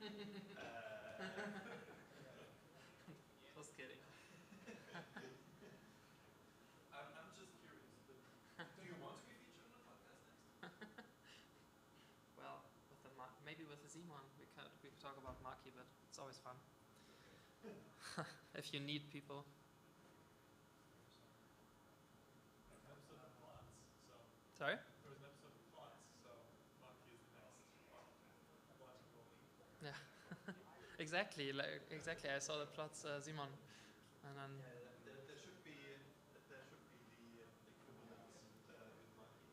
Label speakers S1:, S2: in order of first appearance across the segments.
S1: Just kidding.
S2: I'm just curious, but do you want to be featured on the podcast next?
S1: Well, maybe with the Simon we could talk about Maki, but it's always fun.
S2: Okay.
S1: If you need people.
S2: There's an episode of plots, so
S1: Sorry?
S2: there was an episode of plots, so Monkey is the next logical.
S1: Yeah. Exactly. Exactly. I saw the plots, Simon, and then.
S2: Yeah, there should be the equivalent with Monkey.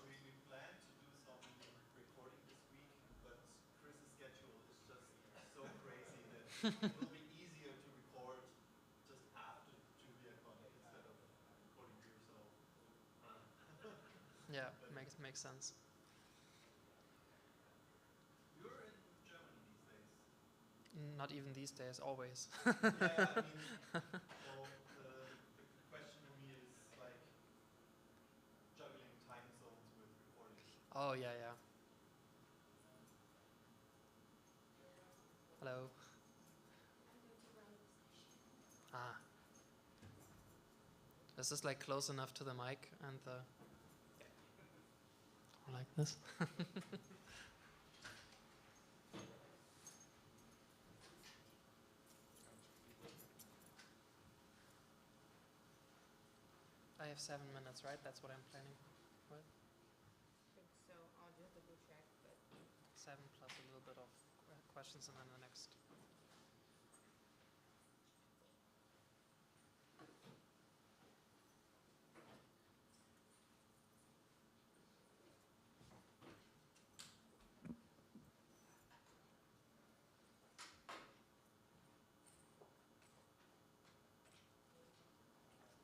S2: We plan to do some recording this week, but Chris's schedule is just so crazy that it will be easier to record just after JuliaCon instead of recording here. So
S1: Yeah, makes sense.
S2: you're in Germany these days.
S1: Not even these days, always.
S2: Yeah, I mean, so the question for me is like juggling time zones with recording.
S1: Oh, yeah. Hello. Ah. Is this like close enough to the mic and the... like this? I have 7 minutes, right? That's what I'm planning. What?
S3: I think so. I'll just double check. But
S1: 7 plus a little bit of questions and then the next.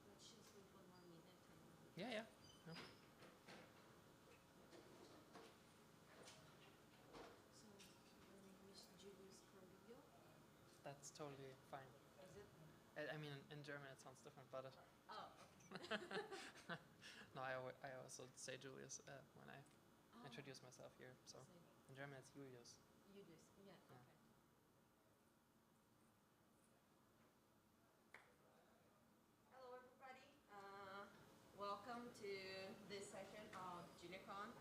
S3: let's just wait 1 more minute.
S1: Yeah.
S3: So your name is JuliaCon.
S1: That's totally fine.
S3: Is it?
S1: I mean, in German it sounds different, but...
S3: Oh.
S1: No, I also say Julius when I introduce myself here. So in German it's Julius.
S3: Julius. Yeah. Okay. Hello, everybody. Welcome to this session of JuliaCon.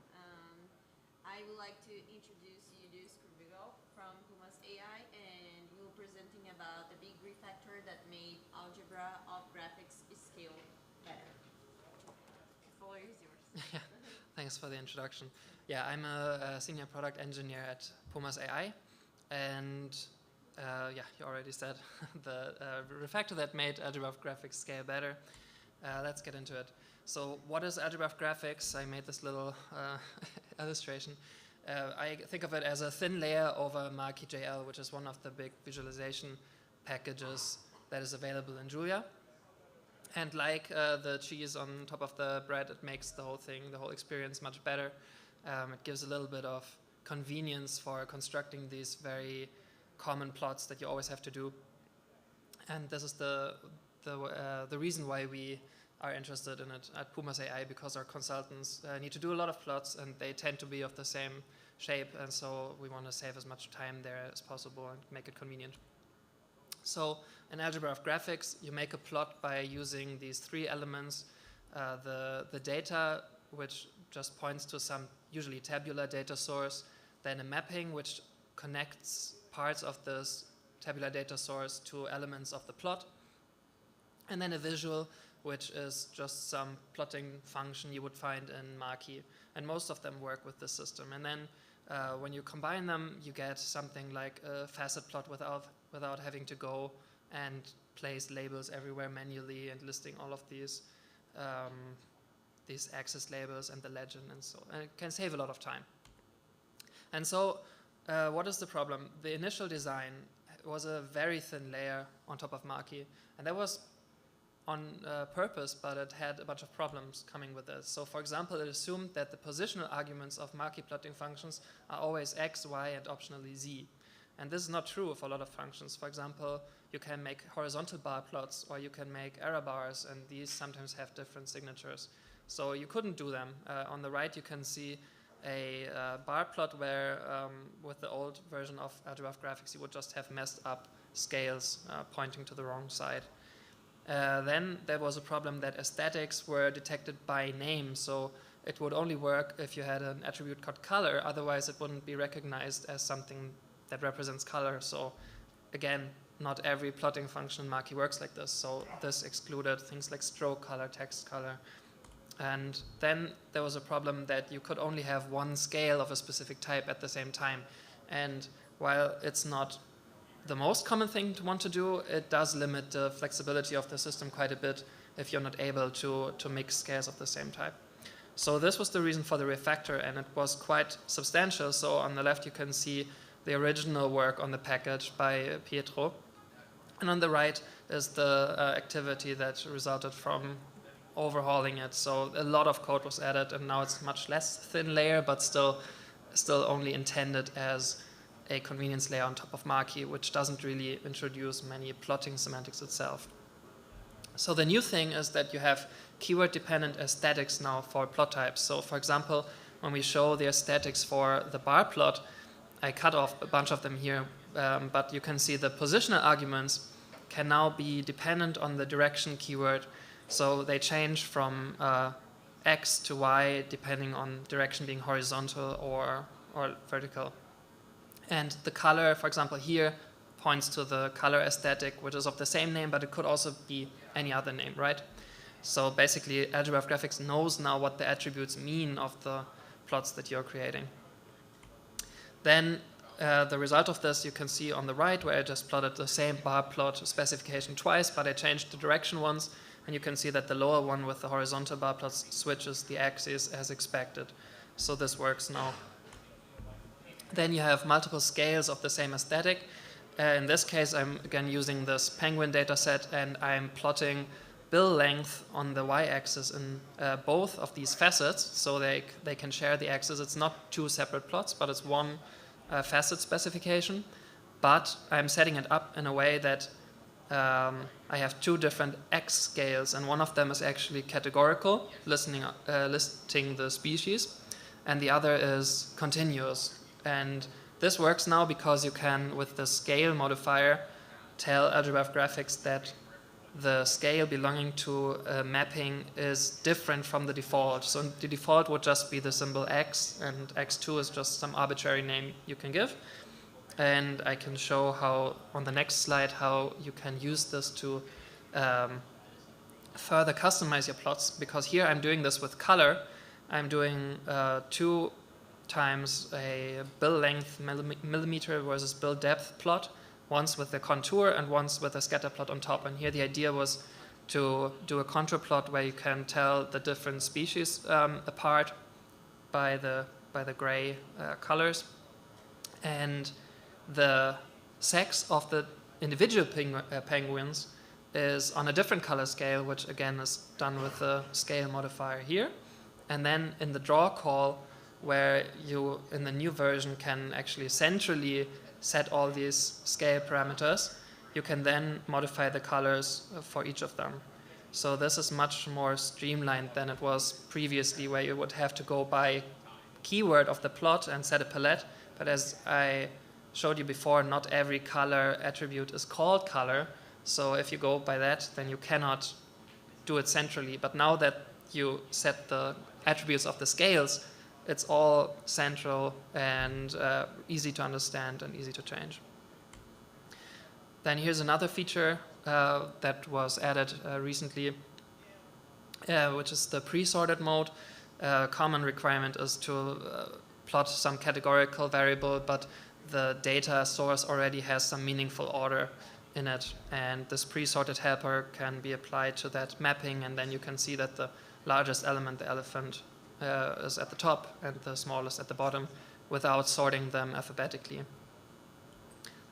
S3: I would like to introduce Julius from Pumas AI, and we will be presenting about the big refactor that made algebra of graphics scale better. The floor is yours.
S1: Yeah, thanks for the introduction. Yeah, I'm a senior product engineer at Pumas AI, and yeah, you already said the refactor that made algebra of graphics scale better. Let's get into it. So what is algebra of graphics? I made this little illustration. I think of it as a thin layer over Maki.jl, which is one of the big visualization packages that is available in Julia. And like the cheese on top of the bread, it makes the whole thing, the whole experience much better. It gives a little bit of convenience for constructing these very common plots that you always have to do. And this is the reason why we are interested in it at Pumas AI, because our consultants need to do a lot of plots and they tend to be of the same shape, and so we want to save as much time there as possible and make it convenient. So in algebra of graphics, you make a plot by using these 3 elements. The data, which just points to some usually tabular data source, then a mapping, which connects parts of this tabular data source to elements of the plot, and then a visual, which is just some plotting function you would find in Maki. And most of them work with this system. And then when you combine them, you get something like a facet plot without having to go and place labels everywhere manually and listing all of these axis labels and the legend and so on. And it can save a lot of time. And so what is the problem? The initial design was a very thin layer on top of Maki, and that was on purpose, but it had a bunch of problems coming with this. So for example, it assumed that the positional arguments of Maki plotting functions are always x, y, and optionally z. And this is not true of a lot of functions. For example, you can make horizontal bar plots, or you can make error bars, and these sometimes have different signatures. So you couldn't do them. On the right, you can see a bar plot where, with the old version of algebra graphics, you would just have messed up scales pointing to the wrong side. Then there was a problem that aesthetics were detected by name, so it would only work if you had an attribute called color, otherwise it wouldn't be recognized as something that represents color. So again, not every plotting function in Marquee works like this, so this excluded things like stroke color, text color. And then there was a problem that you could only have one scale of a specific type at the same time. And while it's not the most common thing to want to do, it does limit the flexibility of the system quite a bit if you're not able to mix scales of the same type. So this was the reason for the refactor, and it was quite substantial. So on the left you can see the original work on the package by Pietro. And on the right is the activity that resulted from overhauling it. So a lot of code was added, and now it's much less thin layer, but still only intended as a convenience layer on top of Marquee, which doesn't really introduce many plotting semantics itself. So the new thing is that you have keyword-dependent aesthetics now for plot types. So for example, when we show the aesthetics for the bar plot, I cut off a bunch of them here, but you can see the positional arguments can now be dependent on the direction keyword. So they change from X to Y depending on direction being horizontal or vertical. And the color, for example, here points to the color aesthetic, which is of the same name, but it could also be any other name, right? So basically, algebra of graphics knows now what the attributes mean of the plots that you're creating. Then the result of this you can see on the right, where I just plotted the same bar plot specification twice, but I changed the direction once. And you can see that the lower one with the horizontal bar plots switches the axis as expected. So this works now. Then you have multiple scales of the same aesthetic. In this case, I'm again using this penguin data set, and I'm plotting bill length on the y-axis in both of these facets, so they can share the axis. It's not two separate plots, but it's one facet specification. But I'm setting it up in a way that I have two different X scales, and one of them is actually categorical, listing the species, and the other is continuous. And this works now because you can, with the scale modifier, tell algebra of graphics that the scale belonging to a mapping is different from the default. So the default would just be the symbol X, and X2 is just some arbitrary name you can give. And I can show how, on the next slide, how you can use this to further customize your plots, because here I'm doing this with color. I'm doing 2 times a bill length millimeter versus bill depth plot, once with the contour and once with a scatter plot on top. And here the idea was to do a contour plot where you can tell the different species apart by the gray colors. And the sex of the individual penguins is on a different color scale, which again is done with the scale modifier here. And then in the draw call, where you, in the new version, can actually centrally set all these scale parameters, you can then modify the colors for each of them. So this is much more streamlined than it was previously, where you would have to go by keyword of the plot and set a palette. But as I showed you before, not every color attribute is called color. So if you go by that, then you cannot do it centrally. But now that you set the attributes of the scales, it's all central and easy to understand and easy to change. Then here's another feature that was added recently, which is the pre-sorted mode. Common requirement is to plot some categorical variable, but the data source already has some meaningful order in it. And this pre-sorted helper can be applied to that mapping, and then you can see that the largest element, the elephant, is at the top and the smallest at the bottom, without sorting them alphabetically.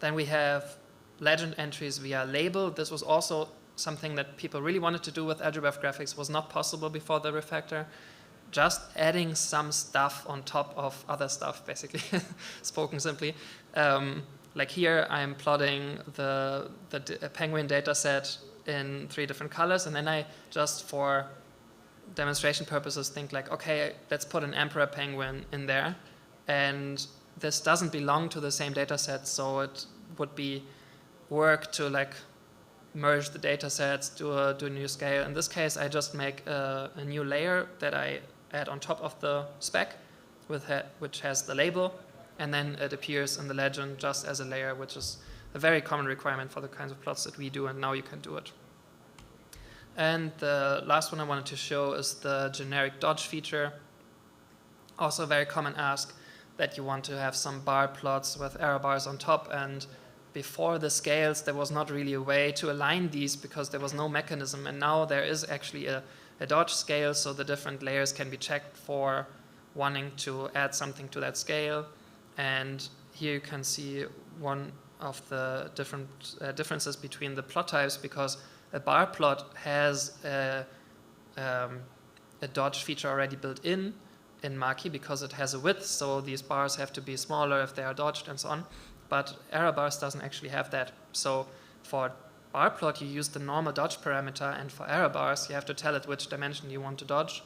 S1: Then we have legend entries via label. This was also something that people really wanted to do with algebra graphics, was not possible before the refactor. Just adding some stuff on top of other stuff, basically, spoken simply. Like here, I'm plotting the penguin data set in 3 different colors, and then I just, for demonstration purposes, think like, okay, let's put an emperor penguin in there, and this doesn't belong to the same data set, so it would be work to like merge the data sets, do a new scale. In this case, I just make a new layer that I add on top of the spec, which has the label, and then it appears in the legend just as a layer, which is a very common requirement for the kinds of plots that we do, and now you can do it. And the last one I wanted to show is the generic dodge feature. Also a very common ask that you want to have some bar plots with error bars on top, and before the scales there was not really a way to align these because there was no mechanism, and now there is actually a dodge scale, so the different layers can be checked for wanting to add something to that scale. And here you can see one of the different differences between the plot types, because a bar plot has a dodge feature already built in Maki because it has a width, so these bars have to be smaller if they are dodged and so on. But error bars doesn't actually have that. So for bar plot, you use the normal dodge parameter, and for error bars, you have to tell it which dimension you want to dodge.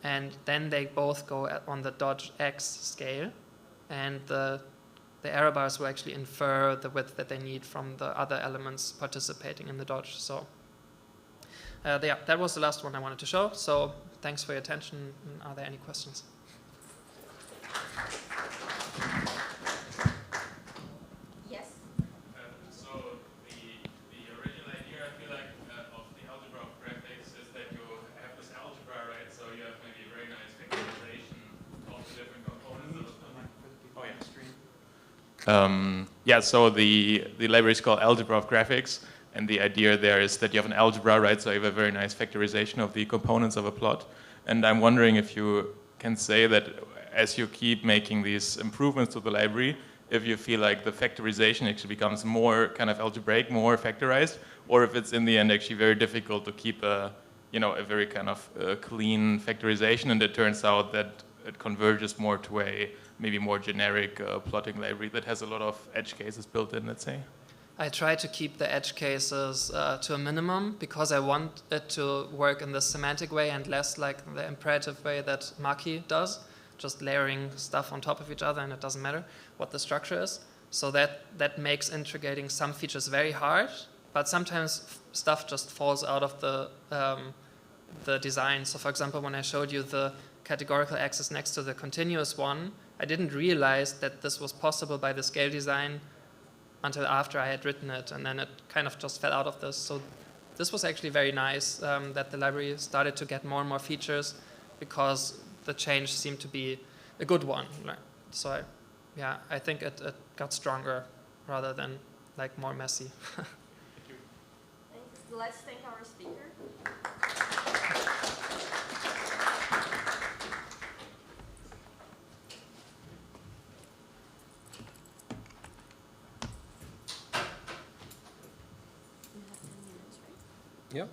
S1: And then they both go on the dodge x scale, and the error bars will actually infer the width that they need from the other elements participating in the dodge. So yeah, that was the last one I wanted to show. So thanks for your attention. Are there any questions?
S3: Yes?
S4: So the original idea, I feel like, of the algebra of graphics is that you have this algebra, right? So you have maybe a very nice factorization of the different components. Oh yeah. Yeah, so the library is called Algebra of Graphics, and the idea there is that you have an algebra, right? So you have a very nice factorization of the components of a plot. And I'm wondering if you can say that as you keep making these improvements to the library, if you feel like the factorization actually becomes more kind of algebraic, more factorized, or if it's in the end actually very difficult to keep a very kind of clean factorization, and it turns out that it converges more to a maybe more generic plotting library that has a lot of edge cases built in, let's say.
S1: I try to keep the edge cases to a minimum because I want it to work in the semantic way and less like the imperative way that Maki does, just layering stuff on top of each other, and it doesn't matter what the structure is. So that makes integrating some features very hard, but sometimes stuff just falls out of the design. So for example, when I showed you the categorical axis next to the continuous one, I didn't realize that this was possible by the scale design until after I had written it, and then it kind of just fell out of this. So this was actually very nice that the library started to get more and more features because the change seemed to be a good one. So I think it got stronger rather than like more messy.
S3: Thanks. Let's thank our speaker.
S5: Yep.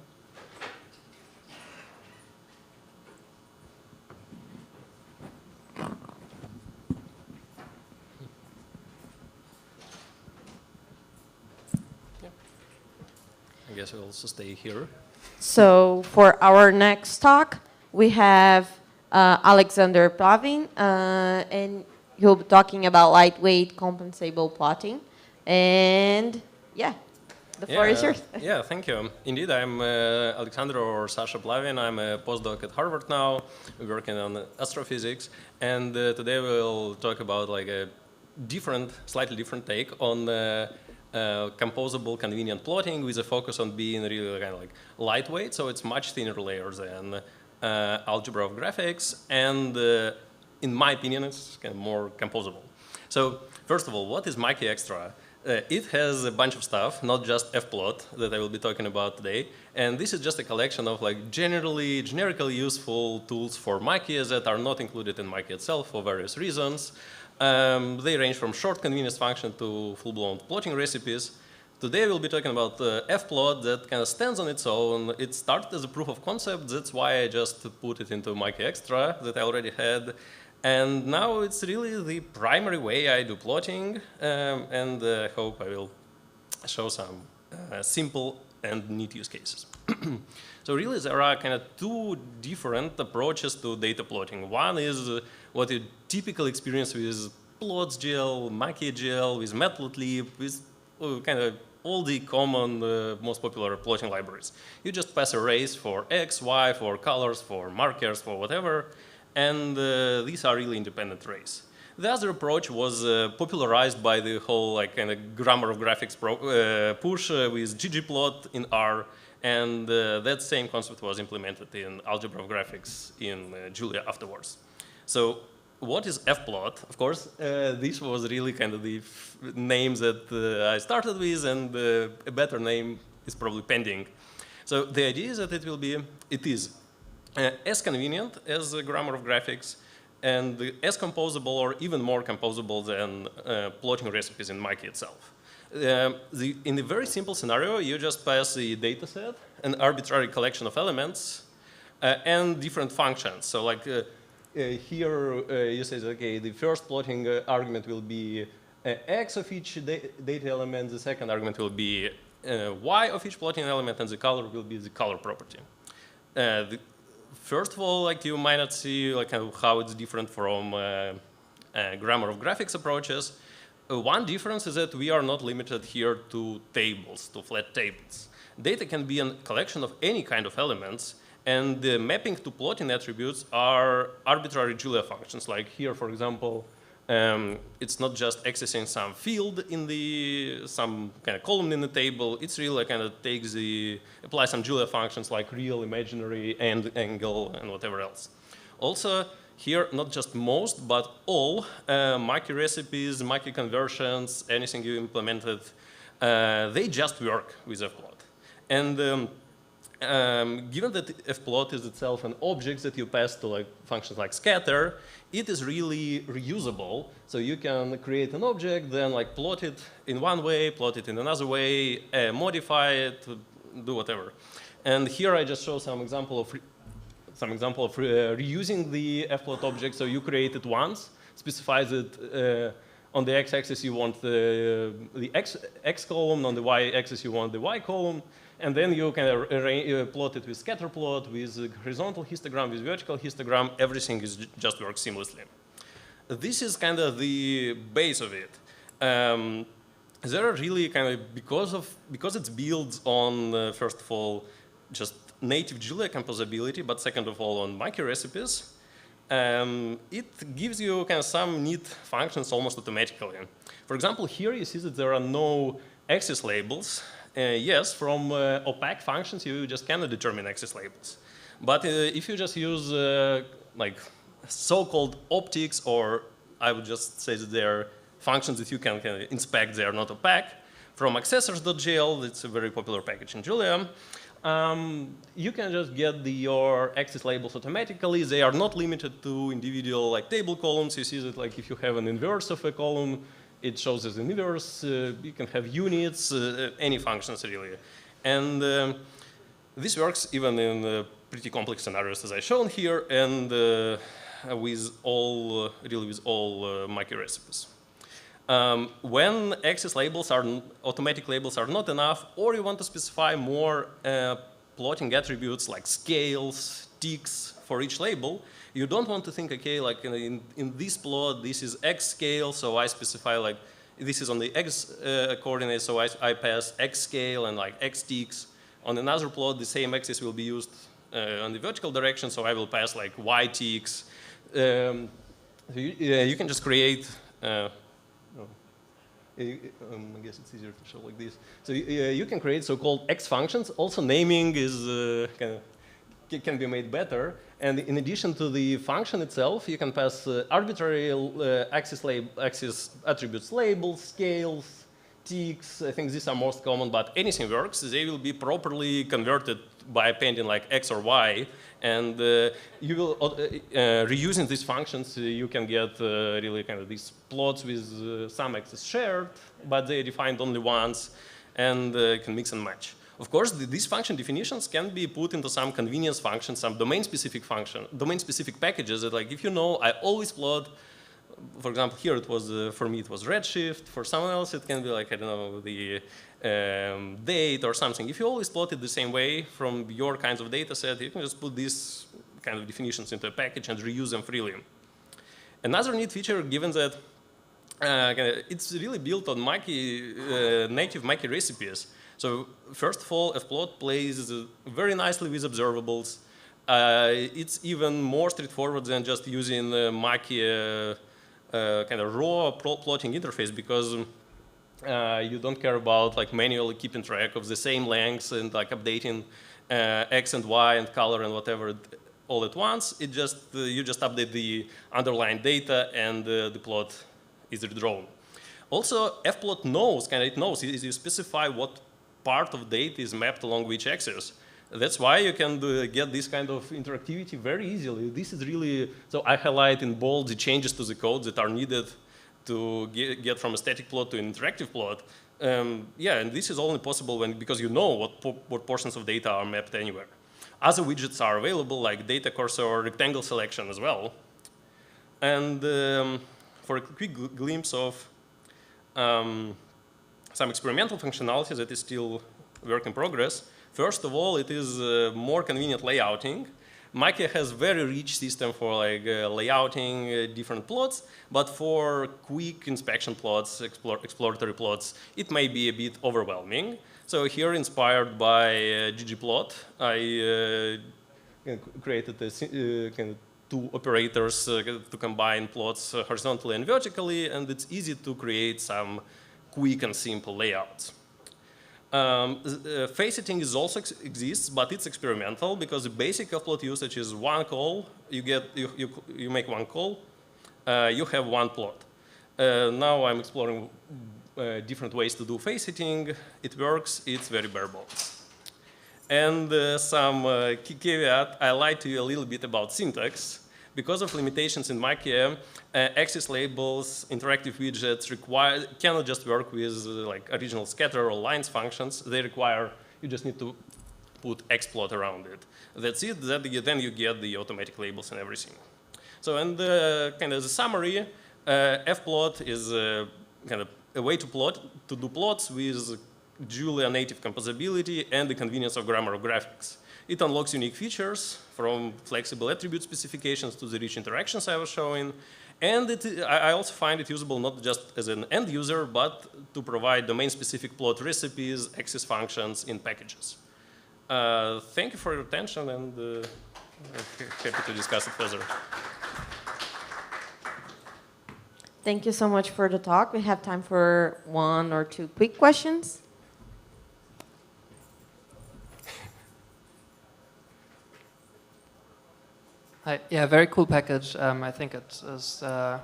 S5: I guess I'll also stay here.
S3: So for our next talk, we have Alexander Plavin, and he'll be talking about lightweight compensable plotting. And yeah, the floor is yours.
S5: Yeah, thank you. Indeed, I'm Alexander or Sasha Plavin. I'm a postdoc at Harvard now, working on astrophysics. And today we'll talk about like a slightly different take on composable convenient plotting with a focus on being really kind of like lightweight. So it's much thinner layers than algebra of graphics. And in my opinion, it's kind of more composable. So first of all, what is Maki Extra? It has a bunch of stuff, not just fplot that I will be talking about today. And this is just a collection of like generically useful tools for Maki that are not included in Maki itself for various reasons. They range from short convenience function to full-blown plotting recipes. Today we'll be talking about fplot that kind of stands on its own. It started as a proof of concept. That's why I just put it into Maki Extra that I already had. And now it's really the primary way I do plotting, and I hope I will show some simple and neat use cases. So really there are kind of two different approaches to data plotting. One is what you typically experience with plots.gl, Mackie.gl, with matplotlib, with kind of all the common, most popular plotting libraries. You just pass arrays for X, Y, for colors, for markers, for whatever, and these are really independent arrays. The other approach was popularized by the whole like kind of grammar of graphics push with ggplot in R, and that same concept was implemented in algebra of graphics in Julia afterwards. So what is fplot? Of course, this was really kind of the name that I started with, and a better name is probably pending. So the idea is that it is as convenient as the grammar of graphics, and as composable or even more composable than plotting recipes in Mackie itself. In a very simple scenario, you just pass the data set, an arbitrary collection of elements, and different functions. So like here you say, okay, the first plotting argument will be x of each data element, the second argument will be y of each plotting element, and the color will be the color property. First of all, like you might not see like how it's different from grammar of graphics approaches. One difference is that we are not limited here to tables, to flat tables. Data can be a collection of any kind of elements, and the mapping to plotting attributes are arbitrary Julia functions. Like here, for example, it's not just accessing some field in some kind of column in the table. It's really kind of apply some Julia functions like real, imaginary, and angle, and whatever else. Also, here, not just most, but all Mackie recipes, Mackie conversions, anything you implemented, they just work with fplot. And given that fplot is itself an object that you pass to like functions like scatter, it is really reusable. So you can create an object, then like plot it in one way, plot it in another way, modify it, do whatever. And here I just show some example of reusing the fplot object. So you create it once, specifies it on the x-axis you want the x column, on the y-axis you want the y column, and then you can plot it with scatter plot, with horizontal histogram, with vertical histogram. Everything just works seamlessly. This is kind of the base of it. There are really kind of because it's built on first of all just native Julia composability, but second of all on Mackie recipes. It gives you kind of some neat functions almost automatically. For example, here you see that there are no axis labels. Yes, from opaque functions, you just cannot determine axis labels. But if you just use like so-called optics, or I would just say that they're functions that you can inspect, they are not opaque. From accessors.gl, it's a very popular package in Julia. You can just get your axis labels automatically. They are not limited to individual like table columns. You see that like if you have an inverse of a column, it shows as an inverse. You can have units, any functions really. And this works even in pretty complex scenarios as I shown here, and with all Mackie recipes. When axis labels automatic labels are not enough, or you want to specify more plotting attributes like scales, ticks for each label, you don't want to think, okay, like in this plot, this is x scale, so I specify like this is on the x coordinate, so I pass x scale and like x ticks. On another plot, the same axis will be used on the vertical direction, so I will pass like y ticks. You can just create. I guess it's easier to show like this. So you can create so-called X functions. Also, naming is can be made better. And in addition to the function itself, you can pass arbitrary axis attributes, labels, scales, ticks. I think these are most common, but anything works. They will be properly converted by appending like X or Y. And you will, reusing these functions, you can get really kind of these plots with some axes shared, but they are defined only once, and can mix and match. Of course, these function definitions can be put into some convenience functions, some domain-specific packages that, like, if you know, I always plot. For example, here it was for me it was redshift. For someone else, it can be like I don't know the date or something. If you always plot it the same way from your kinds of data set, you can just put these kind of definitions into a package and reuse them freely. Another neat feature, given that it's really built on native Mackie recipes. So first of all, fplot plays very nicely with observables. It's even more straightforward than just using Mackie kind of raw plotting interface, because you don't care about like manually keeping track of the same lengths and like updating X and Y and color and whatever all at once. It just you just update the underlying data and the plot is redrawn. Also, fplot knows, it knows, you specify what part of data is mapped along which axis. That's why you can get this kind of interactivity very easily. This is really, so I highlight in bold the changes to the code that are needed to get from a static plot to an interactive plot. Yeah, and this is only possible because you know what portions of data are mapped anywhere. Other widgets are available, like data cursor, rectangle selection as well. And for a quick glimpse of some experimental functionality that is still work in progress, first of all, it is more convenient layouting. Mackie has very rich system for like layouting different plots, but for quick inspection plots, exploratory plots, it may be a bit overwhelming. So here, inspired by ggplot, I created two operators to combine plots horizontally and vertically, and it's easy to create some quick and simple layouts. Faceting is also exists, but it's experimental because the basic of plot usage is one call. You make one call, you have one plot. Now I'm exploring different ways to do faceting. It works. It's very bare bones. And some caveat, I lied to you a little bit about syntax. Because of limitations in Mackie, axis labels, interactive widgets cannot just work with like original scatter or lines functions. They require, you just need to put xplot around it. That's it, then you get the automatic labels and everything. So, and kind of the summary, fplot is kind of a way to do plots with Julia native composability and the convenience of grammar of graphics. It unlocks unique features from flexible attribute specifications to the rich interactions I was showing. And I also find it usable not just as an end user, but to provide domain-specific plot recipes, axis functions in packages. Thank you for your attention, and I'm happy to discuss it further.
S3: Thank you so much for the talk. We have time for 1 or 2 quick questions.
S1: Yeah, very cool package. I think it is, yeah,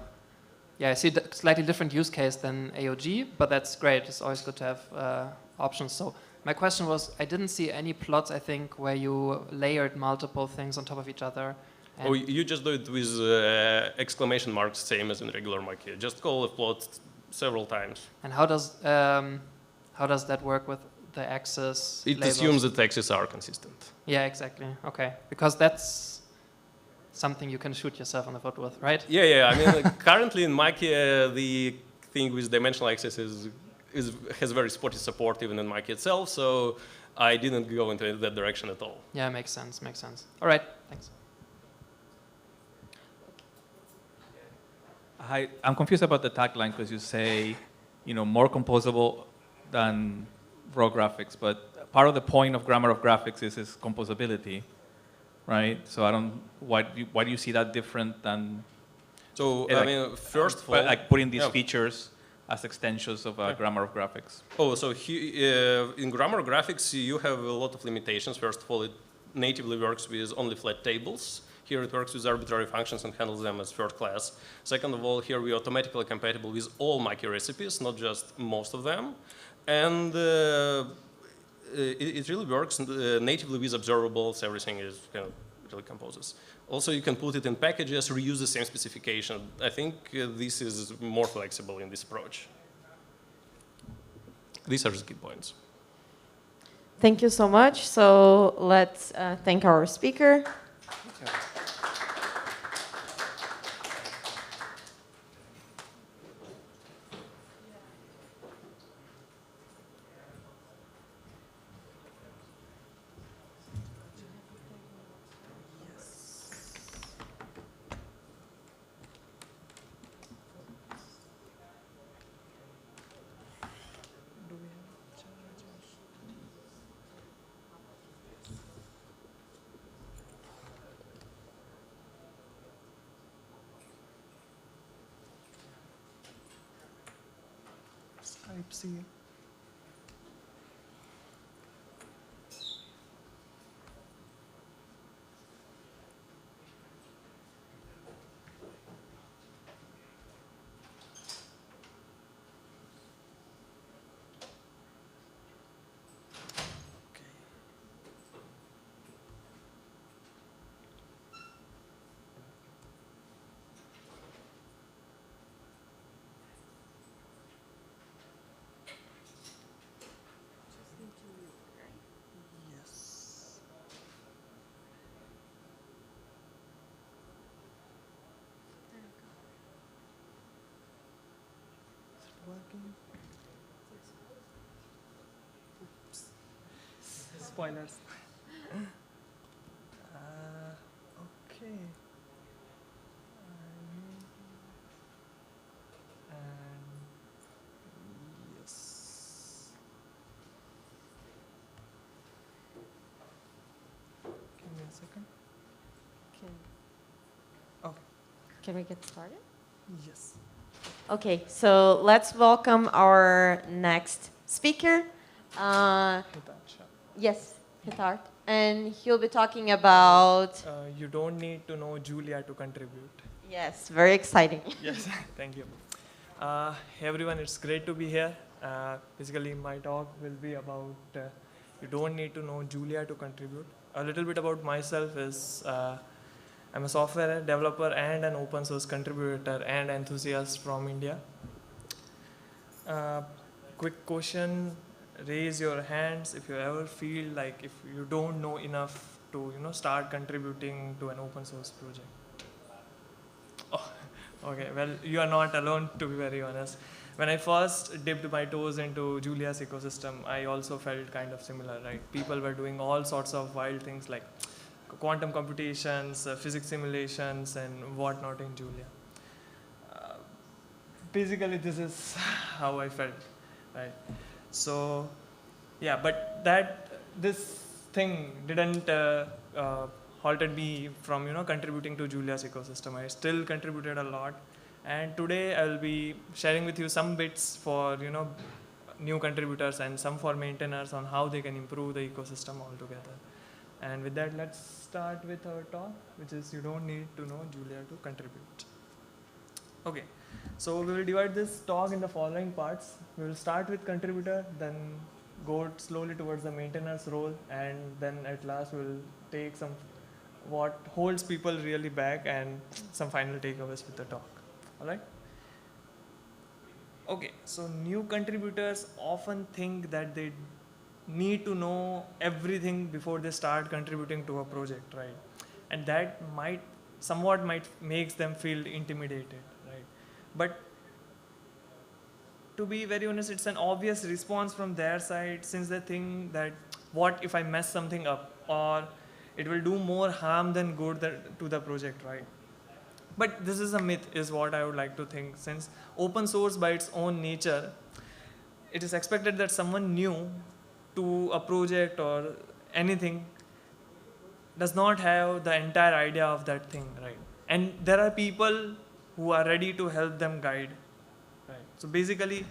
S1: I see a slightly different use case than AOG, but that's great. It's always good to have options. So my question was, I didn't see any plots, I think, where you layered multiple things on top of each other.
S5: Oh, you just do it with exclamation marks, same as in regular Mackie. Just call a plot several times.
S1: And how does that work with the axis
S5: It
S1: labels?
S5: assumes that axes are consistent.
S1: Yeah, exactly. Okay, because that's something you can shoot yourself on the foot with, right?
S5: Yeah. I mean, currently in Mackie, the thing with dimensional axis has very spotty support even in Mackie itself. So I didn't go into that direction at all.
S1: Yeah, makes sense. Makes sense. All right, thanks.
S6: Hi, I'm confused about the tagline because you say, more composable than raw graphics, but part of the point of grammar of graphics is composability, right? So why do you see that different than?
S5: So I mean, first of all,
S6: like putting these features as extensions of grammar of graphics.
S5: Oh, so in grammar of graphics, you have a lot of limitations. First of all, it natively works with only flat tables. Here it works with arbitrary functions and handles them as third class. Second of all, here we are automatically compatible with all Mackie recipes, not just most of them. And it really works natively with observables. Everything is really composes. Also, you can put it in packages, reuse the same specification. I think this is more flexible in this approach. These are the key points.
S3: Thank you so much. So let's thank our speaker.
S7: Type C. Yes. Is it working? Oops. Spoilers. Okay. And yes. Give me a second.
S3: Can,
S7: Okay.
S3: can we get started?
S7: Yes.
S3: Okay, so let's welcome our next speaker.
S7: Hitachi.
S3: Yes, Hitar. And he'll be talking about.
S7: You don't need to know Julia to contribute.
S3: Yes, very exciting.
S7: Yes, thank you. Hey everyone, it's great to be here. Basically, my talk will be about you don't need to know Julia to contribute. A little bit about myself is I'm a software developer and an open source contributor and enthusiast from India. Quick question, raise your hands if you ever feel like if you don't know enough to start contributing to an open source project. Oh, okay, well, you are not alone, to be very honest. When I first dipped my toes into Julia's ecosystem, I also felt kind of similar, right? People were doing all sorts of wild things like quantum computations, physics simulations, and whatnot in Julia. Basically, this is how I felt, right? So, yeah, but this thing didn't halted me from contributing to Julia's ecosystem. I still contributed a lot, and today I will be sharing with you some bits for new contributors and some for maintainers on how they can improve the ecosystem altogether. And with that, let's start with our talk, which is you don't need to know Julia to contribute. Okay, so we will divide this talk in the following parts. We will start with contributor, then go slowly towards the maintainer's role, and then at last we will take some what holds people really back and some final takeaways with the talk. All right? Okay, so new contributors often think that they need to know everything before they start contributing to a project, right? And that might makes them feel intimidated, right? But to be very honest, it's an obvious response from their side, since they think that what if I mess something up, or it will do more harm than good to the project, right? But this is a myth, is what I would like to think, since open source by its own nature, it is expected that someone new to a project or anything does not have the entire idea of that thing, right? And there are people who are ready to help them guide, right? So basically,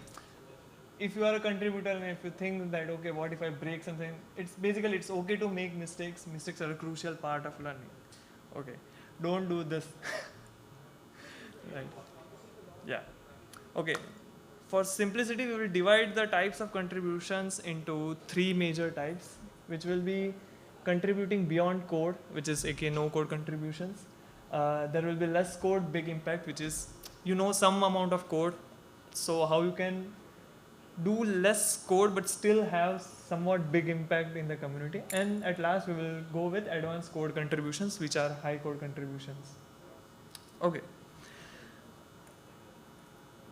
S7: if you are a contributor and if you think that, okay, what if I break something, it's okay to make mistakes. Mistakes are a crucial part of learning. Okay, don't do this. Right. Yeah. Okay. For simplicity, we will divide the types of contributions into 3 major types, which will be contributing beyond code, which is aka no code contributions. There will be less code, big impact, which is some amount of code. So how you can do less code but still have somewhat big impact in the community. And at last, we will go with advanced code contributions, which are high code contributions. Okay.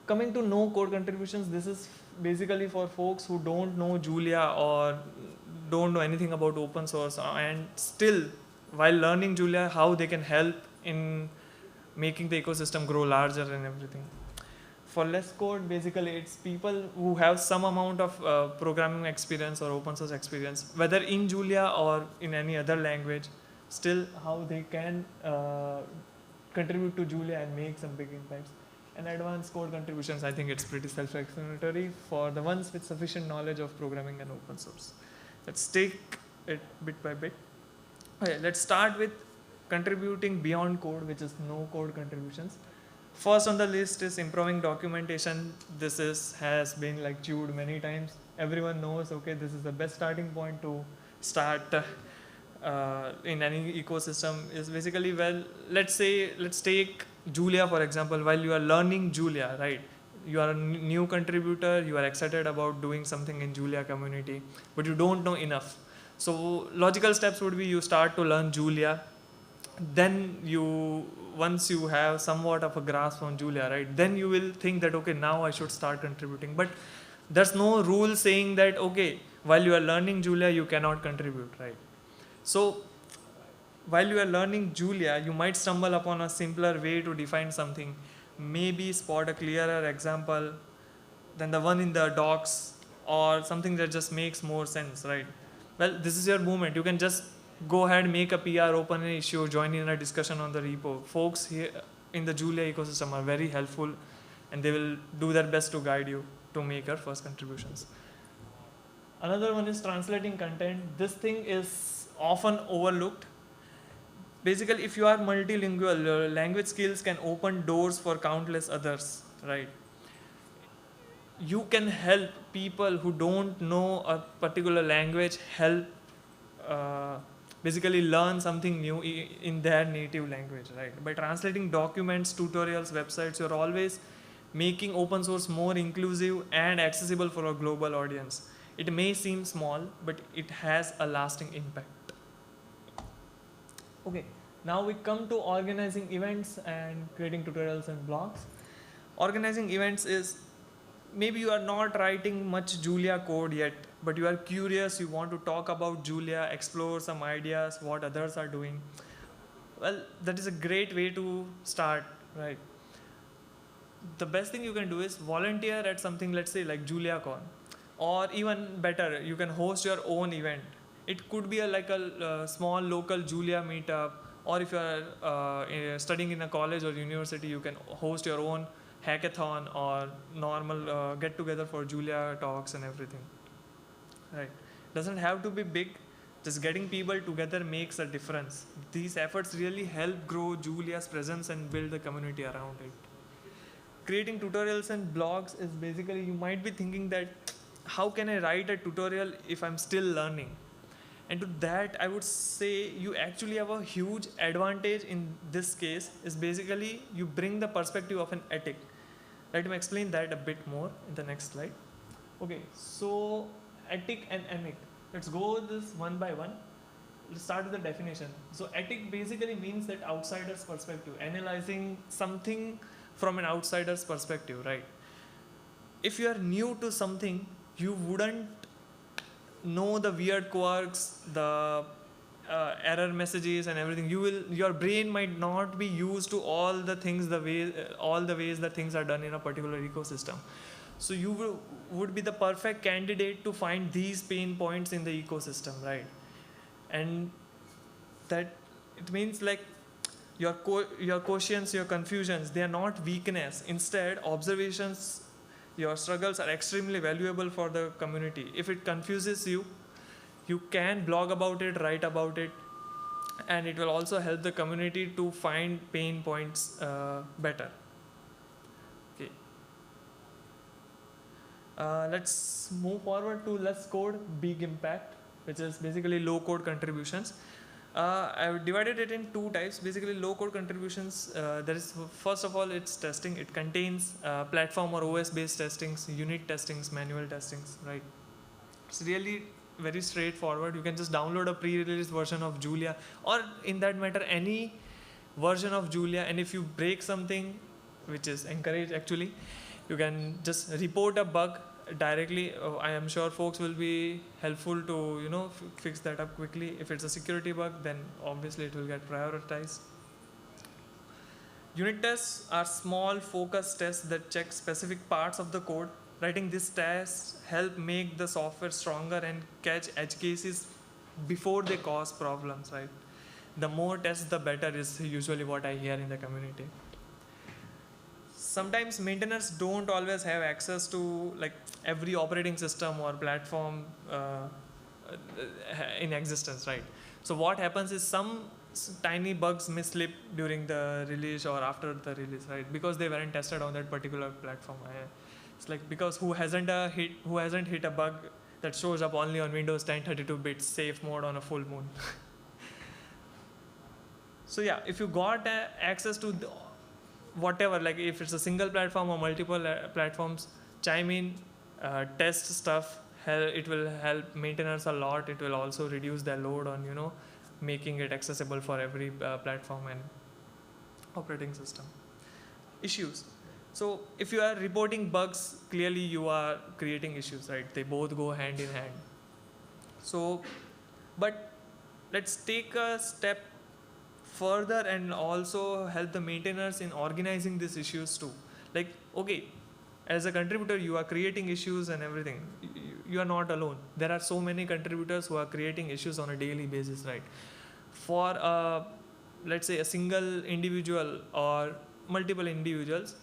S7: Coming to no code contributions, this is basically for folks who don't know Julia or don't know anything about open source, and still, while learning Julia, how they can help in making the ecosystem grow larger and everything. For less code, basically, it's people who have some amount of programming experience or open source experience, whether in Julia or in any other language, still how they can contribute to Julia and make some big impacts. And advanced code contributions, I think it's pretty self-explanatory for the ones with sufficient knowledge of programming and open source. Let's take it bit by bit. Okay, let's start with contributing beyond code, which is no code contributions. First on the list is improving documentation. This has been like chewed many times. Everyone knows, okay, this is the best starting point to start in any ecosystem. Is basically, well, let's take Julia for example. While you are learning Julia, right? You are a new contributor, you are excited about doing something in Julia community, but you don't know enough. So logical steps would be you start to learn Julia, then once you have somewhat of a grasp on Julia, right, then you will think that, okay, now I should start contributing. But there's no rule saying that, okay, while you are learning Julia, you cannot contribute, right? So while you are learning Julia, you might stumble upon a simpler way to define something, maybe spot a clearer example than the one in the docs, or something that just makes more sense, right? Well, this is your moment. You can just go ahead, make a PR, open an issue, join in a discussion on the repo. Folks here in the Julia ecosystem are very helpful, and they will do their best to guide you to make your first contributions. Another one is translating content. This thing is often overlooked. Basically, if you are multilingual, your language skills can open doors for countless others, right? You can help people who don't know a particular language basically learn something new in their native language, right? By translating documents, tutorials, websites, you're always making open source more inclusive and accessible for a global audience. It may seem small, but it has a lasting impact. Okay, now we come to organizing events and creating tutorials and blogs. Organizing events is, maybe you are not writing much Julia code yet, but you are curious, you want to talk about Julia, explore some ideas, what others are doing. Well, that is a great way to start, right? The best thing you can do is volunteer at something, let's say like JuliaCon, or even better, you can host your own event. It could be like a small local Julia meetup, or if you are studying in a college or university, you can host your own hackathon or normal get together for Julia talks and everything, right? Doesn't have to be big, just getting people together makes a difference. These efforts really help grow Julia's presence and build the community around it. Creating tutorials and blogs is basically, you might be thinking that, how can I write a tutorial if I'm still learning? And to that, I would say you actually have a huge advantage in this case, is basically you bring the perspective of an ethic. Let me explain that a bit more in the next slide. Okay, so ethic and emic. Let's go this one by one. Let's start with the definition. So ethic basically means that outsider's perspective, analyzing something from an outsider's perspective, right? If you are new to something, you wouldn't know the weird quirks, the error messages and everything. Your brain might not be used to all the ways that things are done in a particular ecosystem. So you would be the perfect candidate to find these pain points in the ecosystem, right? And that it means like your questions, your confusions, they are not weakness. Instead, observations, your struggles are extremely valuable for the community. If it confuses you, you can blog about it, write about it, and it will also help the community to find pain points better. Okay. Let's move forward to less code, big impact, which is basically low code contributions. I've divided it in two types. Basically, low code contributions, there is, first of all, it's testing. It contains platform or OS based testings, unit testings, manual testings, right? It's really very straightforward. You can just download a pre-release version of Julia, or in that matter, any version of Julia. And if you break something, which is encouraged actually, you can just report a bug directly. I am sure folks will be helpful to fix that up quickly. If it's a security bug, then obviously it will get prioritized. Unit tests are small focused tests that check specific parts of the code. Writing these tests help make the software stronger and catch edge cases before they cause problems, right? The more tests, the better is usually what I hear in the community. sometimes maintainers don't always have access to like every operating system or platform in existence, right? So what happens is some tiny bugs may slip during the release or after the release, right? Because they weren't tested on that particular platform. It's like, because who hasn't hit a bug that shows up only on Windows 10 32-bit safe mode on a full moon. So yeah, if you got access to whatever, like if it's a single platform or multiple platforms, chime in, test stuff. It will help maintainers a lot. It will also reduce their load on making it accessible for every platform and operating system. Issues. So if you are reporting bugs, clearly you are creating issues, right? They both go hand in hand. So, but let's take a step further and also help the maintainers in organizing these issues too. Like, okay, as a contributor, you are creating issues and everything. You are not alone. There are so many contributors who are creating issues on a daily basis, right? For let's say a single individual or multiple individuals,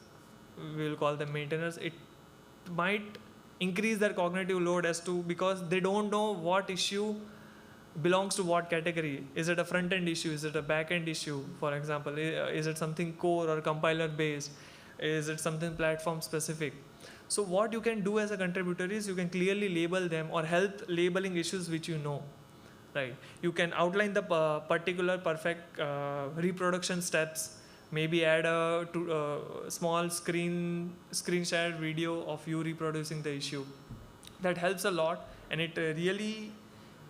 S7: we will call them maintainers, it might increase their cognitive load because they don't know what issue belongs to what category. Is it a front-end issue? Is it a back-end issue? For example, is it something core or compiler based? Is it something platform specific? So what you can do as a contributor is you can clearly label them or help labeling issues which you know, right? You can outline the particular perfect reproduction steps. Maybe add a small screen shared video of you reproducing the issue. That helps a lot, and it really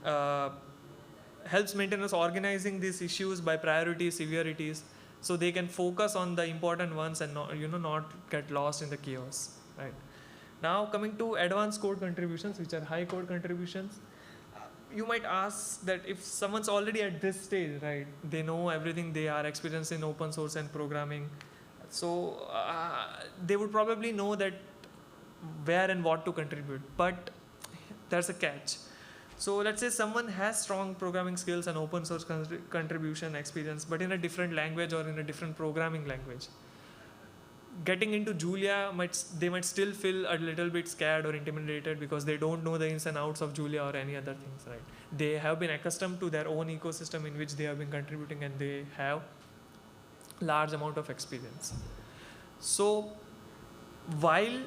S7: helps maintainers organizing these issues by priority, severities, so they can focus on the important ones and not get lost in the chaos. Right. Now coming to advanced code contributions, which are high code contributions. You might ask that if someone's already at this stage, right, they know everything, they are experienced in open source and programming, so they would probably know that where and what to contribute. But there's a catch. So let's say someone has strong programming skills and open source contribution experience, but in a different language or in a different programming language. Getting into Julia, they might still feel a little bit scared or intimidated because they don't know the ins and outs of Julia or any other things, right? They have been accustomed to their own ecosystem in which they have been contributing, and they have large amount of experience. So while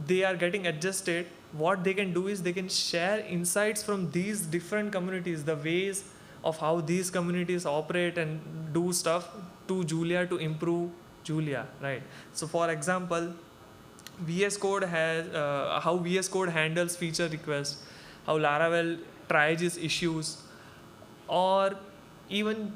S7: they are getting adjusted, what they can do is they can share insights from these different communities, the ways of how these communities operate and do stuff to Julia to improve Julia, right? So for example, VS Code has how VS Code handles feature requests, how Laravel triages issues, or even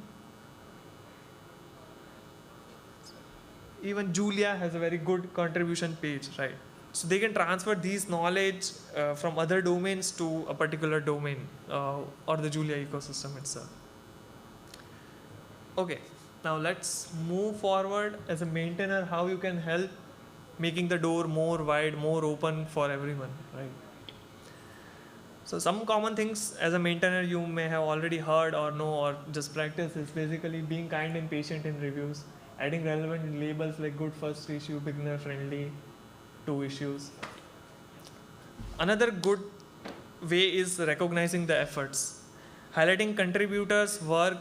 S7: Julia has a very good contribution page, right? So they can transfer these knowledge from other domains to a particular domain or the Julia ecosystem itself. Okay. Now let's move forward as a maintainer, how you can help making the door more wide, more open for everyone, right? So some common things as a maintainer you may have already heard or know or just practice is basically being kind and patient in reviews, adding relevant labels like good first issue, beginner friendly to issues. Another good way is recognizing the efforts. Highlighting contributors' work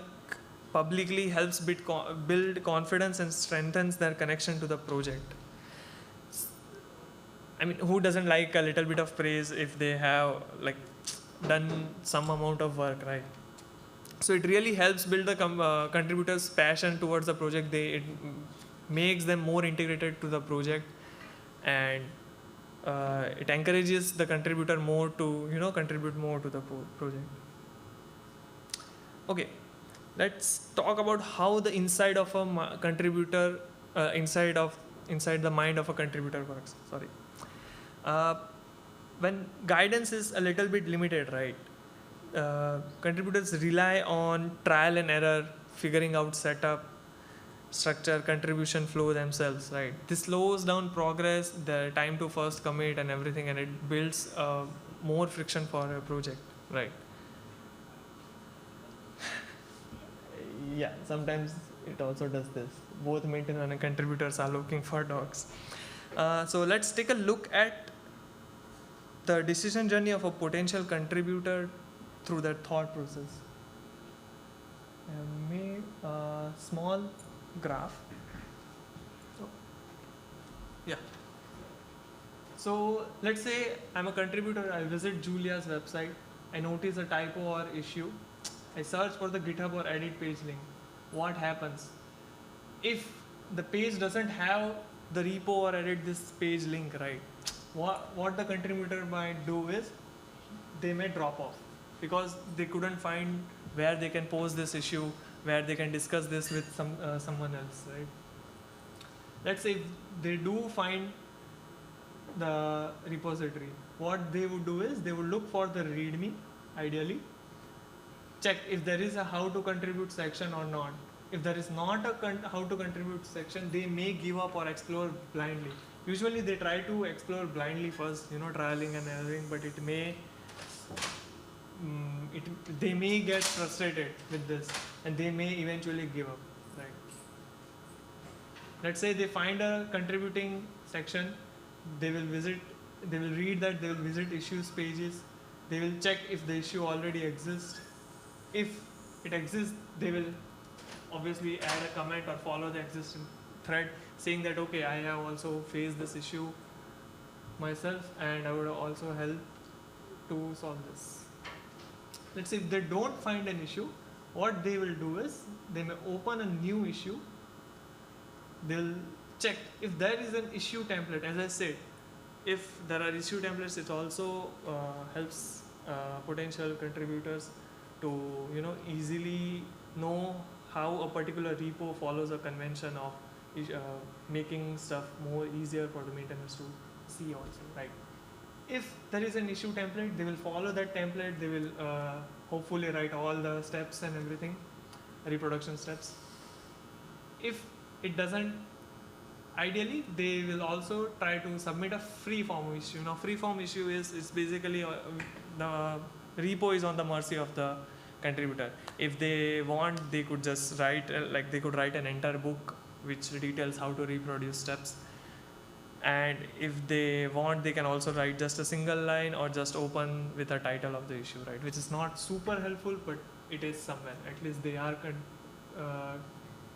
S7: publicly helps build confidence and strengthens their connection to the project. I mean, who doesn't like a little bit of praise if they have like done some amount of work, right? So it really helps build the contributors' passion towards the project. It makes them more integrated to the project, and it encourages the contributor more to contribute more to the project. Okay. Let's talk about how the inside of a contributor, inside the mind of a contributor works. Sorry. When guidance is a little bit limited, right? Contributors rely on trial and error, figuring out setup, structure, contribution flow themselves, right? This slows down progress, the time to first commit and everything, and it builds more friction for a project, right? Yeah, sometimes it also does this. both maintainer and contributors are looking for dogs. So let's take a look at the decision journey of a potential contributor through that thought process. I made a small graph. So let's say I'm a contributor, I visit Julia's website, I notice a typo or issue, I search for the GitHub or edit page link. What happens? If the page doesn't have the repo or edit this page link, right, what the contributor might do is they may drop off because they couldn't find where they can post this issue, where they can discuss this with someone else, right? Let's say they do find the repository. What they would do is they would look for the README, ideally, check if there is a how to contribute section or not. If there is not a how to contribute section, they may give up or explore blindly. Usually they try to explore blindly first, trialing and erroring, but it may they may get frustrated with this and they may eventually give up, right? Let's say they find a contributing section, they will read that, they will visit issues pages, they will check if the issue already exists. If it exists, they will obviously add a comment or follow the existing thread saying that, okay, I have also faced this issue myself and I would also help to solve this. Let's say if they don't find an issue, what they will do is they may open a new issue. They'll check if there is an issue template. As I said, if there are issue templates, it also helps potential contributors to easily know how a particular repo follows a convention of making stuff more easier for the maintainers to see also, right? If there is an issue template, they will follow that template. They will hopefully write all the steps and everything, reproduction steps. If it doesn't, ideally, they will also try to submit a free form issue. Now, free form issue is basically the repo is on the mercy of the contributor. If they want, they could just write, they could write an entire book which details how to reproduce steps. And if they want, they can also write just a single line or just open with a title of the issue, right? Which is not super helpful, but it is somewhere. At least they are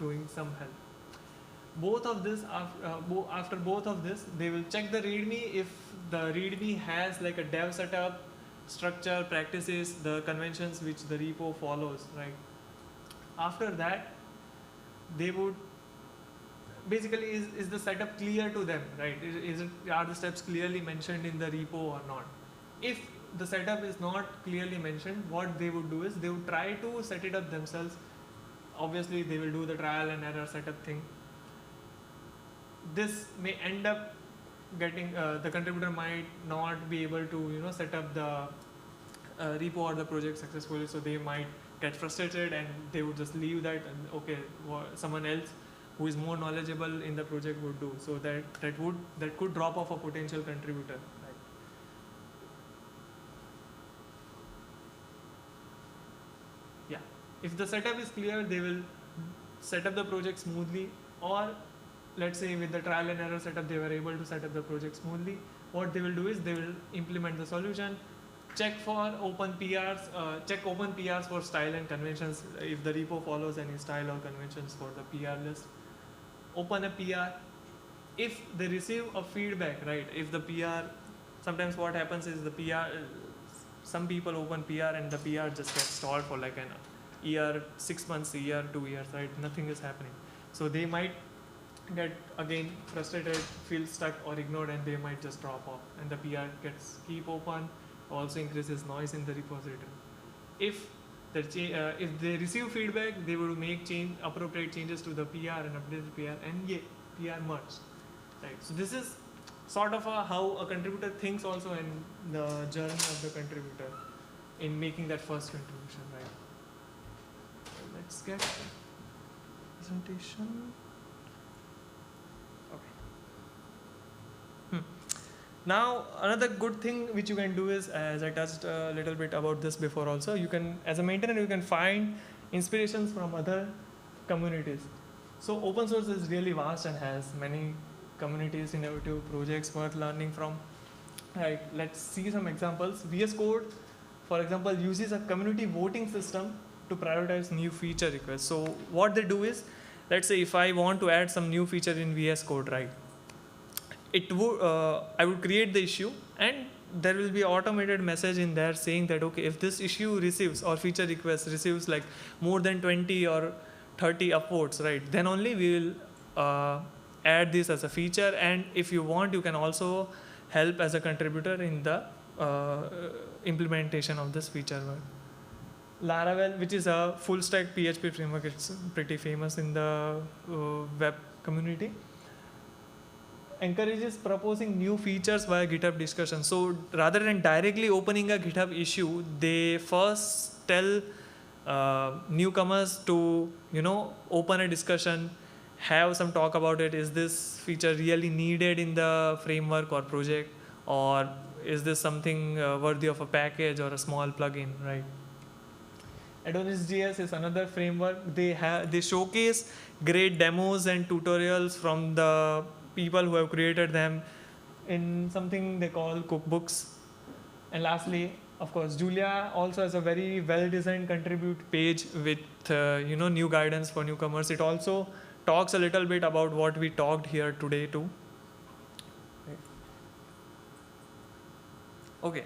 S7: doing some help. Both of this, after both of this, they will check the README. If the README has like a dev setup, structure, practices, the conventions which the repo follows, right? After that, they would basically, is the setup clear to them, right? Are the steps clearly mentioned in the repo or not? If the setup is not clearly mentioned, what they would do is they would try to set it up themselves. Obviously, they will do the trial and error setup thing. This may end up getting, the contributor might not be able to, set up the repo or the project successfully, so they might get frustrated and they would just leave that and okay, someone else who is more knowledgeable in the project would do. So that could drop off a potential contributor. Right? Yeah. If the setup is clear, they will set up the project smoothly, or let's say with the trial and error setup, they were able to set up the project smoothly. What they will do is they will implement the solution, check for open PRs, check open PRs for style and conventions if the repo follows any style or conventions for the PR list. Open a PR. If they receive a feedback, right? If the PR, sometimes what happens is the PR, some people open PR and the PR just gets stalled for like an year, 6 months, a year, 2 years, right? Nothing is happening. So they might get again frustrated, feel stuck or ignored, and they might just drop off. And the PR gets keep open, also increases noise in the repository. If they receive feedback, they will make appropriate changes to the PR and update the PR, and PR merged. Right. So this is sort of how a contributor thinks also in the journey of the contributor in making that first contribution. Right. So let's get presentation. Okay. Now, another good thing which you can do is, as I touched a little bit about this before also, you can, as a maintainer, you can find inspirations from other communities. So open source is really vast and has many communities, innovative projects worth learning from. Right, let's see some examples. VS Code, for example, uses a community voting system to prioritize new feature requests. So what they do is, let's say if I want to add some new feature in VS Code, right? I would create the issue, and there will be automated message in there saying that, okay, if this issue receives or feature request receives like more than 20 or 30 upvotes, right, then only we will add this as a feature. And if you want, you can also help as a contributor in the implementation of this feature. Laravel, which is a full stack PHP framework, it's pretty famous in the web community, encourages proposing new features via GitHub discussion. So rather than directly opening a GitHub issue, they first tell newcomers to, open a discussion, have some talk about it. Is this feature really needed in the framework or project, or is this something worthy of a package or a small plugin, right? Adonis.js is another framework. They showcase great demos and tutorials from the people who have created them in something they call cookbooks. And lastly, of course, Julia also has a very well-designed contribute page with new guidance for newcomers. It also talks a little bit about what we talked here today too. Okay.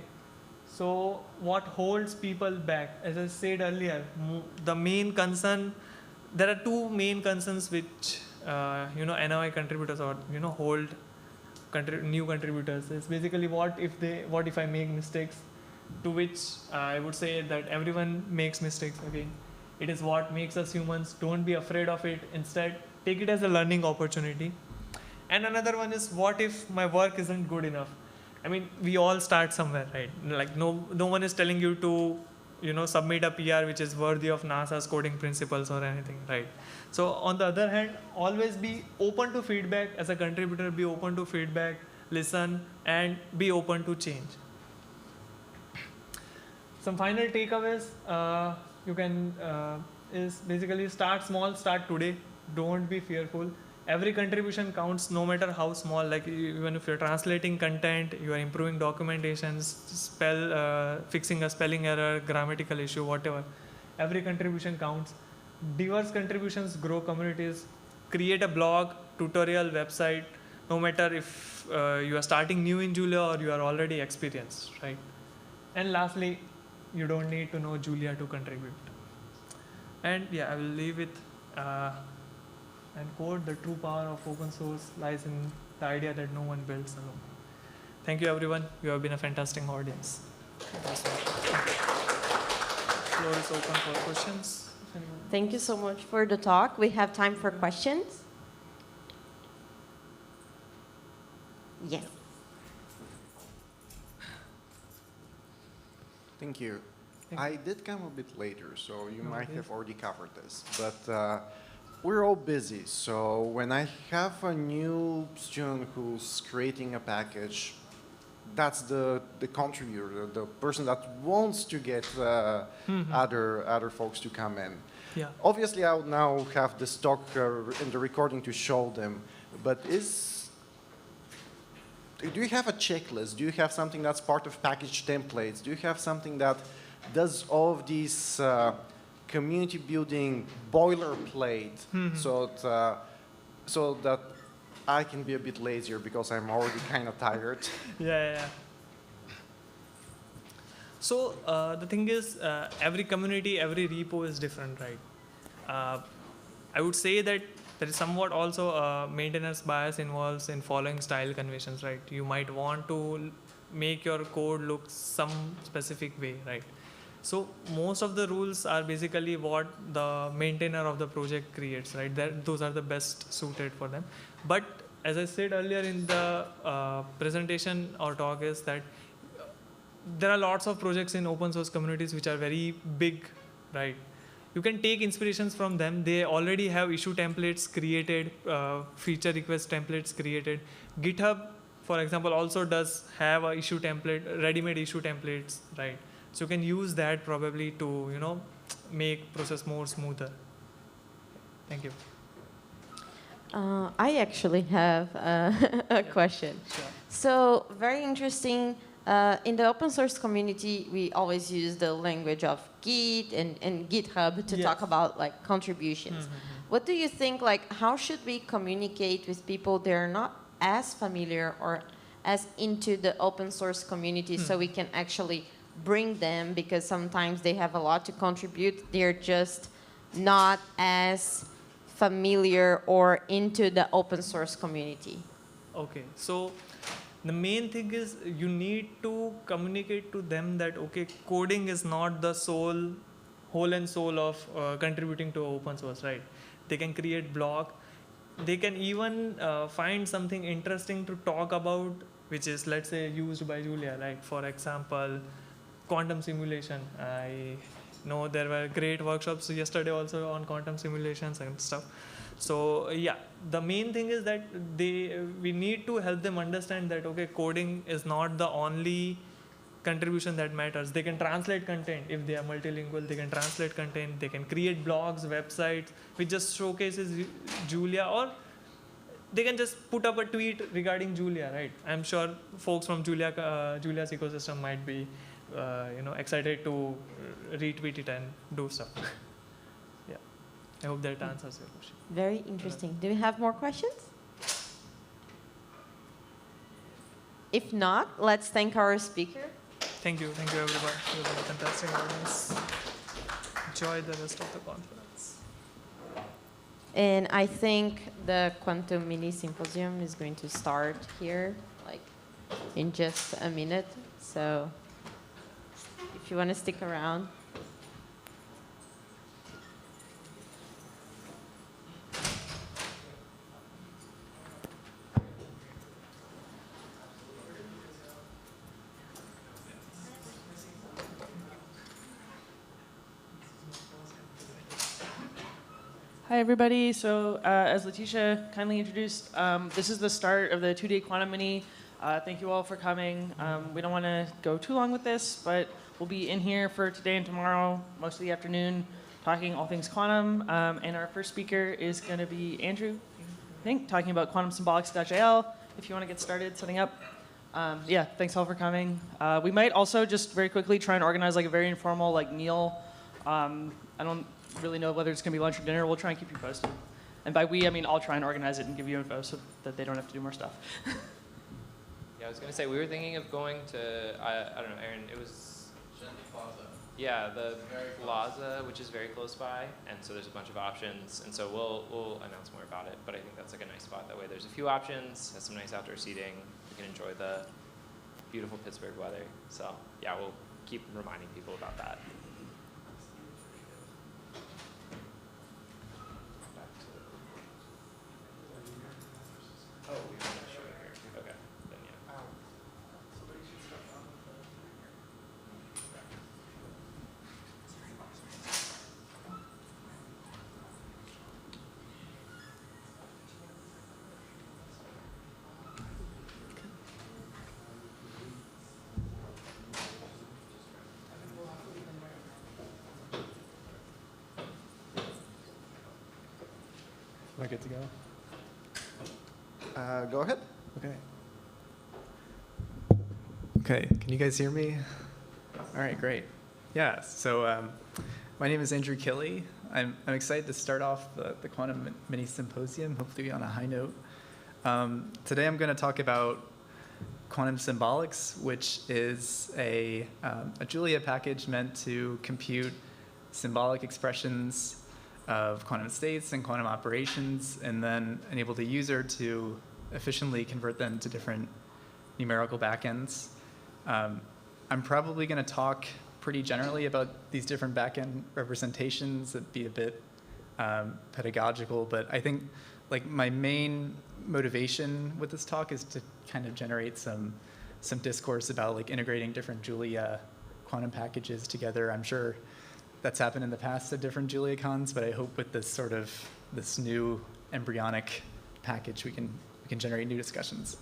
S7: So what holds people back? As I said earlier, the main concern, there are two main concerns which NOI contributors or hold new contributors. It's basically what if I make mistakes, to which I would say that everyone makes mistakes. Again, it is what makes us humans. Don't be afraid of it. Instead, take it as a learning opportunity. And another one is, what if my work isn't good enough? I mean, we all start somewhere, right? Like no one is telling you to, submit a PR which is worthy of NASA's coding principles or anything, right? So on the other hand, always be open to feedback as a contributor. Be open to feedback, listen, and be open to change. Some final takeaways you can is basically start small, start today. Don't be fearful. Every contribution counts, no matter how small. Like even if you're translating content, you are improving documentations, fixing a spelling error, grammatical issue, whatever. Every contribution counts. Diverse contributions grow communities. Create a blog, tutorial, website, no matter if you are starting new in Julia or you are already experienced, right? And lastly, you don't need to know Julia to contribute. And yeah, I will leave it and quote, the true power of open source lies in the idea that no one builds alone. Thank you, everyone. You have been a fantastic audience. Floor is open for questions.
S3: Thank you so much for the talk. We have time for questions. Yes.
S8: Thank you. I did come a bit later, so you might have already covered this. But we're all busy, so when I have a new student who's creating a package, that's the contributor, the person that wants to get other folks to come in.
S7: Yeah.
S8: Obviously, I'll now have this talk in the recording to show them, but do you have a checklist? Do you have something that's part of package templates? Do you have something that does all of these community building boilerplate so that I can be a bit lazier because I'm already kind of tired?
S7: Yeah. So the thing is, every community, every repo is different, right? I would say that there is somewhat also a maintenance bias involves in following style conventions, right? You might want to make your code look some specific way, right? So most of the rules are basically what the maintainer of the project creates, right? Those are the best suited for them. But as I said earlier in the presentation or talk is that there are lots of projects in open source communities which are very big, right? You can take inspirations from them. They already have issue templates created, feature request templates created. GitHub, for example, also does have a issue template, ready-made issue templates, right? So you can use that probably to, make process more smoother. Thank you.
S3: I actually have a question.
S7: Sure.
S3: So, very interesting. In the open source community, we always use the language of Git and GitHub to
S7: Yes.
S3: talk about like contributions. What do you think? Like, how should we communicate with people that are not as familiar or as into the open source community, so we can actually bring them, because sometimes they have a lot to contribute. They're just not as familiar or into the open source community.
S7: Okay, so the main thing is you need to communicate to them that, okay, coding is not the whole and soul of contributing to open source, right? They can create blog. They can even find something interesting to talk about, which is, let's say, used by Julia. Like, for example, quantum simulation. I know there were great workshops yesterday also on quantum simulations and stuff. So yeah, the main thing is that we need to help them understand that, okay, coding is not the only contribution that matters. They can translate content. If they are multilingual, they can translate content. They can create blogs, websites, which just showcases Julia, or they can just put up a tweet regarding Julia, right? I'm sure folks from Julia's ecosystem might be excited to retweet it and do stuff. Yeah, I hope that answers your question.
S3: Very interesting. Do we have more questions? If not, let's thank our speaker.
S7: Thank you everybody. It was a fantastic audience. Enjoy the rest of the conference.
S3: And I think the Quantum Mini Symposium is going to start here, like in just a minute. So if you want to stick around.
S9: Hi, everybody. So as Letitia kindly introduced, this is the start of the two-day Quantum Mini. Thank you all for coming. We don't want to go too long with this, but we'll be in here for today and tomorrow, most of the afternoon, talking all things quantum. And our first speaker is going to be Andrew, I think, talking about quantumsymbolics.jl, if you want to get started setting up. Yeah, thanks all for coming. We might also just very quickly try and organize like a very informal like meal. I don't really know whether it's going to be lunch or dinner. We'll try and keep you posted. And by we, I mean I'll try and organize it and give you info so that they don't have to do more stuff.
S10: Yeah, I was going to say, we were thinking of going to, I don't know, Aaron, it was...
S2: Plaza.
S10: Yeah, the Plaza, which is very close by, and so there's a bunch of options, and so we'll announce more about it, but I think that's like a nice spot. That way there's a few options, has some nice outdoor seating, you can enjoy the beautiful Pittsburgh weather. So yeah, we'll keep reminding people about that. Oh, we're not showing here. Okay, then yeah.
S11: Am I good to go?
S8: Go ahead.
S11: Okay. Okay, can you guys hear me? All right, great. Yeah, so my name is Andrew Killey. I'm excited to start off the Quantum Mini Symposium, hopefully on a high note. Today I'm going to talk about quantum symbolics, which is a Julia package meant to compute symbolic expressions of quantum states and quantum operations, and then enable the user to efficiently convert them to different numerical backends. I'm probably going to talk pretty generally about these different backend representations that be a bit pedagogical, but I think like my main motivation with this talk is to kind of generate some discourse about like integrating different Julia quantum packages together. I'm sure that's happened in the past at different JuliaCons, but I hope with this new embryonic package we can generate new discussions.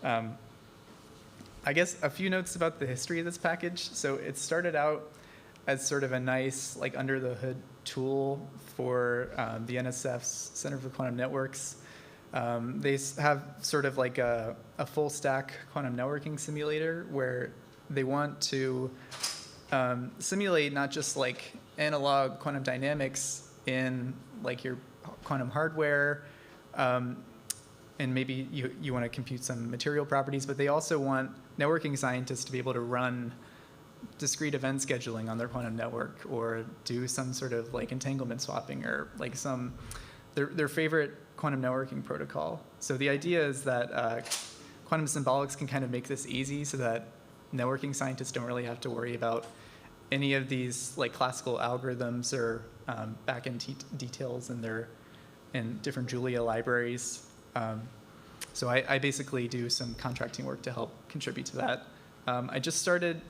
S11: I guess a few notes about the history of this package. So it started out as sort of a nice like under the hood tool for the NSF's Center for Quantum Networks. They have sort of like a full stack quantum networking simulator where they want to simulate not just like analog quantum dynamics in like your quantum hardware, and maybe you want to compute some material properties, but they also want networking scientists to be able to run discrete event scheduling on their quantum network, or do some sort of like entanglement swapping, or like their favorite quantum networking protocol. So the idea is that quantum symbolics can kind of make this easy so that networking scientists don't really have to worry about any of these like classical algorithms or back-end details in different Julia libraries. So I basically do some contracting work to help contribute to that. I just started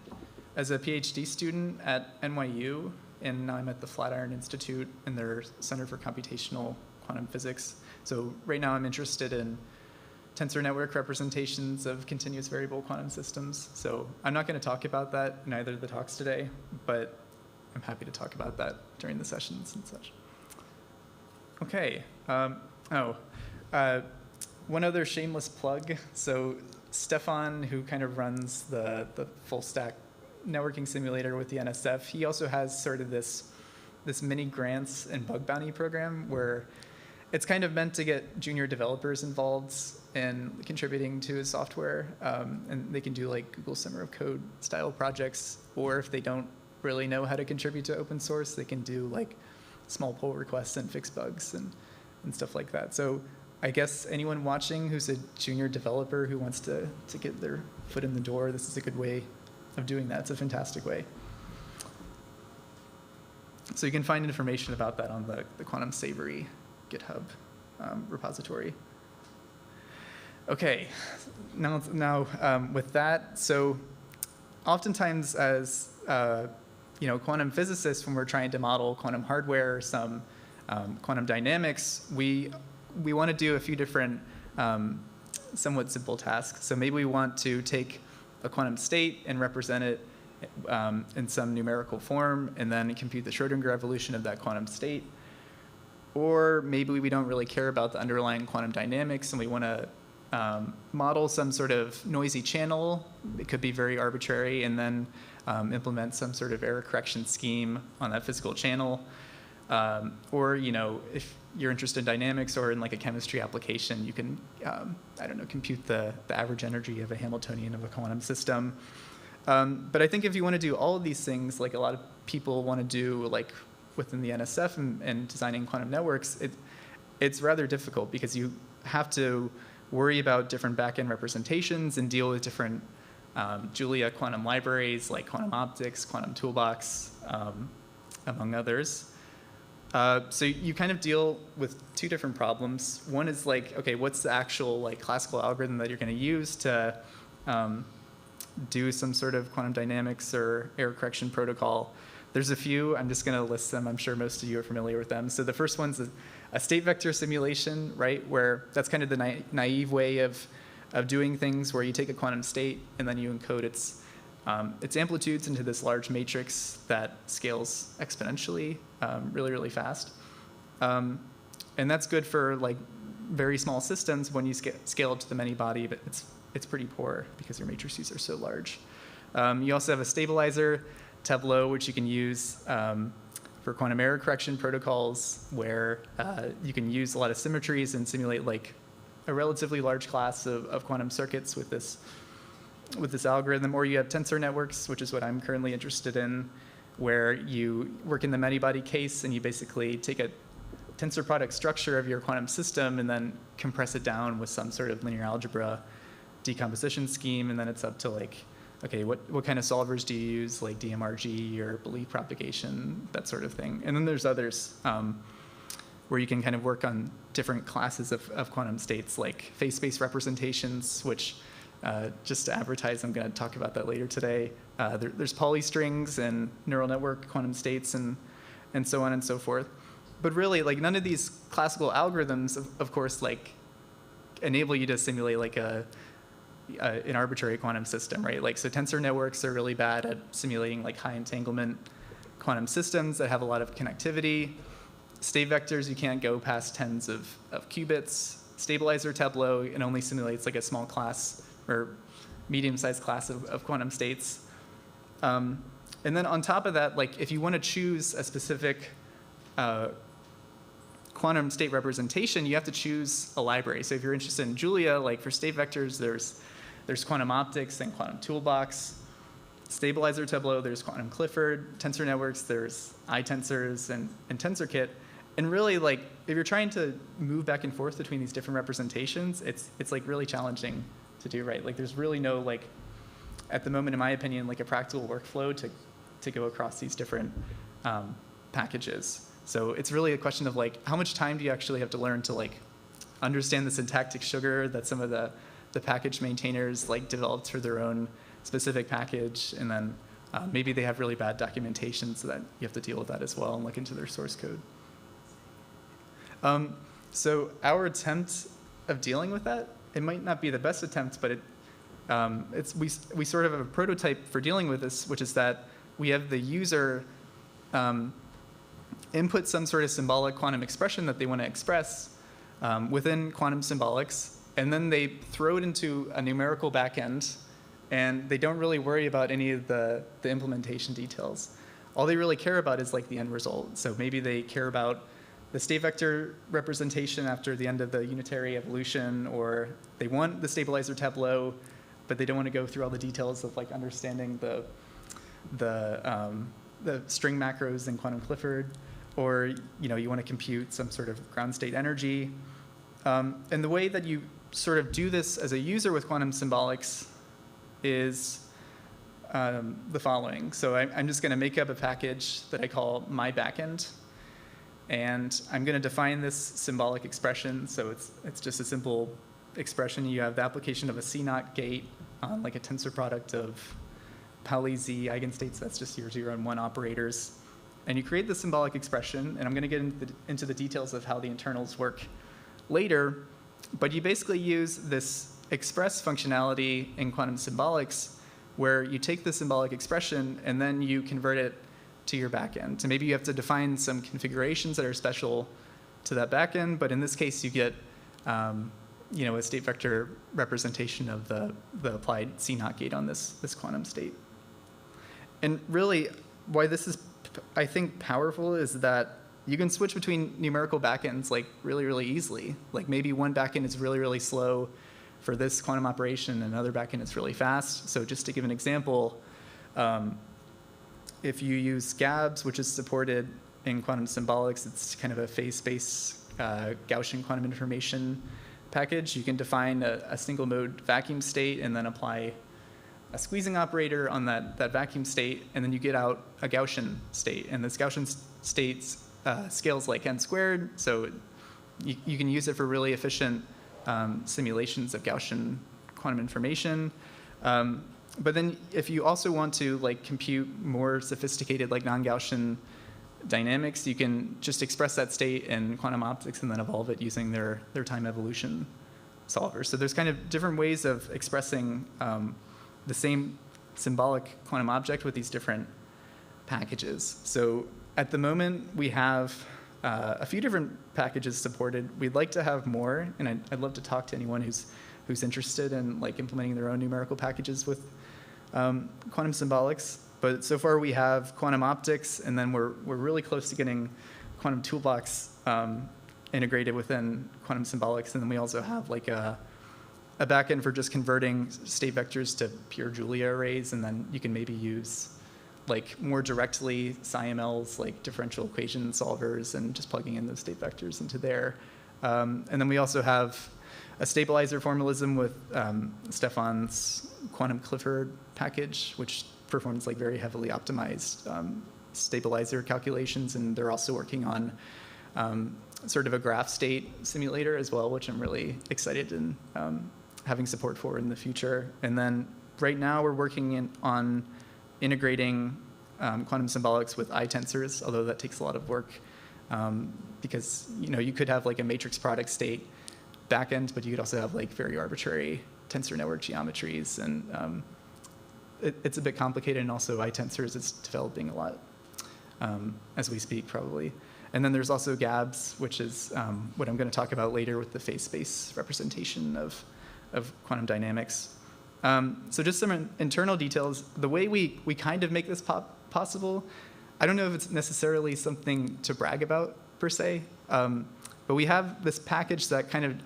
S11: as a PhD student at NYU, and now I'm at the Flatiron Institute in their Center for Computational Quantum Physics. So right now I'm interested in tensor network representations of continuous variable quantum systems. So I'm not going to talk about that in either of the talks today, but I'm happy to talk about that during the sessions and such. Okay. One other shameless plug. So Stefan, who kind of runs the full stack networking simulator with the NSF, he also has sort of this mini grants and bug bounty program where it's kind of meant to get junior developers involved in contributing to his software, and they can do like Google Summer of Code style projects, or if they don't really know how to contribute to open source, they can do like small pull requests and fix bugs and stuff like that. So I guess anyone watching who's a junior developer who wants to get their foot in the door, this is a good way of doing that. It's a fantastic way. So you can find information about that on the Quantum Savory GitHub repository. Okay, now with that, so oftentimes as quantum physicists, when we're trying to model quantum hardware, some quantum dynamics, we want to do a few different somewhat simple tasks. So maybe we want to take a quantum state and represent it in some numerical form, and then compute the Schrodinger evolution of that quantum state. Or maybe we don't really care about the underlying quantum dynamics, and we want to model some sort of noisy channel. It could be very arbitrary, and then implement some sort of error correction scheme on that physical channel. Or if you're interested in dynamics or in like a chemistry application, you can compute the average energy of a Hamiltonian of a quantum system. But I think if you want to do all of these things, like a lot of people want to do like within the NSF and designing quantum networks, it's rather difficult because you have to worry about different back-end representations and deal with different Julia quantum libraries like quantum optics, quantum toolbox, among others. So you kind of deal with two different problems. One is like, okay, what's the actual like classical algorithm that you're going to use to do some sort of quantum dynamics or error correction protocol? There's a few. I'm just going to list them. I'm sure most of you are familiar with them. So the first one's a state vector simulation, right? Where that's kind of the naive way of doing things, where you take a quantum state and then you encode its amplitudes into this large matrix that scales exponentially really, really fast. And that's good for like very small systems when you scale up to the many-body, but it's pretty poor because your matrices are so large. You also have a stabilizer, Tableau, which you can use for quantum error correction protocols, where you can use a lot of symmetries and simulate like a relatively large class of quantum circuits with this algorithm. Or you have tensor networks, which is what I'm currently interested in, where you work in the many-body case and you basically take a tensor product structure of your quantum system and then compress it down with some sort of linear algebra decomposition scheme, and then it's up to like, okay, what kind of solvers do you use, like DMRG or belief propagation, that sort of thing. And then there's others where you can kind of work on different classes of quantum states, like phase space representations, which just to advertise, I'm going to talk about that later today. There's polystrings and neural network quantum states and so on and so forth. But really, like none of these classical algorithms, of course, like enable you to simulate like an arbitrary quantum system, right? Like, so tensor networks are really bad at simulating like high entanglement quantum systems that have a lot of connectivity. State vectors, you can't go past tens of qubits. Stabilizer tableau, it only simulates like a small class or medium-sized class of quantum states. And then on top of that, like if you want to choose a specific quantum state representation, you have to choose a library. So if you're interested in Julia, like for state vectors, there's quantum optics and quantum toolbox. Stabilizer tableau, there's quantum Clifford. Tensor networks, there's iTensors and TensorKit. And really, like, if you're trying to move back and forth between these different representations, it's like really challenging to do, right? Like, there's really no, like, at the moment, in my opinion, like a practical workflow to go across these different packages. So it's really a question of like, how much time do you actually have to learn to like understand the syntactic sugar that some of the package maintainers like developed for their own specific package, and then maybe they have really bad documentation, so that you have to deal with that as well and look into their source code. So our attempt of dealing with that, it might not be the best attempt, but we sort of have a prototype for dealing with this, which is that we have the user input some sort of symbolic quantum expression that they want to express within quantum symbolics, and then they throw it into a numerical backend, and they don't really worry about any of the implementation details. All they really care about is like the end result. So maybe they care about the state vector representation after the end of the unitary evolution, or they want the stabilizer tableau, but they don't want to go through all the details of like understanding the string macros in quantum Clifford, or you want to compute some sort of ground state energy. And the way that you sort of do this as a user with quantum symbolics is the following. So I'm just going to make up a package that I call my backend, and I'm going to define this symbolic expression. So it's just a simple expression. You have the application of a C0 gate on like a tensor product of Pauli Z eigenstates. That's just your 0 and 1 operators. And you create the symbolic expression, and I'm going to get into the details of how the internals work later. But you basically use this express functionality in quantum symbolics, where you take the symbolic expression and then you convert it to your backend. So maybe you have to define some configurations that are special to that backend, but in this case you get a state vector representation of the applied C0 gate on this quantum state. And really, why this is, I think, powerful is that you can switch between numerical backends like really, really easily. Like maybe one backend is really, really slow for this quantum operation, and another backend is really fast. So just to give an example, if you use GABS, which is supported in quantum symbolics, it's kind of a phase space Gaussian quantum information package. You can define a single mode vacuum state and then apply a squeezing operator on that vacuum state, and then you get out a Gaussian state. And this Gaussian state scales like n squared, so you can use it for really efficient simulations of Gaussian quantum information. But then if you also want to like compute more sophisticated like non-Gaussian dynamics, you can just express that state in quantum optics and then evolve it using their time evolution solvers. So there's kind of different ways of expressing the same symbolic quantum object with these different packages. So at the moment, we have a few different packages supported. We'd like to have more, and I'd love to talk to anyone who's interested in like implementing their own numerical packages with quantum symbolics. But so far we have quantum optics, and then we're really close to getting quantum toolbox integrated within quantum symbolics. And then we also have like a backend for just converting state vectors to pure Julia arrays, and then you can maybe use like more directly SciMLs, like differential equation solvers, and just plugging in those state vectors into there. And then we also have a stabilizer formalism with Stefan's quantum Clifford package, which performs like very heavily optimized stabilizer calculations, and they're also working on sort of a graph state simulator as well, which I'm really excited in having support for in the future. And then right now we're working on integrating quantum symbolics with iTensors, although that takes a lot of work because you could have like a matrix product state backend, but you could also have like very arbitrary tensor network geometries, and it's a bit complicated, and also iTensors is developing a lot. as we speak, probably. And then there's also GABS, which is what I'm going to talk about later with the phase space representation of quantum dynamics. So just some internal details. The way we kind of make this possible, I don't know if it's necessarily something to brag about, per se, but we have this package that kind of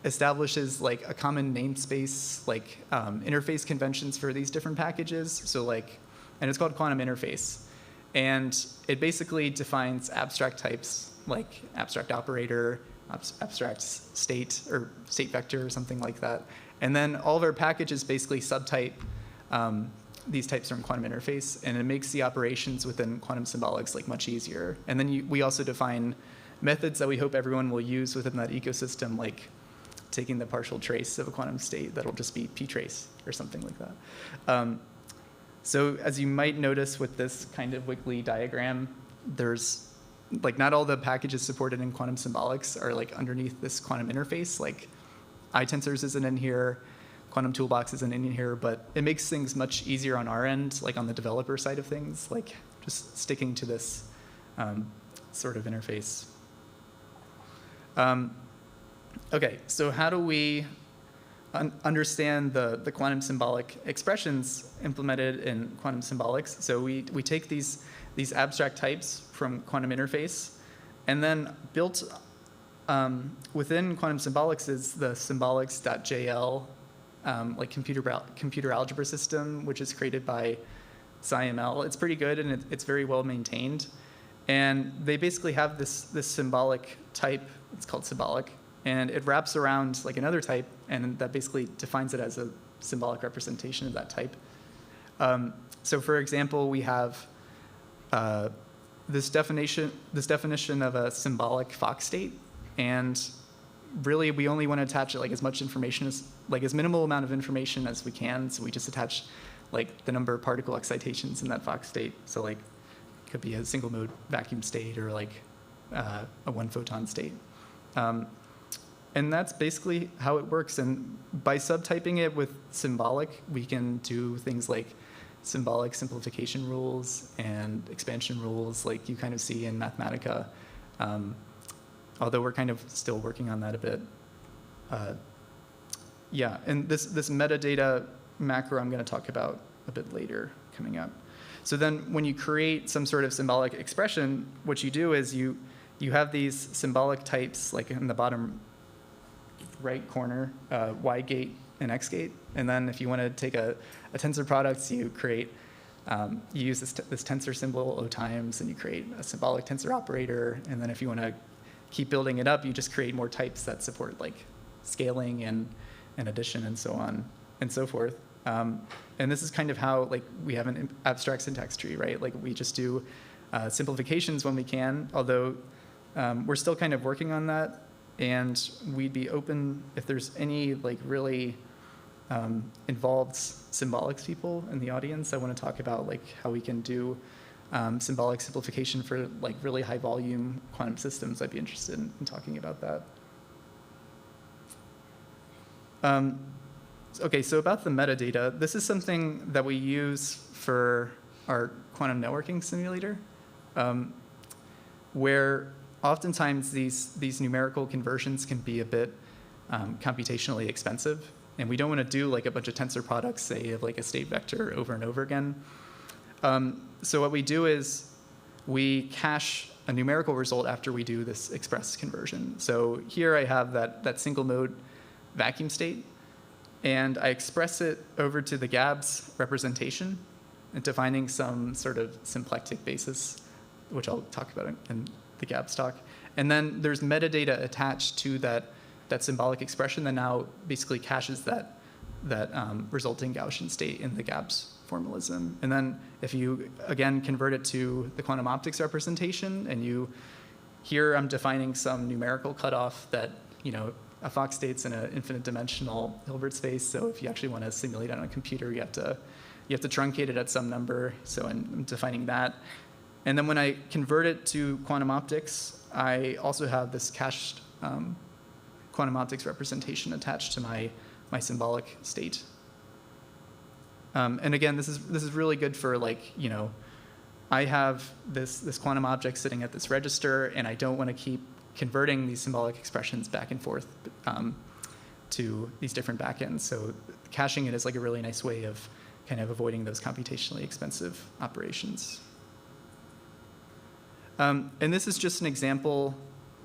S11: establishes like a common namespace, like interface conventions for these different packages. So like, and it's called quantum interface. And it basically defines abstract types like abstract operator, abstract state, or state vector, or something like that. And then all of our packages basically subtype these types from quantum interface, and it makes the operations within quantum symbolics like much easier. And then we also define methods that we hope everyone will use within that ecosystem, like taking the partial trace of a quantum state that'll just be ptrace or something like that. So as you might notice with this kind of wiggly diagram, there's like not all the packages supported in quantum symbolics are like underneath this quantum interface. Like iTensors isn't in here, Quantum Toolbox isn't in here, but it makes things much easier on our end, like on the developer side of things, like just sticking to this sort of interface. Okay, so how do we understand the quantum symbolic expressions implemented in quantum symbolics? So we take these abstract types from quantum interface, and then built within quantum symbolics is the symbolics.jl like computer algebra system, which is created by SciML. It's pretty good, and it's very well maintained. And they basically have this symbolic type. It's called symbolic. And it wraps around like another type, and that basically defines it as a symbolic representation of that type. So for example, we have this definition of a symbolic Fock state, and really we only want to attach like as much information as, like as minimal amount of information as we can. So we just attach like the number of particle excitations in that Fock state. So like it could be a single mode vacuum state, or like a one photon state. And that's basically how it works. And by subtyping it with symbolic, we can do things like symbolic simplification rules and expansion rules, like you kind of see in Mathematica. Although we're kind of still working on that a bit. Yeah, and this metadata macro I'm going to talk about a bit later coming up. So then when you create some sort of symbolic expression, what you do is you have these symbolic types, like in the bottom right corner, Y gate and X gate. And then if you want to take a tensor product, you create, you use this tensor symbol O times, and you create a symbolic tensor operator. And then if you want to keep building it up, you just create more types that support like scaling and addition and so on and so forth. And this is kind of how like we have an abstract syntax tree, right? Like we just do simplifications when we can, although we're still kind of working on that. And we'd be open if there's any like really involved symbolics people in the audience. I want to talk about like how we can do symbolic simplification for like really high volume quantum systems. I'd be interested in talking about that. Okay, so about the metadata, this is something that we use for our quantum networking simulator, where oftentimes these numerical conversions can be a bit computationally expensive, and we don't want to do like a bunch of tensor products, say, of like a state vector over and over again. So what we do is we cache a numerical result after we do this express conversion. So here I have that single mode vacuum state, and I express it over to the GABS representation and defining some sort of symplectic basis, which I'll talk about in the GABS talk. And then there's metadata attached to that symbolic expression that now basically caches that resulting Gaussian state in the GABS formalism. And then if you, again, convert it to the quantum optics representation, and here I'm defining some numerical cutoff that, a Fock state's in an infinite dimensional Hilbert space. So if you actually want to simulate it on a computer, you have to truncate it at some number. So I'm defining that. And then when I convert it to quantum optics, I also have this cached quantum optics representation attached to my symbolic state. And again, this is really good for like I have this quantum object sitting at this register, and I don't want to keep converting these symbolic expressions back and forth to these different backends. So caching it is like a really nice way of kind of avoiding those computationally expensive operations. And this is just an example.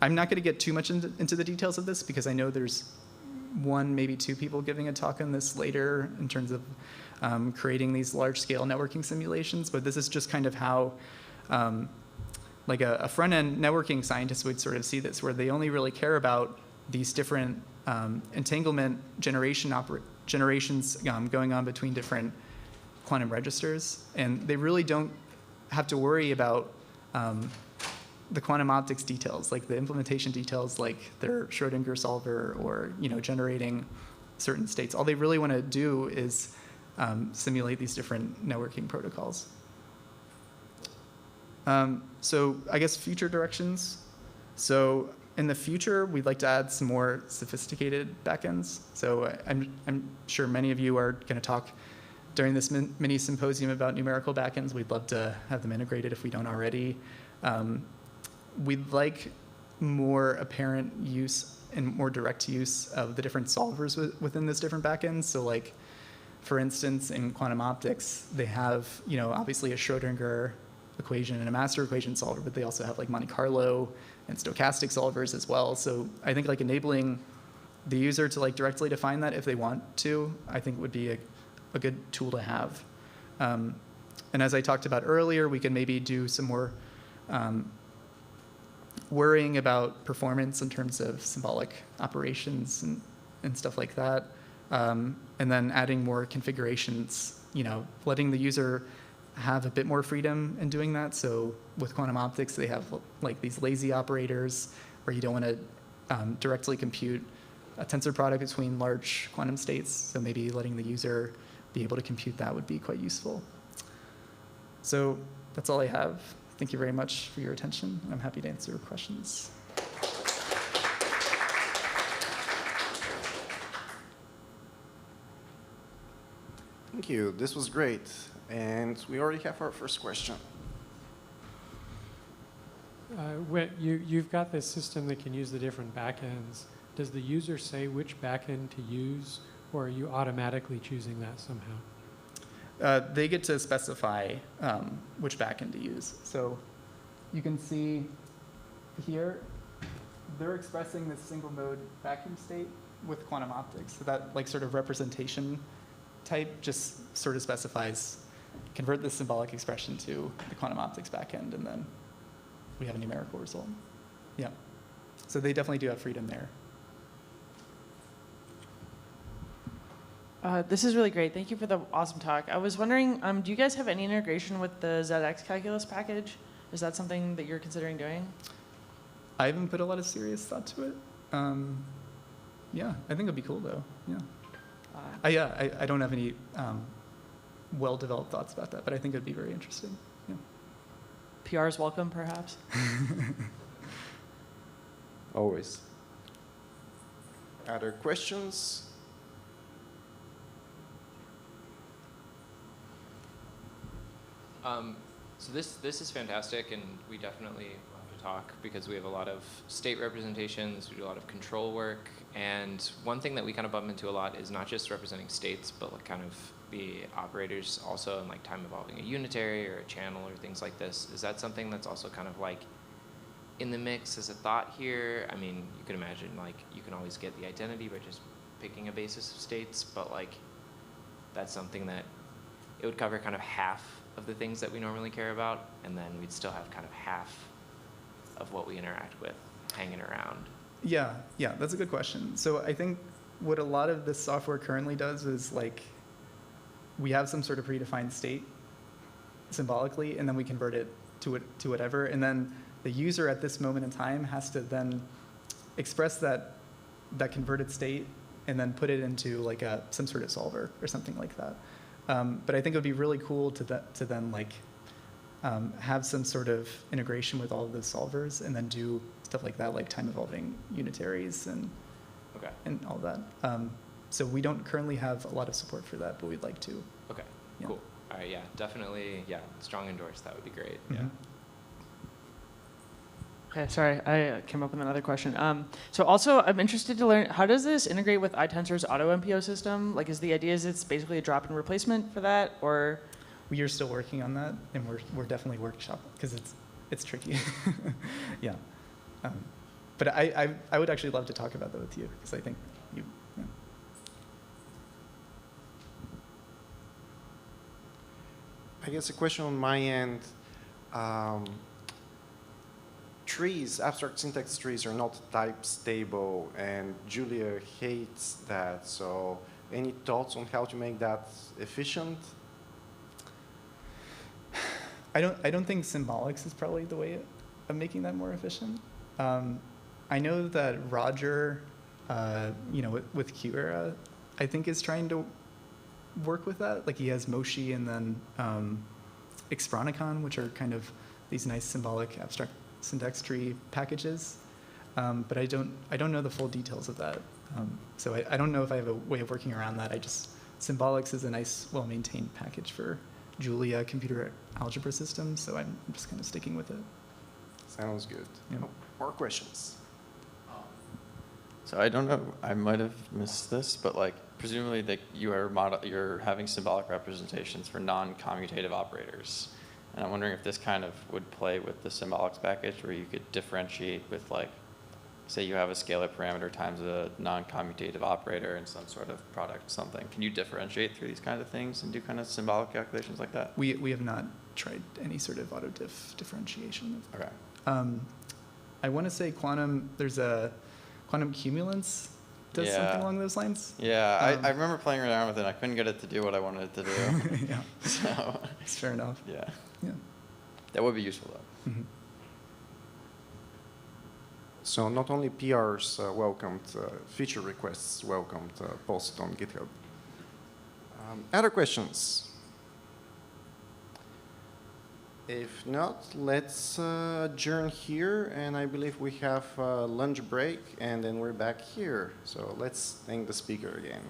S11: I'm not going to get too much into the details of this because I know there's one, maybe two people giving a talk on this later in terms of creating these large-scale networking simulations. But this is just kind of how like a front-end networking scientist would sort of see this, where they only really care about these different entanglement generations going on between different quantum registers. And they really don't have to worry about the quantum optics details, like the implementation details, like their Schrodinger solver or generating certain states. All they really want to do is simulate these different networking protocols. So I guess future directions. So in the future, we'd like to add some more sophisticated backends. So I'm sure many of you are going to talk during this mini symposium about numerical backends. We'd love to have them integrated if we don't already. We'd like more apparent use and more direct use of the different solvers within those different backends. So like, for instance, in quantum optics, they have obviously a Schrodinger equation and a master equation solver, but they also have like Monte Carlo and stochastic solvers as well. So I think like enabling the user to like directly define that if they want to, I think would be a good tool to have. And as I talked about earlier, we can maybe do some more worrying about performance in terms of symbolic operations and stuff like that. And then adding more configurations, letting the user have a bit more freedom in doing that. So with quantum optics, they have like these lazy operators where you don't want to directly compute a tensor product between large quantum states. So maybe letting the user be able to compute that would be quite useful. So that's all I have. Thank you very much for your attention. I'm happy to answer questions.
S8: Thank you. This was great. And we already have our first question.
S12: You've got this system that can use the different backends. Does the user say which backend to use, or are you automatically choosing that somehow?
S11: They get to specify which backend to use. So you can see here, they're expressing this single mode vacuum state with quantum optics. So that like sort of representation type just sort of specifies, convert this symbolic expression to the quantum optics backend, and then we have a numerical result. Yeah. So they definitely do have freedom there.
S9: This is really great. Thank you for the awesome talk. I was wondering, do you guys have any integration with the ZX calculus package? Is that something that you're considering doing?
S11: I haven't put a lot of serious thought to it. Yeah, I think it'd be cool though. Yeah. I don't have any well-developed thoughts about that, but I think it'd be very interesting. Yeah.
S9: PR's welcome, perhaps?
S8: Always. Other questions?
S10: So this is fantastic, and we definitely have to talk because we have a lot of state representations, we do a lot of control work, and one thing that we kind of bump into a lot is not just representing states, but like kind of the operators also in like time evolving a unitary or a channel or things like this. Is that something that's also kind of like in the mix as a thought here? I mean, you can imagine like you can always get the identity by just picking a basis of states, but like that's something that it would cover kind of half of the things that we normally care about, and then we'd still have kind of half of what we interact with hanging around.
S11: Yeah, that's a good question. So I think what a lot of this software currently does is like, we have some sort of predefined state symbolically, and then we convert it to whatever, and then the user at this moment in time has to then express that converted state and then put it into like some sort of solver or something like that. But I think it would be really cool to then like have some sort of integration with all of those solvers and then do stuff like that, like time evolving unitaries and all that. So we don't currently have a lot of support for that, but we'd like to.
S10: Okay,
S11: Yeah.
S10: cool. All right, yeah, definitely, yeah, strong endorse. That would be great.
S11: Mhm.
S10: Yeah.
S9: Okay, sorry, I came up with another question. So also, I'm interested to learn, how does this integrate with iTensor's auto MPO system? Like, is the idea is it's basically a drop-in replacement for that, or?
S11: We are still working on that, and we're definitely workshopping because it's tricky. Yeah, but I would actually love to talk about that with you because I think you. Yeah.
S8: I guess a question on my end. Trees, abstract syntax trees are not type stable, and Julia hates that. So, any thoughts on how to make that efficient?
S11: I don't think symbolics is probably the way of making that more efficient. I know that Roger, with QEra, I think is trying to work with that. Like he has Moshi and then Xpronicon, which are kind of these nice symbolic abstract syntax tree packages. But I don't know the full details of that. So I don't know if I have a way of working around that. Symbolics is a nice, well-maintained package for Julia computer algebra systems, so I'm just kind of sticking with it.
S8: Sounds good.
S11: Yeah.
S8: More questions?
S13: So I don't know, I might have missed this, but like presumably that you're having symbolic representations for non-commutative operators. And I'm wondering if this kind of would play with the symbolics package where you could differentiate with like, say you have a scalar parameter times a non-commutative operator and some sort of product something. Can you differentiate through these kind of things and do kind of symbolic calculations like that?
S11: We have not tried any sort of auto-diff differentiation.
S13: Okay.
S11: I want to say quantum, there's a quantum cumulance does something along those lines.
S13: Yeah, I remember playing around with it. I couldn't get it to do what I wanted it to do.
S11: Yeah.
S13: So.
S11: It's fair enough.
S13: Yeah.
S11: Yeah.
S13: That would be useful though.
S11: Mm-hmm.
S8: So not only PRs welcomed, feature requests welcomed, posted on GitHub. Other questions? If not, let's adjourn here, and I believe we have a lunch break, and then we're back here. So let's thank the speaker again.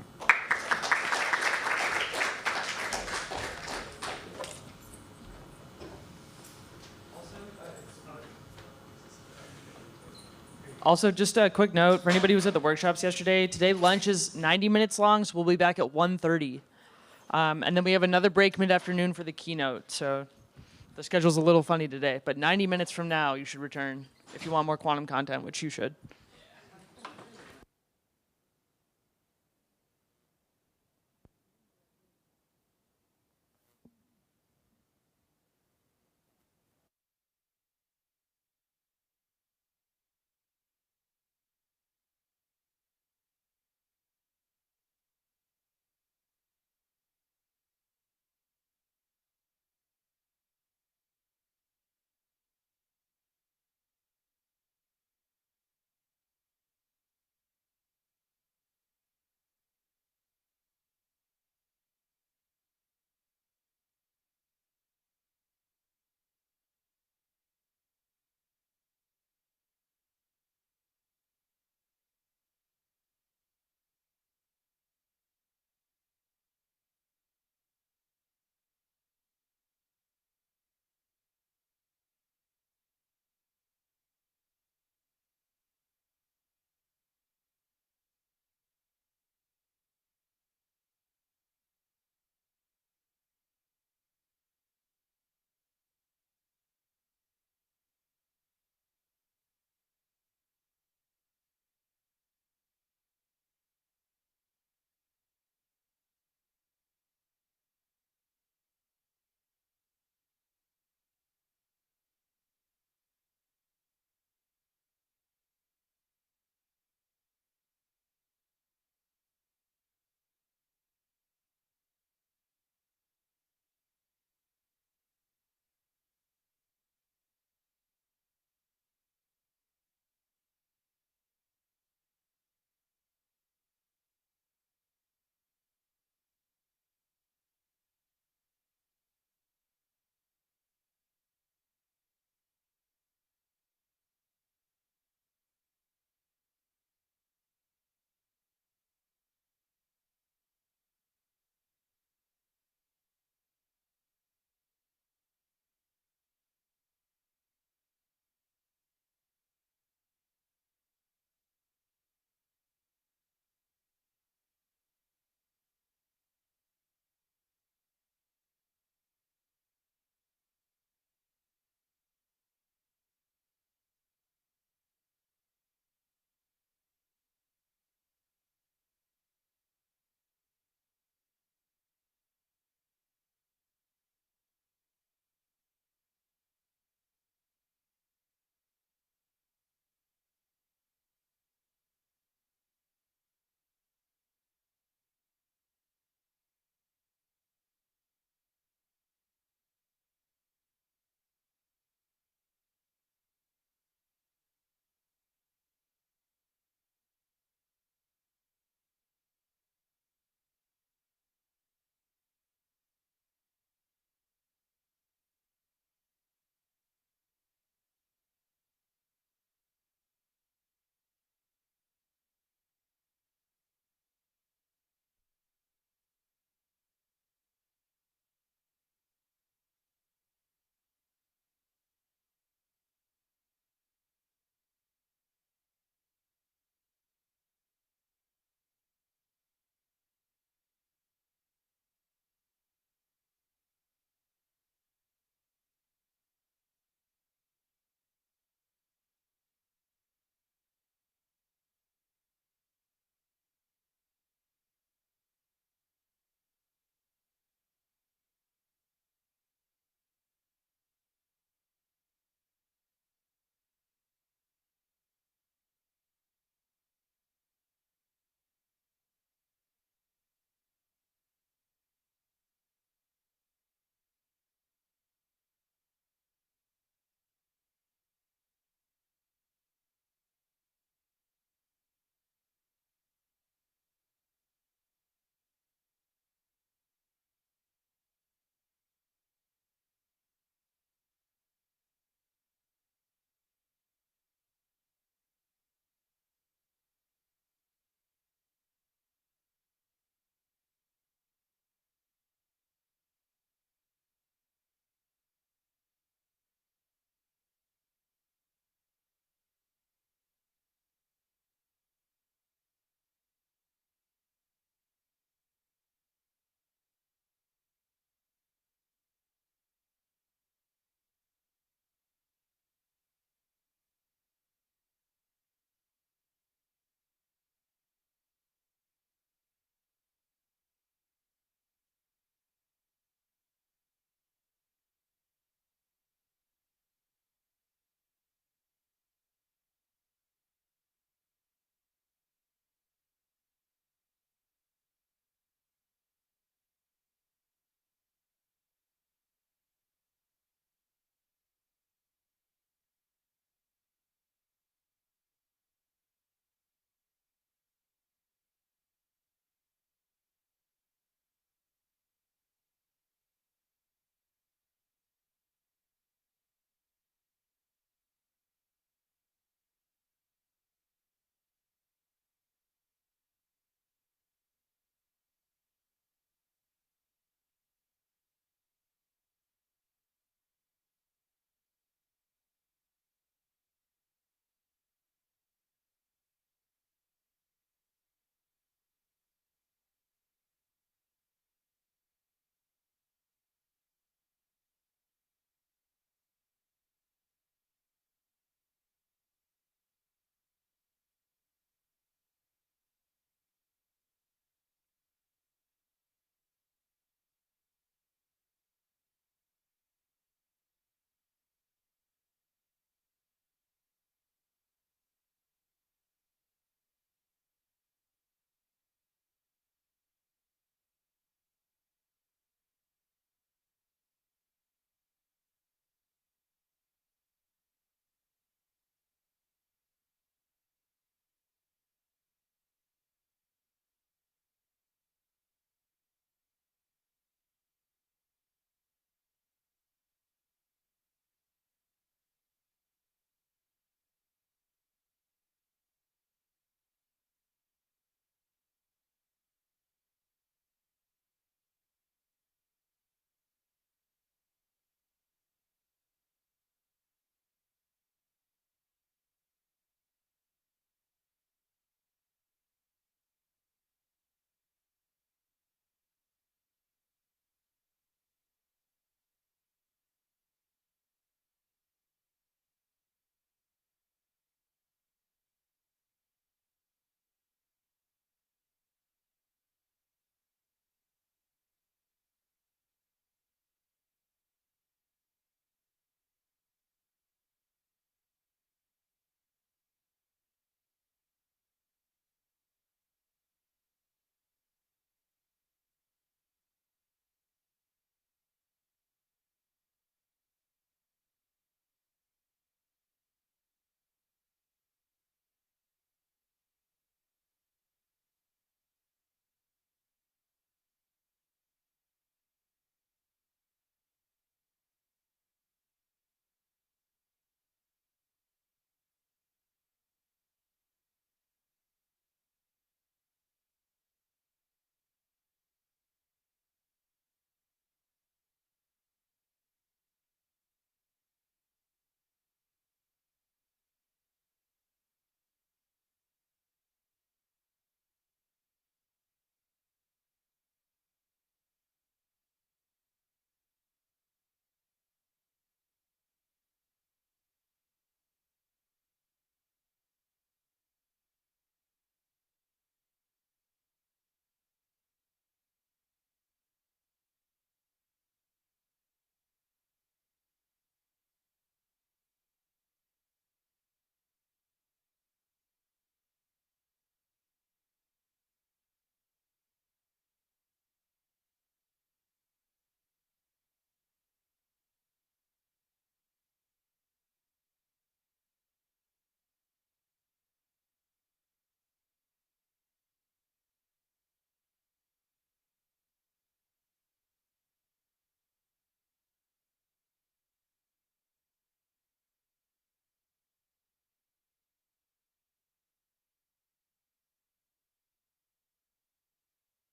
S9: Also, just a quick note for anybody who was at the workshops yesterday, today lunch is 90 minutes long, so we'll be back at 1:30. And then we have another break mid-afternoon for the keynote, so the schedule's a little funny today, but 90 minutes from now you should return if you want more quantum content, which you should.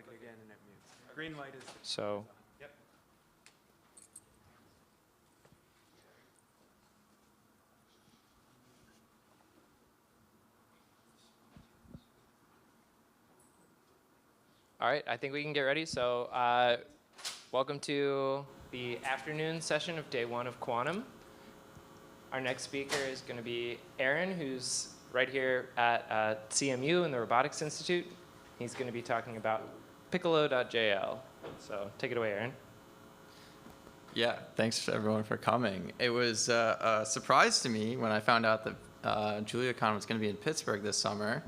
S8: Click it again and it mutes. Green light is.
S10: So.
S8: Yep.
S10: All right, I think we can get ready. So welcome to the afternoon session of day 1 of Quantum. Our next speaker is going to be Aaron, who's right here at CMU in the Robotics Institute. He's going to be talking about Piccolo.jl. So take it away, Aaron.
S13: Yeah, thanks everyone for coming. It was a surprise to me when I found out that JuliaCon was going to be in Pittsburgh this summer.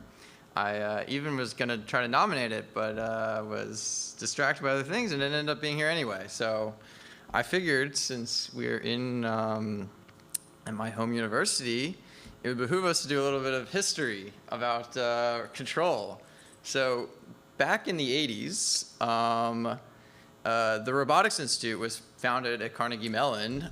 S13: I even was going to try to nominate it, but was distracted by other things and it ended up being here anyway. So I figured since we're in at my home university, it would behoove us to do a little bit of history about control. So back in the 80s, the Robotics Institute was founded at Carnegie Mellon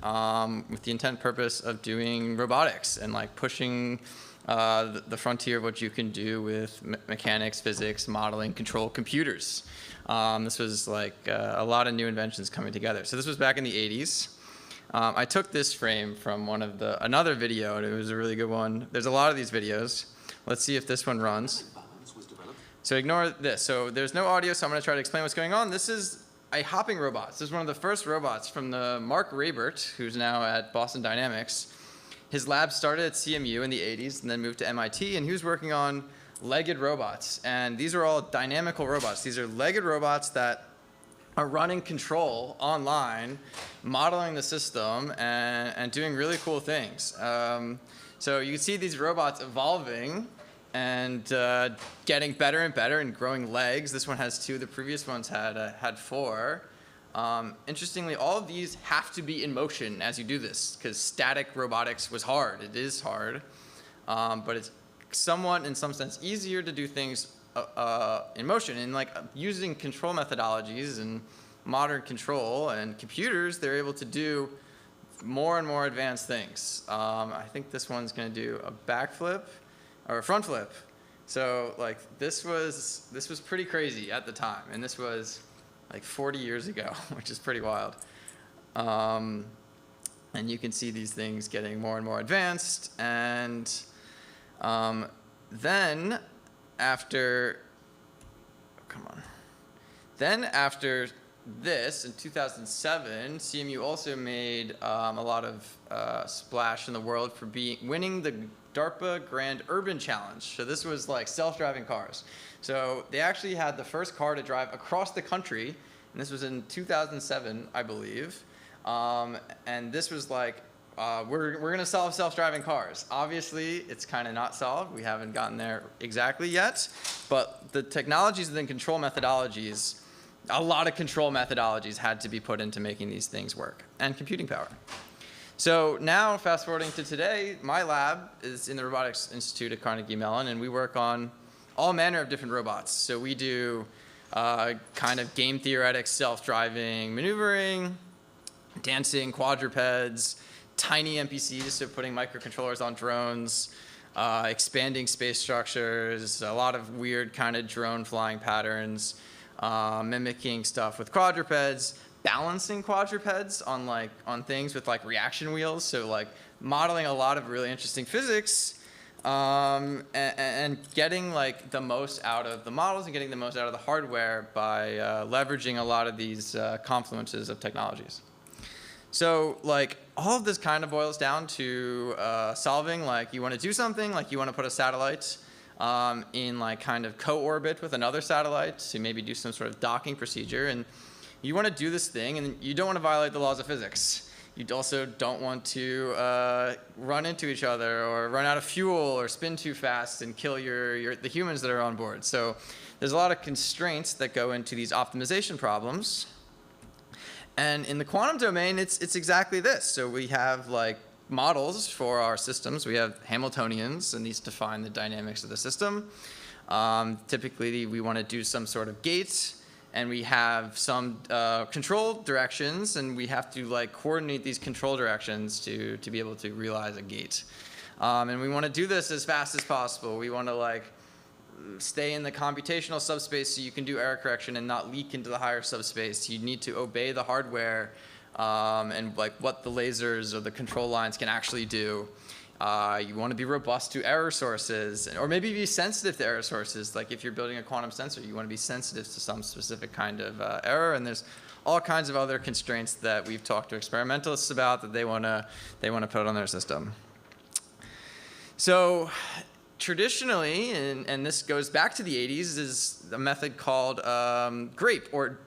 S13: with the intent purpose of doing robotics and like pushing the frontier of what you can do with mechanics, physics, modeling, control, computers. This was like a lot of new inventions coming together. So this was back in the 80s. I took this frame from another video, and it was a really good one. There's a lot of these videos. Let's see if this one runs. So ignore this. So there's no audio, so I'm going to try to explain what's going on. This is a hopping robot. This is one of the first robots from the Mark Raybert, who's now at Boston Dynamics. His lab started at CMU in the 80s and then moved to MIT, and he was working on legged robots. And these are all dynamical robots. These are legged robots that are running control online, modeling the system, and doing really cool things. So you can see these robots evolving and getting better and better and growing legs. This one has 2. The previous ones had 4. Interestingly, all of these have to be in motion as you do this because static robotics was hard. It is hard, but it's somewhat, in some sense, easier to do things in motion. And like using control methodologies and modern control and computers, they're able to do more and more advanced things. I think this one's going to do a backflip or a front flip. So like this was pretty crazy at the time, and this was like 40 years ago, which is pretty wild. And you can see these things getting more and more advanced. And then after this, in 2007, CMU also made a lot of splash in the world for winning the DARPA Grand Urban Challenge. So this was like self-driving cars. So they actually had the first car to drive across the country, and this was in 2007, I believe. And this was like, we're going to solve self-driving cars. Obviously, it's kind of not solved. We haven't gotten there exactly yet. But the technologies and then control methodologies, a lot of control methodologies had to be put into making these things work, and computing power. So now, fast forwarding to today, my lab is in the Robotics Institute at Carnegie Mellon, and we work on all manner of different robots. So we do kind of game theoretic self-driving maneuvering, dancing quadrupeds, tiny NPCs, so putting microcontrollers on drones, expanding space structures, a lot of weird kind of drone flying patterns, mimicking stuff with quadrupeds, balancing quadrupeds on things with like reaction wheels, so like modeling a lot of really interesting physics, and getting like the most out of the models and getting the most out of the hardware by leveraging a lot of these confluences of technologies. So like all of this kind of boils down to solving, like you want to do something, like you want to put a satellite in like kind of co-orbit with another satellite to maybe do some sort of docking procedure, and you want to do this thing and you don't want to violate the laws of physics. You also don't want to run into each other or run out of fuel or spin too fast and kill the humans that are on board. So there's a lot of constraints that go into these optimization problems. And in the quantum domain, it's exactly this. So we have like models for our systems. We have Hamiltonians, and these define the dynamics of the system. Typically, we want to do some sort of gate, and we have some control directions, and we have to like coordinate these control directions to be able to realize a gate. And we want to do this as fast as possible. We want to like stay in the computational subspace so you can do error correction and not leak into the higher subspace. You need to obey the hardware and like what the lasers or the control lines can actually do. You want to be robust to error sources, or maybe be sensitive to error sources. Like if you're building a quantum sensor, you want to be sensitive to some specific kind of error. And there's all kinds of other constraints that we've talked to experimentalists about that they want to put on their system. So traditionally, and this goes back to the 80s, is a method called GRAPE, or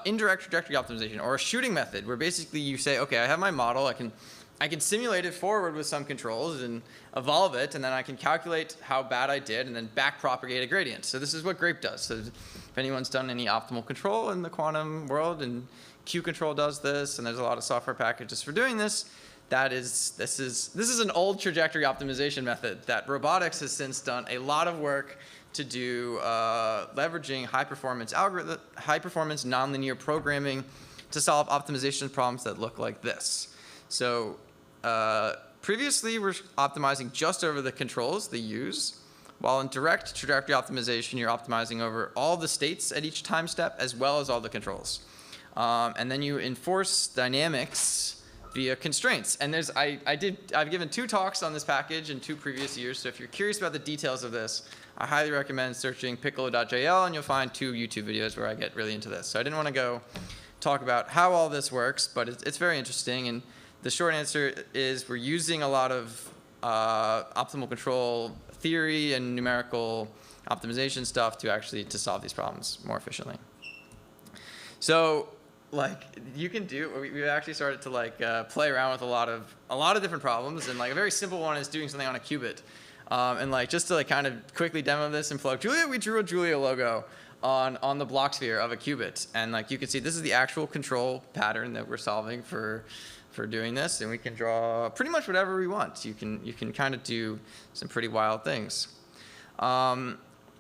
S13: indirect trajectory optimization, or a shooting method, where basically you say, okay, I have my model, I can simulate it forward with some controls and evolve it, and then I can calculate how bad I did and then back propagate a gradient. So this is what GRAPE does. So if anyone's done any optimal control in the quantum world, and Q-control does this, and there's a lot of software packages for doing this, this is an old trajectory optimization method that robotics has since done a lot of work to do, leveraging high performance nonlinear programming to solve optimization problems that look like this. So previously we're optimizing just over the controls they use, while in direct trajectory optimization you're optimizing over all the states at each time step as well as all the controls. And then you enforce dynamics via constraints. And I've given 2 talks on this package in 2 previous years, so if you're curious about the details of this, I highly recommend searching piccolo.jl, and you'll find 2 YouTube videos where I get really into this. So I didn't want to go talk about how all this works, but it's very interesting. And the short answer is we're using a lot of optimal control theory and numerical optimization stuff to solve these problems more efficiently. So like you can we've actually started to like play around with a lot of different problems, and like a very simple one is doing something on a qubit. And like just to like kind of quickly demo this in Flow Julia, we drew a Julia logo on the block sphere of a qubit, and like you can see this is the actual control pattern that we're solving for doing this, and we can draw pretty much whatever we want. You can kind of do some pretty wild things,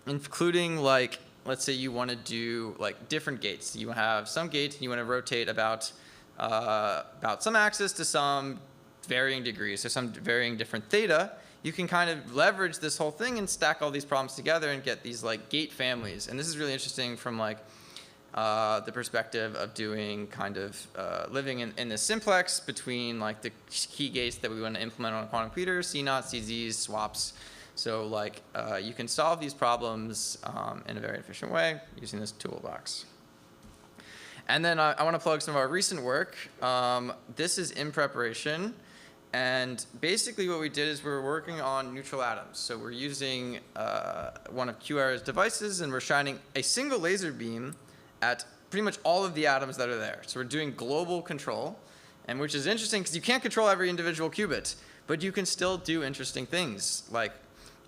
S13: including like, let's say you want to do like different gates. You have some gates and you want to rotate about some axis to some varying degrees, so some varying different theta. You can kind of leverage this whole thing and stack all these problems together and get these like gate families. And this is really interesting from like the perspective of doing kind of living in the simplex between like the key gates that we want to implement on a quantum computer, C0, CZs, swaps. So like you can solve these problems in a very efficient way using this toolbox. And then I want to plug some of our recent work. This is in preparation. And basically what we did is we're working on neutral atoms. So we're using one of QR's devices, and we're shining a single laser beam at pretty much all of the atoms that are there. So we're doing global control, and which is interesting because you can't control every individual qubit, but you can still do interesting things. Like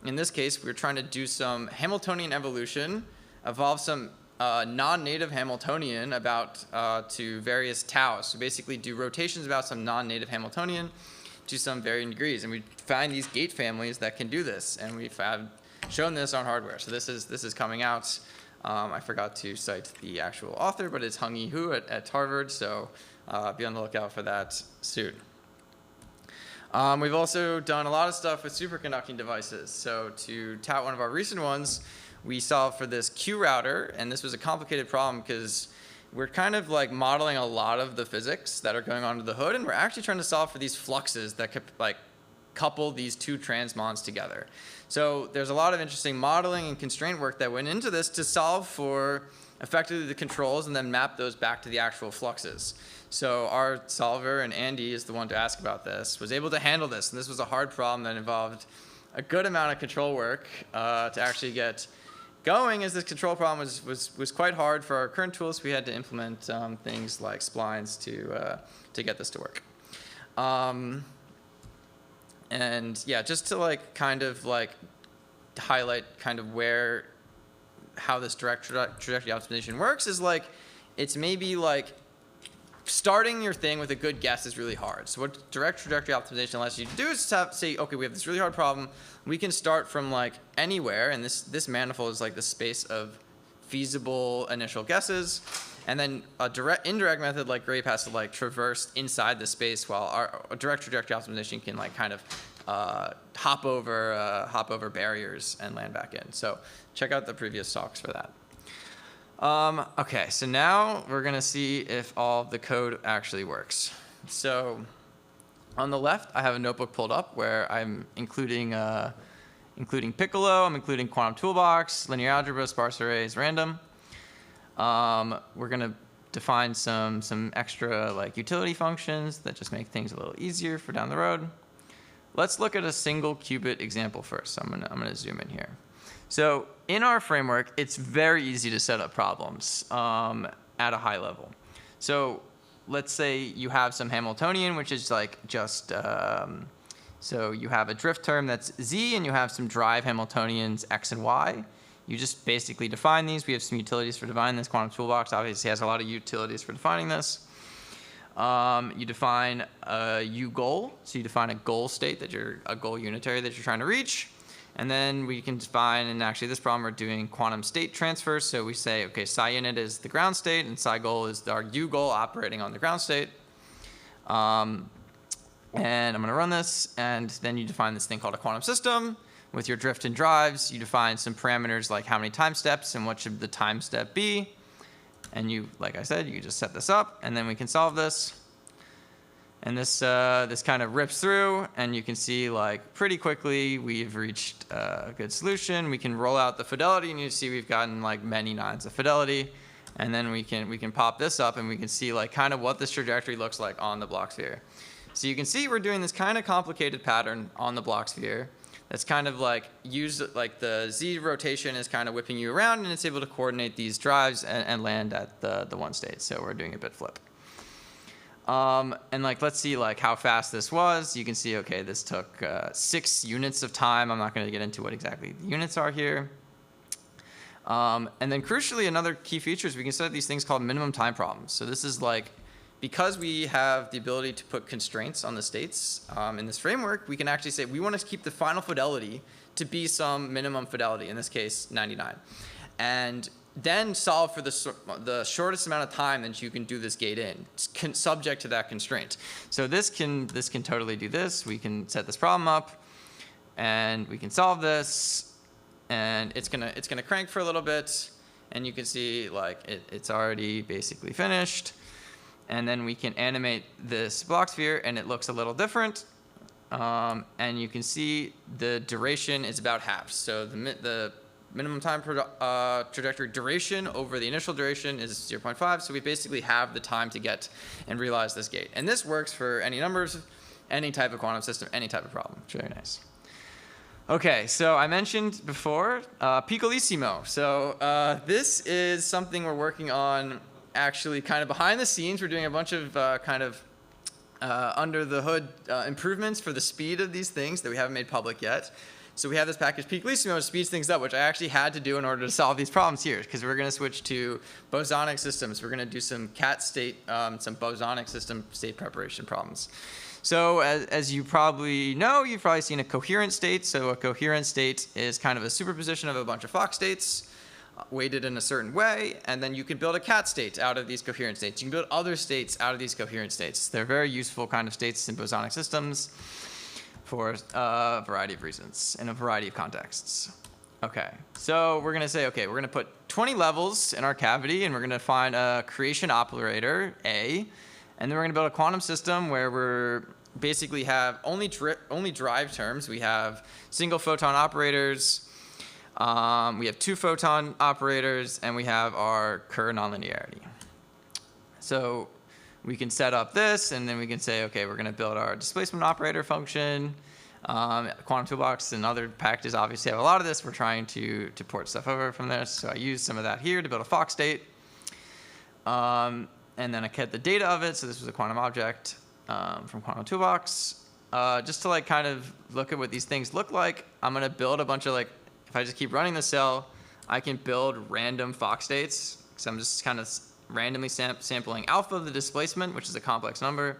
S13: in this case, we're trying to do some Hamiltonian evolution, evolve some non-native Hamiltonian about to various taus. So basically do rotations about some non-native Hamiltonian to some varying degrees, and we find these gate families that can do this, and we've shown this on hardware. So this is coming out. I forgot to cite the actual author, but it's Hung-Yi Hu at Harvard, so be on the lookout for that soon. We've also done a lot of stuff with superconducting devices. So to tout one of our recent ones, we solved for this Q router, and this was a complicated problem because we're kind of like modeling a lot of the physics that are going on under the hood, and we're actually trying to solve for these fluxes that could like couple these 2 transmons together. So there's a lot of interesting modeling and constraint work that went into this to solve for effectively the controls and then map those back to the actual fluxes. So our solver, and Andy is the one to ask about this, was able to handle this, and this was a hard problem that involved a good amount of control work to actually get going, as this control problem was quite hard for our current tools. We had to implement things like splines to get this to work. And yeah, just to like kind of like highlight kind of how this direct trajectory optimization works is like, it's maybe like starting your thing with a good guess is really hard. So what direct trajectory optimization allows you to do is say, okay, we have this really hard problem. We can start from like anywhere, and this manifold is like the space of feasible initial guesses. And then a indirect method like GRAPE has to like traverse inside the space, while our direct trajectory optimization can like kind of hop over barriers and land back in. So check out the previous talks for that. Okay, so now we're going to see if all the code actually works. So on the left, I have a notebook pulled up where I'm including Piccolo, I'm including Quantum Toolbox, linear algebra, sparse arrays, random. We're going to define some extra like utility functions that just make things a little easier for down the road. Let's look at a single qubit example first. So I'm gonna zoom in here. So in our framework, it's very easy to set up problems at a high level. So let's say you have some Hamiltonian, which is like just, so you have a drift term that's z, and you have some drive Hamiltonians x and y. You just basically define these. We have some utilities for defining this. Quantum Toolbox obviously has a lot of utilities for defining this. You define a U goal. So you define a goal state, a goal unitary that you're trying to reach. And then we can define, and actually this problem we're doing quantum state transfers. So we say, okay, psi unit is the ground state, and psi goal is our U goal operating on the ground state. And I'm going to run this, and then you define this thing called a quantum system. With your drift and drives, you define some parameters like how many time steps and what should the time step be. And you, like I said, you just set this up, and then we can solve this. And this kind of rips through, and you can see like pretty quickly we've reached a good solution. We can roll out the fidelity, and you see we've gotten like many nines of fidelity. And then we can pop this up, and we can see like kind of what this trajectory looks like on the block sphere. So you can see we're doing this kind of complicated pattern on the block sphere. That's kind of like like the Z rotation is kind of whipping you around, and it's able to coordinate these drives and land at the one state. So we're doing a bit flip. And like, let's see like how fast this was. You can see, okay, this took 6 units of time. I'm not going to get into what exactly the units are here. And then crucially, another key feature is we can set these things called minimum time problems. So this is like, because we have the ability to put constraints on the states in this framework, we can actually say we want to keep the final fidelity to be some minimum fidelity, in this case 99. And then solve for the shortest amount of time that you can do this gate in, subject to that constraint. So this can totally do this. We can set this problem up, and we can solve this, and it's gonna crank for a little bit, and you can see like it's already basically finished. And then we can animate this block sphere, and it looks a little different. And you can see the duration is about half. So the minimum time trajectory duration over the initial duration is 0.5. So we basically have the time to get and realize this gate. And this works for any numbers, any type of quantum system, any type of problem. It's very nice. Okay, so I mentioned before Piccolissimo. So this is something we're working on actually kind of behind the scenes. We're doing a bunch of under the hood improvements for the speed of these things that we haven't made public yet. So we have this package Piccolissimo, which speeds things up, which I actually had to do in order to solve these problems here, because we're going to switch to bosonic systems. We're going to do some cat state, some bosonic system state preparation problems. So as you probably know, you've probably seen a coherent state. So a coherent state is kind of a superposition of a bunch of Fock states weighted in a certain way, and then you can build a cat state out of these coherent states. You can build other states out of these coherent states. They're very useful kind of states in bosonic systems for a variety of reasons in a variety of contexts. Okay, so we're going to say, okay, we're going to put 20 levels in our cavity, and we're going to find a creation operator, A, and then we're going to build a quantum system where we're basically have only drive terms. We have single photon operators, we have 2 photon operators, and we have our Kerr nonlinearity. So we can set up this, and then we can say, okay, we're going to build our displacement operator function. Quantum Toolbox and other packages obviously have a lot of this. We're trying to port stuff over from this. So I use some of that here to build a Fock state. And then I get the data of it. So this was a quantum object from Quantum Toolbox. Just to like kind of look at what these things look like, I'm going to build a bunch of like, if I just keep running the cell, I can build random Fock states. So I'm just kind of randomly sampling alpha of the displacement, which is a complex number.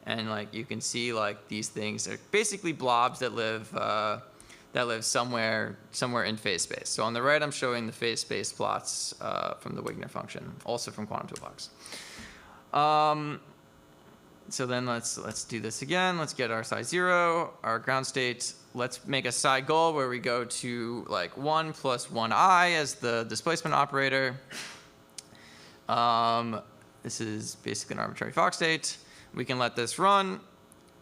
S13: And like you can see like these things are basically blobs that live somewhere in phase space. So on the right, I'm showing the phase space plots from the Wigner function, also from Quantum Toolbox. So then let's do this again. Let's get our size 0, our ground state. Let's make a side goal where we go to like 1 plus 1i as the displacement operator. This is basically an arbitrary Fock state. We can let this run,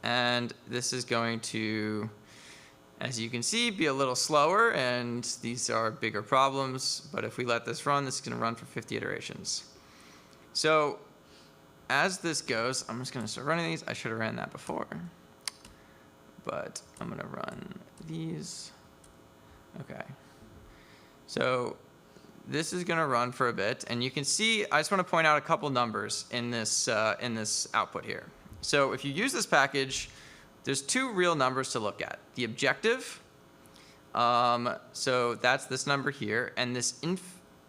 S13: and this is going to, as you can see, be a little slower, and these are bigger problems. But if we let this run, this is going to run for 50 iterations. So as this goes, I'm just going to start running these. I should have ran that before. But I'm going to run these. OK. So this is going to run for a bit. And you can see, I just want to point out a couple numbers in this output here. So if you use this package, there's 2 real numbers to look at. The objective, so that's this number here, and this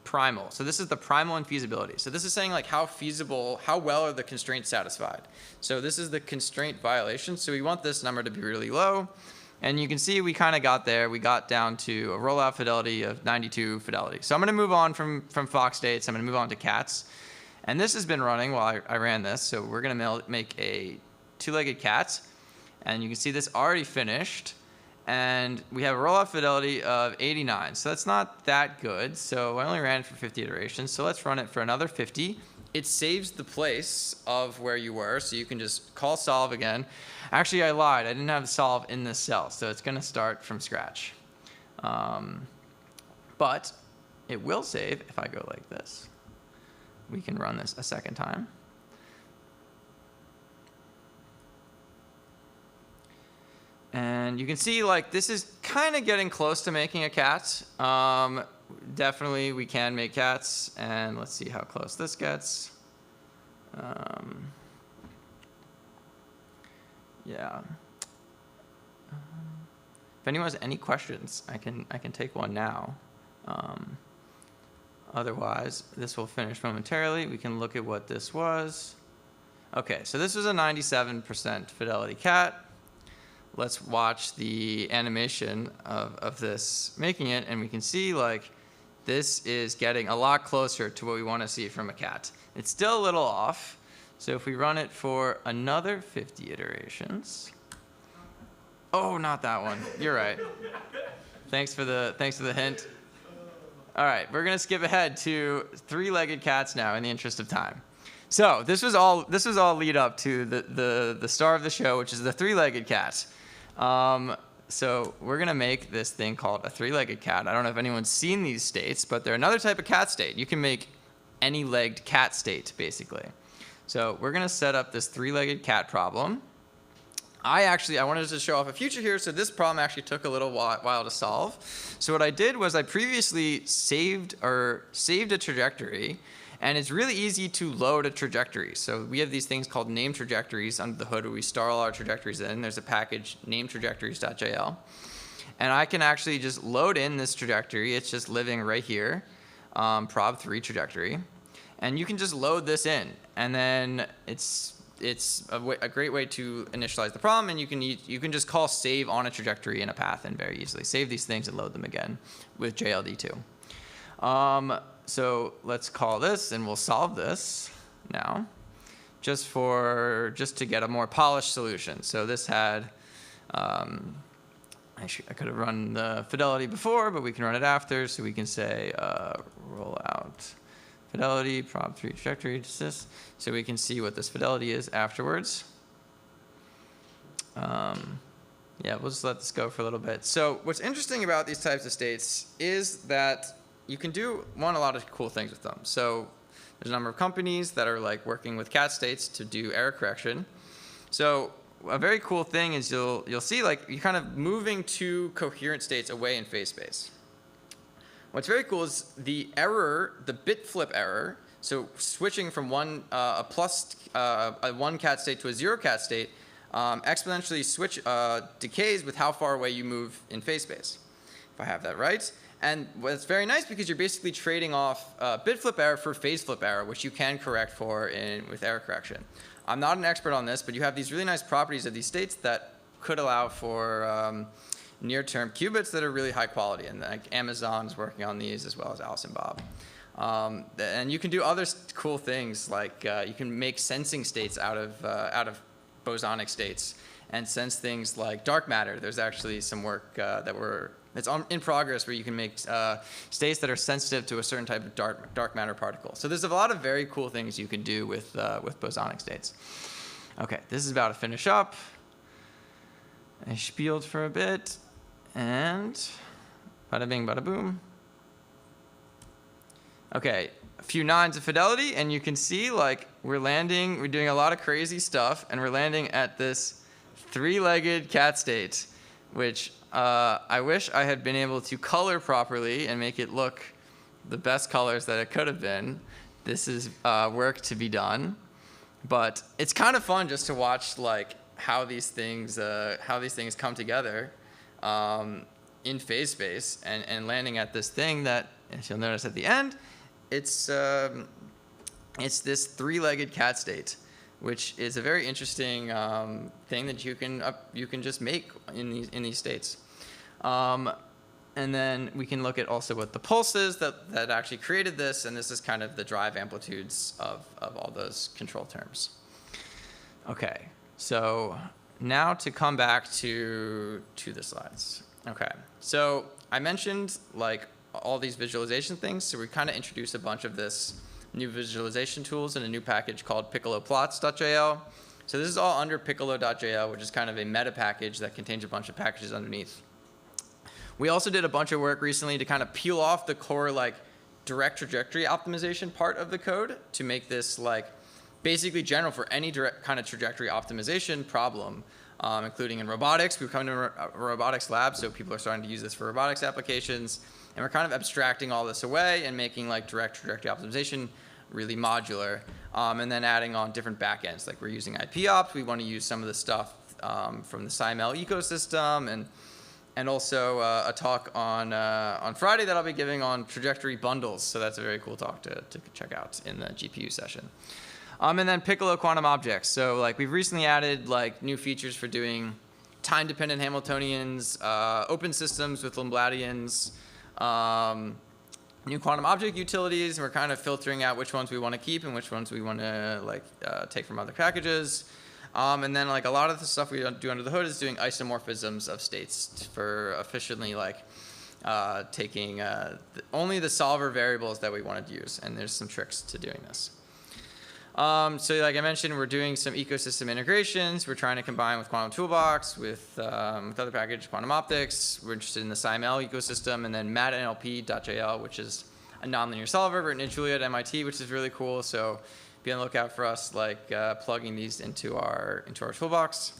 S13: primal. So this is the primal infeasibility. So this is saying like how feasible, how well are the constraints satisfied. So this is the constraint violation. So we want this number to be really low. And you can see we kind of got there. We got down to a rollout fidelity of 92 fidelity. So I'm going to move on from Fock states. I'm going to move on to cats. And this has been running while I ran this. So we're going to make a 2-legged cat. And you can see this already finished. And we have a rollout fidelity of 89. So that's not that good. So I only ran it for 50 iterations. So let's run it for another 50. It saves the place of where you were. So you can just call solve again. Actually, I lied. I didn't have solve in this cell. So it's going to start from scratch. But it will save if I go like this. We can run this a second time. And you can see like this is kind of getting close to making a cat. Definitely we can make cats. And let's see how close this gets. Yeah. If anyone has any questions, I can take one now. Otherwise, this will finish momentarily. We can look at what this was. OK, so this was a 97% fidelity cat. Let's watch the animation of this making it, and we can see like this is getting a lot closer to what we want to see from a cat. It's still a little off. So if we run it for another 50 iterations. Oh, not that one. You're right. Thanks for the hint. All right, we're going to skip ahead to 3-legged cats now in the interest of time. So this was all lead up to the star of the show, which is the 3-legged cat. So we're going to make this thing called a 3-legged cat. I don't know if anyone's seen these states, but they're another type of cat state. You can make any legged cat state, basically. So we're going to set up this 3-legged cat problem. I wanted to show off a future here, so this problem actually took a little while to solve. So what I did was I previously saved a trajectory, and it's really easy to load a trajectory. So we have these things called name trajectories under the hood where we store all our trajectories in. There's a package, nametrajectories.jl. And I can actually just load in this trajectory. It's just living right here, prob3 trajectory. And you can just load this in. And then it's a great way to initialize the problem. And you can just call save on a trajectory in a path and very easily save these things and load them again with JLD2. So let's call this, and we'll solve this now, just to get a more polished solution. So this had, I could have run the fidelity before, but we can run it after. So we can say rollout fidelity, prob3 trajectory, desist. So we can see what this fidelity is afterwards. Yeah, we'll just let this go for a little bit. So what's interesting about these types of states is that you can do a lot of cool things with them. So there's a number of companies that are like working with cat states to do error correction. So a very cool thing is you'll see like you're kind of moving 2 coherent states away in phase space. What's very cool is the error, the bit flip error. So switching from one cat state to a 0 cat state exponentially decays with how far away you move in phase space, if I have that right. And it's very nice because you're basically trading off bit flip error for phase flip error, which you can correct for with error correction. I'm not an expert on this, but you have these really nice properties of these states that could allow for near-term qubits that are really high quality. And like Amazon is working on these as well as Alice and Bob. And you can do other cool things like you can make sensing states out of bosonic states and sense things like dark matter. There's actually some work that's in progress where you can make states that are sensitive to a certain type of dark matter particle. So there's a lot of very cool things you can do with bosonic states. Okay, this is about to finish up. I spieled for a bit, and bada bing, bada boom. Okay, a few nines of fidelity, and you can see like we're doing a lot of crazy stuff, and we're landing at this three-legged cat state, which I wish I had been able to color properly and make it look the best colors that it could have been. This is work to be done, but it's kind of fun just to watch like how these things come together in phase space and landing at this thing that, if you'll notice at the end, it's this three-legged cat state, which is a very interesting thing that you can just make in these states. And then we can look at also what the pulse is that actually created this, and this is kind of the drive amplitudes of all those control terms. Okay, so now to come back to the slides. Okay, so I mentioned like all these visualization things, so we kind of introduced a bunch of this new visualization tools in a new package called PiccoloPlots.jl. So this is all under Piccolo.jl, which is kind of a meta package that contains a bunch of packages underneath. We also did a bunch of work recently to kind of peel off the core like direct trajectory optimization part of the code to make this like basically general for any direct kind of trajectory optimization problem, including in robotics. We've come to a robotics lab, so people are starting to use this for robotics applications. And we're kind of abstracting all this away and making like direct trajectory optimization really modular, and then adding on different backends. Like we're using IPOps. We want to use some of the stuff from the SciML ecosystem, and also a talk on Friday that I'll be giving on trajectory bundles. So that's a very cool talk to check out in the GPU session. And then Piccolo quantum objects. So like we've recently added like new features for doing time-dependent Hamiltonians, open systems with Lombardians, new quantum object utilities, and we're kind of filtering out which ones we want to keep and which ones we want to like take from other packages. And then like a lot of the stuff we do under the hood is doing isomorphisms of states for efficiently like taking only the solver variables that we wanted to use, and there's some tricks to doing this. So like I mentioned, we're doing some ecosystem integrations. We're trying to combine with Quantum Toolbox, with other package, Quantum Optics. We're interested in the SciML ecosystem, and then MatNLP.jl, which is a nonlinear solver written in Julia at MIT, which is really cool. So be on the lookout for us like plugging these into our toolbox.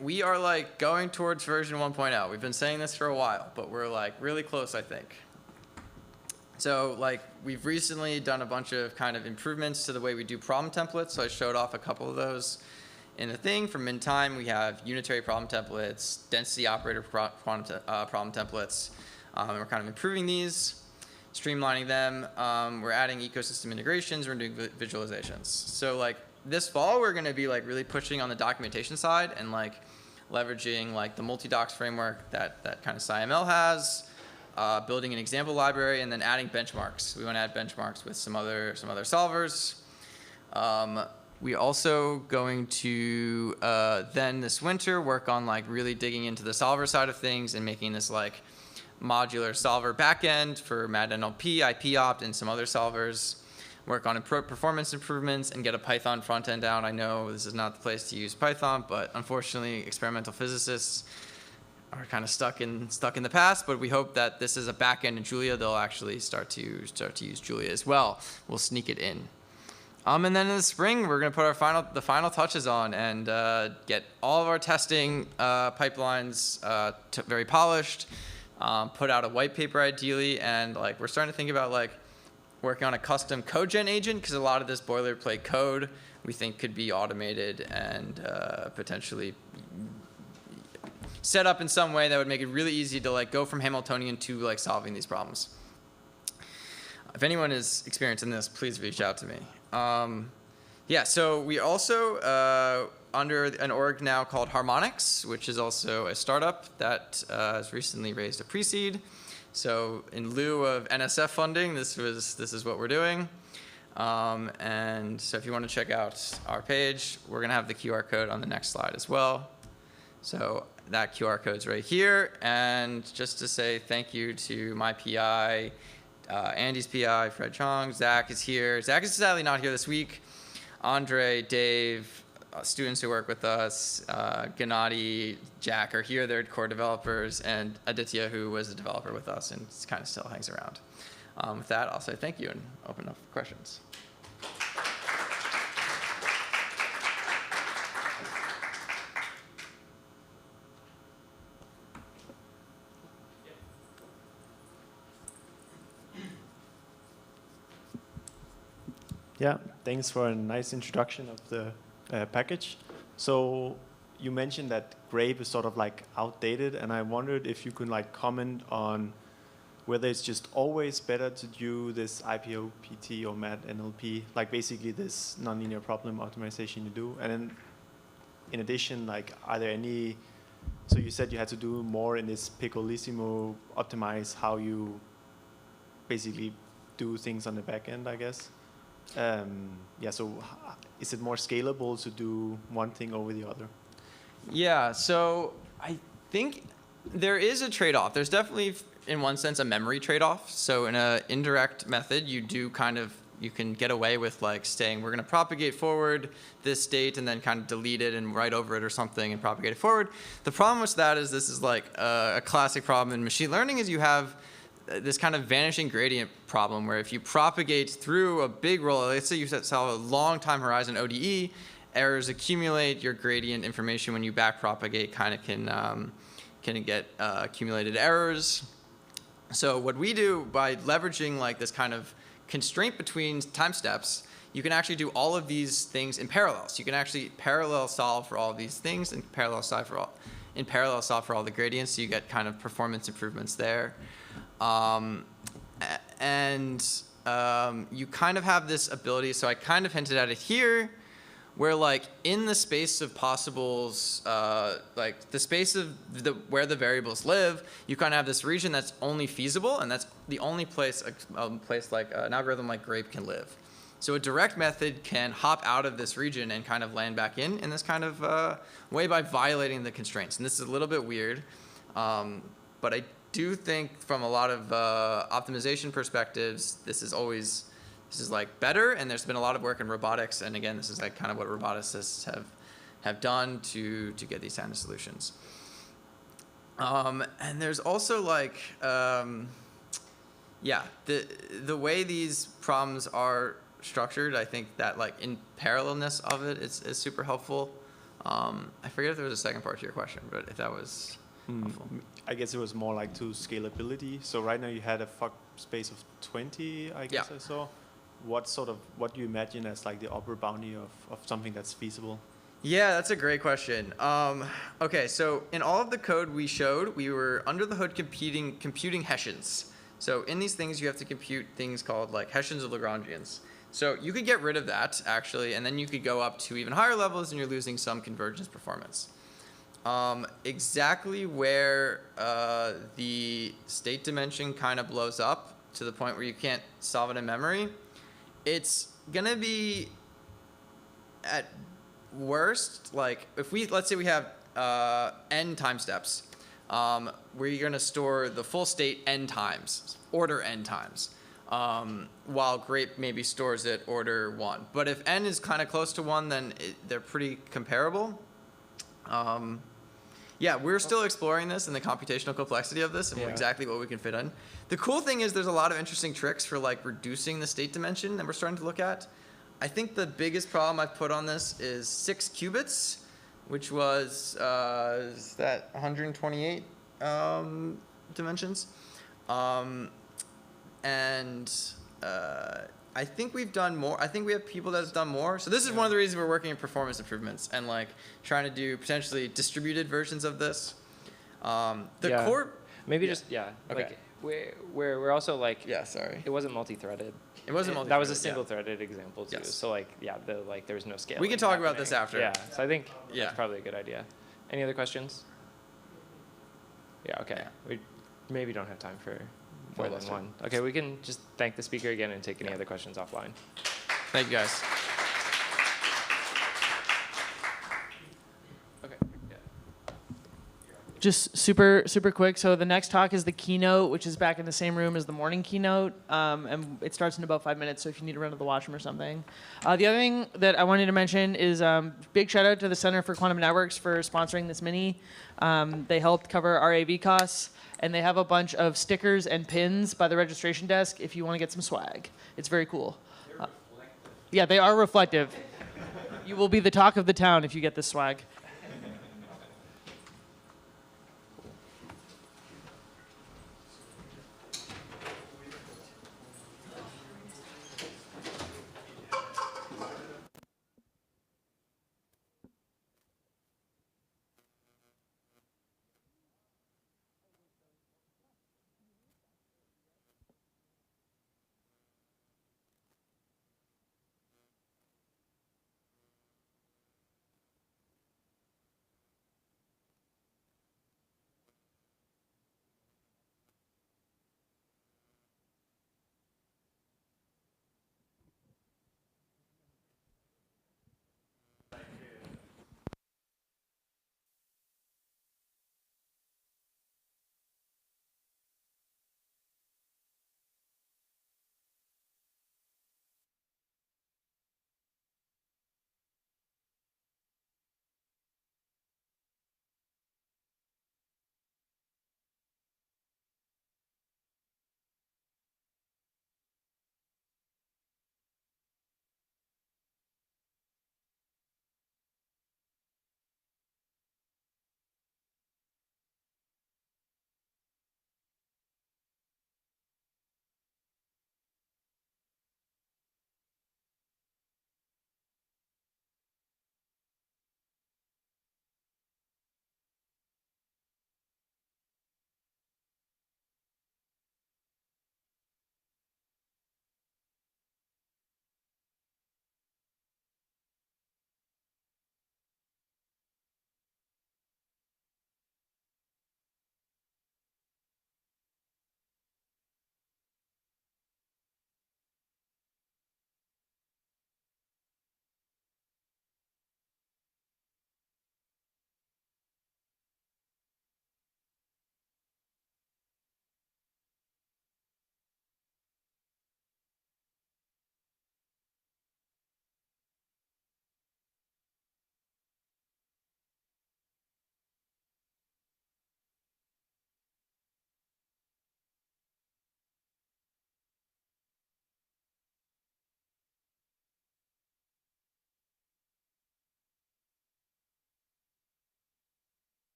S13: We are like going towards version 1.0. We've been saying this for a while, but we're like really close, I think. So like we've recently done a bunch of kind of improvements to the way we do problem templates. So I showed off a couple of those in the thing. For min time, we have unitary problem templates, density operator problem templates. And we're kind of improving these, streamlining them. We're adding ecosystem integrations. We're doing visualizations. So like this fall, we're going to be like really pushing on the documentation side and like leveraging like the multi-docs framework that kind of SciML has. Building an example library, and then adding benchmarks. We want to add benchmarks with some other solvers. We're also going to then this winter work on like really digging into the solver side of things and making this like modular solver backend for MatNLP, IPOpt, and some other solvers. Work on performance improvements and get a Python front end out. I know this is not the place to use Python, but unfortunately, experimental physicists are kind of stuck in the past, but we hope that this is a backend in Julia. They'll actually start to use Julia as well. We'll sneak it in. And then in the spring, we're going to put the final touches on and get all of our testing pipelines very polished. Put out a white paper ideally, and like we're starting to think about like working on a custom code gen agent, because a lot of this boilerplate code we think could be automated and potentially set up in some way that would make it really easy to like go from Hamiltonian to like solving these problems. If anyone is experienced in this, please reach out to me. Yeah, so we also under an org now called Harmonics, which is also a startup that has recently raised a pre-seed. So in lieu of NSF funding, this is what we're doing. And so if you want to check out our page, we're going to have the QR code on the next slide as well. So that QR code's right here. And just to say thank you to my PI, Andy's PI, Fred Chong, Zach is here. Zach is sadly not here this week. Andre, Dave, students who work with us, Gennady, Jack are here. They're core developers, and Aditya, who was a developer with us and kind of still hangs around. With that, I'll say thank you and open up for questions.
S14: Yeah, thanks for a nice introduction of the package. So you mentioned that Grape is sort of like outdated, and I wondered if you could like comment on whether it's just always better to do this IPOPT or MAT NLP, like basically this nonlinear problem optimization you do. And then in addition, like, are there any, so you said you had to do more in this Piccolissimo, optimize how you basically do things on the back end, I guess. Yeah, so is it more scalable to do one thing over the other?
S13: Yeah, so I think there is a trade-off. There's definitely, in one sense, a memory trade-off. So in an indirect method, you do kind of, you can get away with like saying, we're going to propagate forward this state and then kind of delete it and write over it or something and propagate it forward. The problem with that is this is like a classic problem in machine learning is you have this kind of vanishing gradient problem where if you propagate through a big roll, let's say you set a long time horizon ODE, errors accumulate, your gradient information when you back propagate kind of can get accumulated errors. So what we do by leveraging like this kind of constraint between time steps, you can actually do all of these things in parallel. So you can actually parallel solve for all of these things and parallel solve for all the gradients. So you get kind of performance improvements there. You kind of have this ability, so I kind of hinted at it here, where like in the space of possibles, like the space of where the variables live, you kind of have this region that's only feasible, and that's the only place a place like an algorithm like Grape can live. So a direct method can hop out of this region and kind of land back in this kind of way by violating the constraints. And this is a little bit weird, but I do think from a lot of optimization perspectives, this is like better, and there's been a lot of work in robotics, and again, this is like kind of what roboticists have done to get these kind of solutions. And there's also like, yeah, the way these problems are structured, I think that like in parallelness of it is super helpful. I forget if there was a second part to your question, but if that was helpful.
S14: I guess it was more like to scalability. So right now you had a FOC space of 20, I guess. Yeah. I saw. What do you imagine as like the upper boundary of something that's feasible?
S13: Yeah, that's a great question. Okay, so in all of the code we showed, we were under the hood computing Hessians. So in these things, you have to compute things called like Hessians of Lagrangians. So you could get rid of that actually, and then you could go up to even higher levels, and you're losing some convergence performance. Exactly where the state dimension kind of blows up to the point where you can't solve it in memory, it's gonna be at worst, like if let's say we have n time steps, we're gonna store the full state n times, order n times, while Grape maybe stores it order 1. But if n is kind of close to 1, then they're pretty comparable. Yeah, we're still exploring this and the computational complexity of this and exactly what we can fit in. The cool thing is there's a lot of interesting tricks for like reducing the state dimension that we're starting to look at. I think the biggest problem I've put on this is 6 qubits, which was, is that 128 dimensions? I think we've done more. I think we have people that have done more. So this is one of the reasons we're working in performance improvements and like trying to do potentially distributed versions of this. The core.
S10: Maybe just
S13: Okay.
S10: Like we're also like
S13: sorry.
S10: It wasn't multi-threaded.
S13: It wasn't multi-threaded.
S10: That was a single-threaded example too. So like there's no scale.
S13: We can talk about this after.
S10: Yeah. So I think that's probably a good idea. Any other questions? Yeah. Okay. We maybe don't have time for more than one. Okay, we can just thank the speaker again and take any other questions offline.
S13: Thank you, guys.
S9: Just super quick. So the next talk is the keynote, which is back in the same room as the morning keynote, and it starts in about 5 minutes. So if you need to run to the washroom or something. The other thing that I wanted to mention is big shout out to the Center for Quantum Networks for sponsoring this mini. They helped cover our AV costs, and they have a bunch of stickers and pins by the registration desk if you want to get some swag. It's very cool. Yeah, they are reflective. You will be the talk of the town if you get this swag.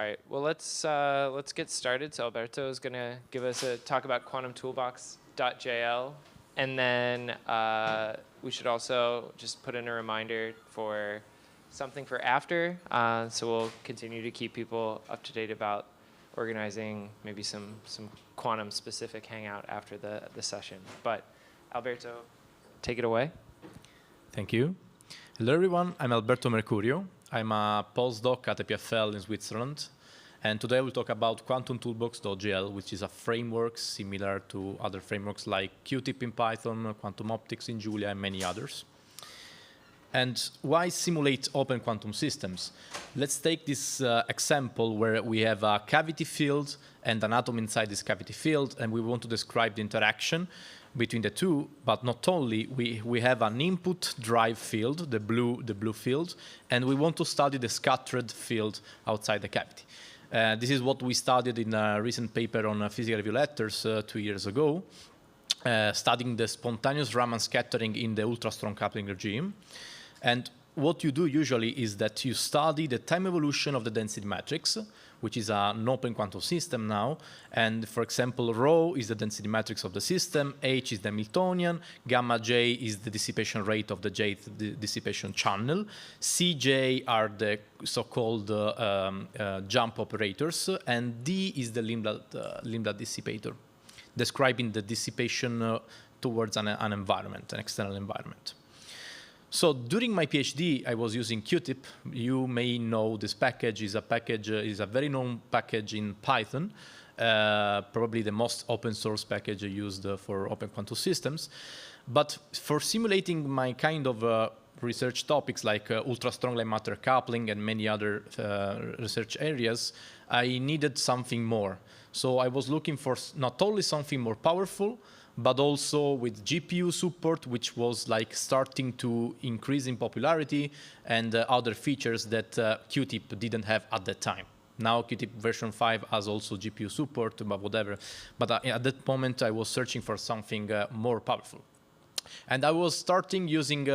S10: All right. Well, let's get started. So Alberto is going to give us a talk about quantumtoolbox.jl, and then we should also just put in a reminder for something for after. So we'll continue to keep people up to date about organizing maybe some quantum specific hangout after the session. But Alberto, take it away.
S15: Thank you. Hello everyone, I'm Alberto Mercurio. I'm a postdoc at EPFL in Switzerland. And today we'll talk about quantumtoolbox.jl, which is a framework similar to other frameworks like Qtip in Python, Quantum Optics in Julia, and many others. And why simulate open quantum systems? Let's take this example where we have a cavity field and an atom inside this cavity field, and we want to describe the interaction between the two, but not only, we have an input drive field, the blue field, and we want to study the scattered field outside the cavity. This is what we studied in a recent paper on Physical Review Letters 2 years ago, studying the spontaneous Raman scattering in the ultra-strong coupling regime. And what you do usually is that you study the time evolution of the density matrix, which is an open quantum system now. And for example, rho is the density matrix of the system, H is the Hamiltonian, gamma J is the dissipation rate of the Jth dissipation channel, Cj are the so-called jump operators, and D is the Lindblad dissipator, describing the dissipation towards an environment, an external environment. So during my PhD, I was using Qtip. You may know this package is a very known package in Python, probably the most open source package used for open quantum systems. But for simulating my kind of research topics like ultra-strong line matter coupling and many other research areas, I needed something more. So I was looking for not only something more powerful, but also with GPU support, which was like starting to increase in popularity, and other features that Qtip didn't have at that time. Now Qtip version 5 has also GPU support, but whatever. But at that moment, I was searching for something more powerful. And I was starting using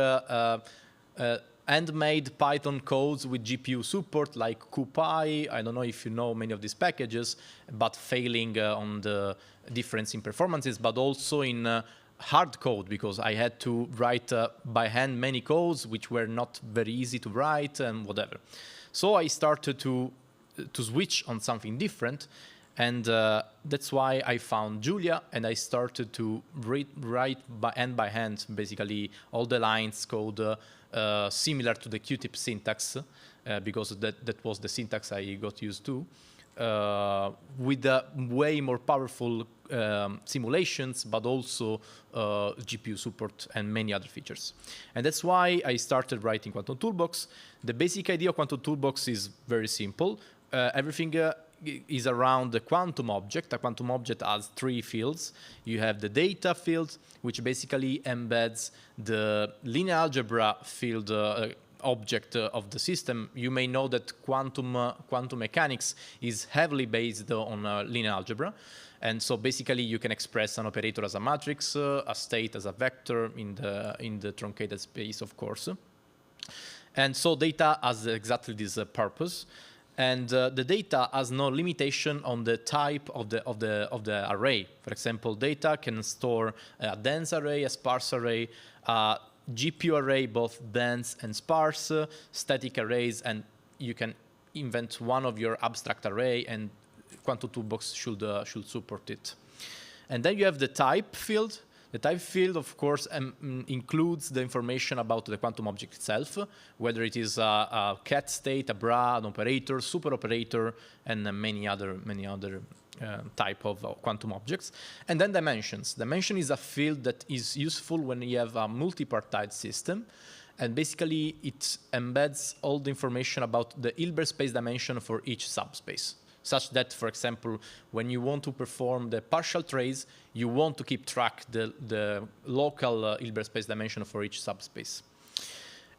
S15: handmade Python codes with GPU support like CuPy. I don't know if you know many of these packages, but failing on the difference in performances, but also in hard code, because I had to write by hand many codes which were not very easy to write and whatever. So I started to switch on something different, and that's why I found Julia, and I started to write by hand basically all the lines code similar to the Qtip syntax, because that was the syntax I got used to, with way more powerful simulations, but also GPU support and many other features. And that's why I started writing Quantum Toolbox. The basic idea of Quantum Toolbox is very simple. Everything is around the quantum object. A quantum object has 3 fields. You have the data field, which basically embeds the linear algebra field object of the system. You may know that quantum mechanics is heavily based on linear algebra. And so basically you can express an operator as a matrix, a state as a vector in the truncated space, of course. And so data has exactly this purpose. And the data has no limitation on the type of the array. For example, data can store a dense array, a sparse array, a GPU array, both dense and sparse, static arrays, and you can invent one of your abstract array, and Quantum Toolbox should support it. And then you have the type field. The type field, of course, includes the information about the quantum object itself, whether it is a cat state, a bra, an operator, super operator, and many other type of quantum objects. And then dimensions. Dimension is a field that is useful when you have a multipartite system. And basically, it embeds all the information about the Hilbert space dimension for each subspace, such that, for example, when you want to perform the partial trace, you want to keep track the local Hilbert space dimension for each subspace.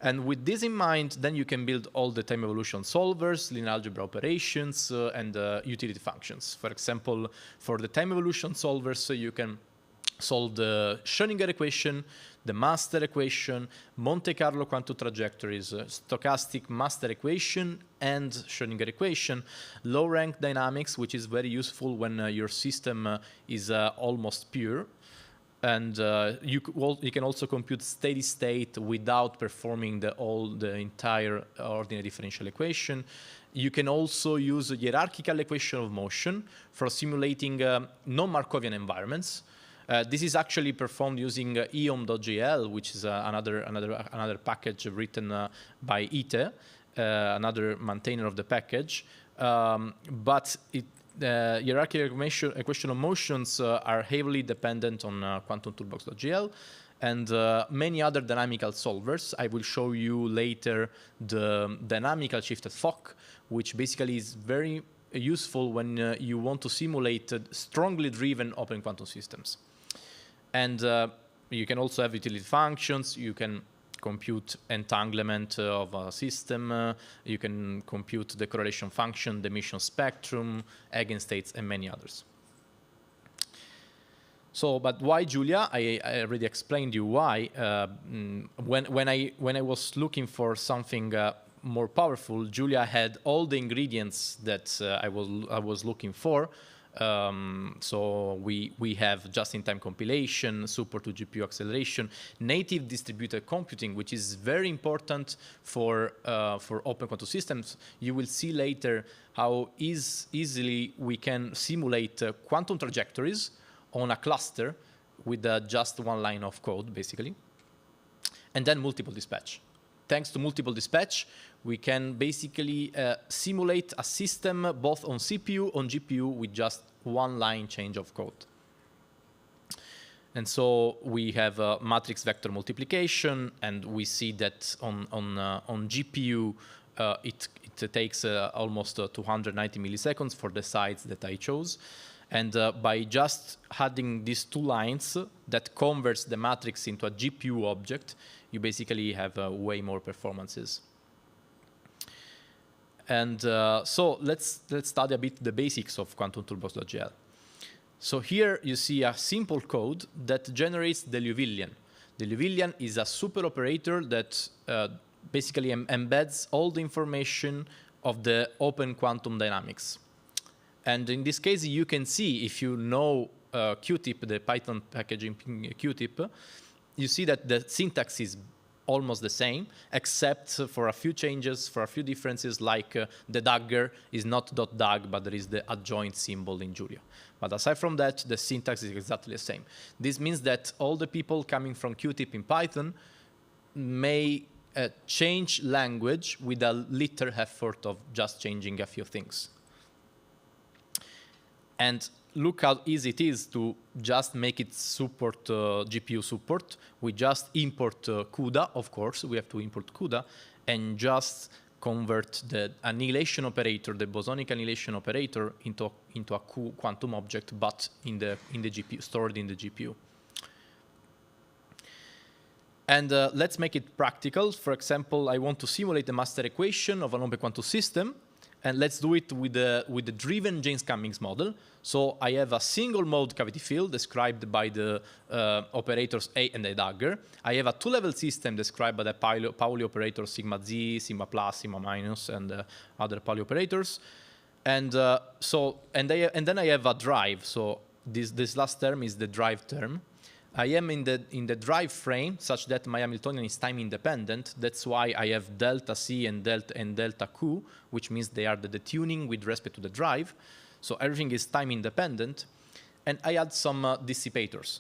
S15: And with this in mind, then you can build all the time evolution solvers, linear algebra operations, and utility functions. For example, for the time evolution solvers, you can solve the Schrödinger equation, the master equation, Monte Carlo quantum trajectories, stochastic master equation, and Schrödinger equation, low-rank dynamics, which is very useful when your system is almost pure. And you can also compute steady state without performing the entire ordinary differential equation. You can also use a hierarchical equation of motion for simulating non-Markovian environments. This is actually performed using eom.jl, which is another package written by Ite, another maintainer of the package. But hierarchical equation of motions are heavily dependent on quantum toolbox.gl and many other dynamical solvers. I will show you later the dynamical shifted Fock, which basically is very useful when you want to simulate strongly driven open quantum systems. And you can also have utility functions. You can compute entanglement of a system. You can compute the correlation function, the emission spectrum, eigenstates, and many others. So, but why Julia? I already explained you why. When I was looking for something more powerful, Julia had all the ingredients that I was looking for. So we have just-in-time compilation, support to GPU acceleration, native distributed computing, which is very important for open quantum systems. You will see later how easily we can simulate quantum trajectories on a cluster with just one line of code, basically. And then multiple dispatch. Thanks to multiple dispatch, we can basically simulate a system both on CPU, on GPU, with just one line change of code. And so we have matrix vector multiplication, and we see that on GPU, it takes almost 290 milliseconds for the sites that I chose. And by just adding these two lines that converts the matrix into a GPU object, you basically have way more performances. And so let's study a bit the basics of quantum toolbox.gl. So here you see a simple code that generates the Liouvillean. The Liouvillean is a super operator that basically embeds all the information of the open quantum dynamics. And in this case, you can see, if you know Qtip, the Python packaging Qtip, you see that the syntax is almost the same, except for a few changes, for a few differences, like the dagger is not .dag, but there is the adjoint symbol in Julia. But aside from that, the syntax is exactly the same. This means that all the people coming from Qtip in Python may change language with a little effort of just changing a few things. And look how easy it is to just make it support GPU support. We just import CUDA, of course. We have to import CUDA and just convert the annihilation operator, the bosonic annihilation operator, into a quantum object, but in the GPU, stored in the GPU. And let's make it practical. For example, I want to simulate the master equation of an open quantum system. And let's do it with the driven James-Cummings model. So I have a single mode cavity field described by the operators A and A dagger. I have a two-level system described by the Pauli operators sigma z, sigma plus, sigma minus, and other Pauli operators. And then I have a drive. So this last term is the drive term. I am in the drive frame such that my Hamiltonian is time independent. That's why I have delta C and delta Q, which means they are the detuning with respect to the drive. So everything is time independent. And I had some dissipators.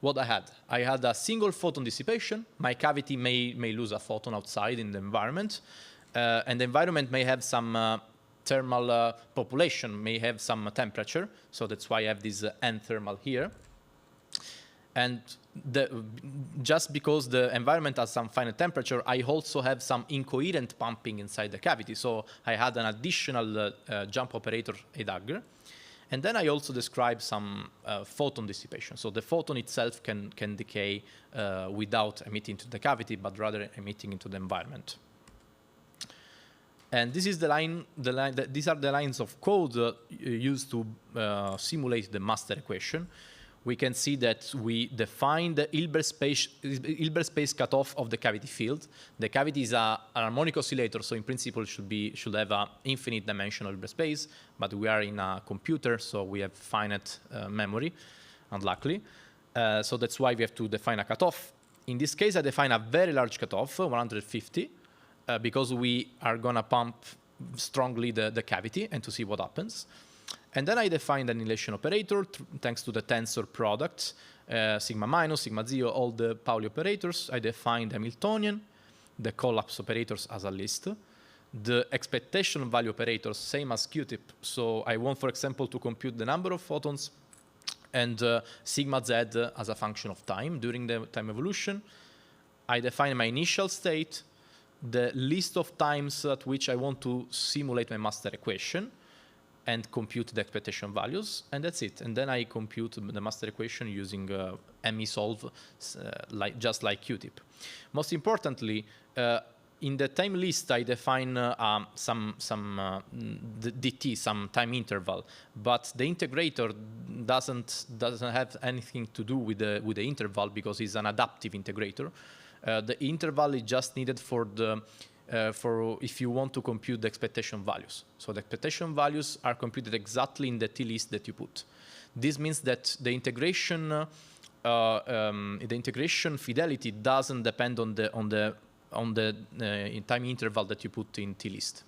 S15: What I had a single photon dissipation. My cavity may lose a photon outside in the environment. And the environment may have some thermal population, may have some temperature. So that's why I have this N thermal here. And just because the environment has some finite temperature, I also have some incoherent pumping inside the cavity. So I had an additional jump operator, a dagger. And then I also describe some photon dissipation. So the photon itself can decay without emitting to the cavity, but rather emitting into the environment. And this is these are the lines of code used to simulate the master equation. we can see that we define the Hilbert space cutoff of the cavity field. The cavity is an harmonic oscillator, so in principle should have an infinite dimensional Hilbert space, but we are in a computer, so we have finite memory, unluckily. So that's why we have to define a cutoff. In this case, I define a very large cutoff, 150, because we are going to pump strongly the cavity and to see what happens. And then I define the annihilation operator thanks to the tensor products, sigma minus, sigma zero, all the Pauli operators. I define the Hamiltonian, the collapse operators as a list, the expectation value operators, same as Q-tip. So I want, for example, to compute the number of photons and sigma z as a function of time during the time evolution. I define my initial state, the list of times at which I want to simulate my master equation, and compute the expectation values, and that's it. And then I compute the master equation using MESOLVE, just like Q-tip. Most importantly, in the time list, I define some dt, some time interval, but the integrator doesn't have anything to do with the interval because it's an adaptive integrator. The interval is just needed for if you want to compute the expectation values. So the expectation values are computed exactly in the t-list that you put. This means that the integration fidelity doesn't depend on the time interval that you put in t-list.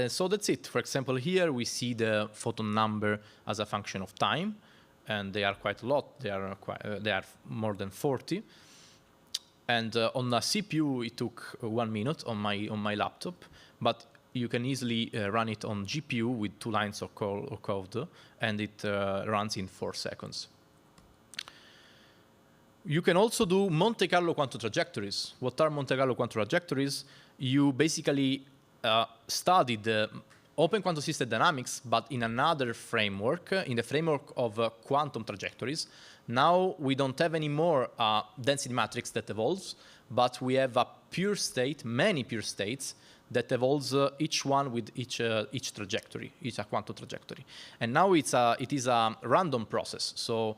S15: So that's it. For example, here we see the photon number as a function of time, and they are quite a lot. They are more than 40. And on a CPU, it took 1 minute on my laptop, but you can easily run it on GPU with 2 lines of code, and it runs in 4 seconds. You can also do Monte Carlo quantum trajectories. What are Monte Carlo quantum trajectories? You basically study the open quantum system dynamics, but in another framework, in the framework of quantum trajectories. Now we don't have any more density matrix that evolves, but we have a pure state, many pure states that evolves each one with each trajectory, each a quantum trajectory. And now it is a random process. So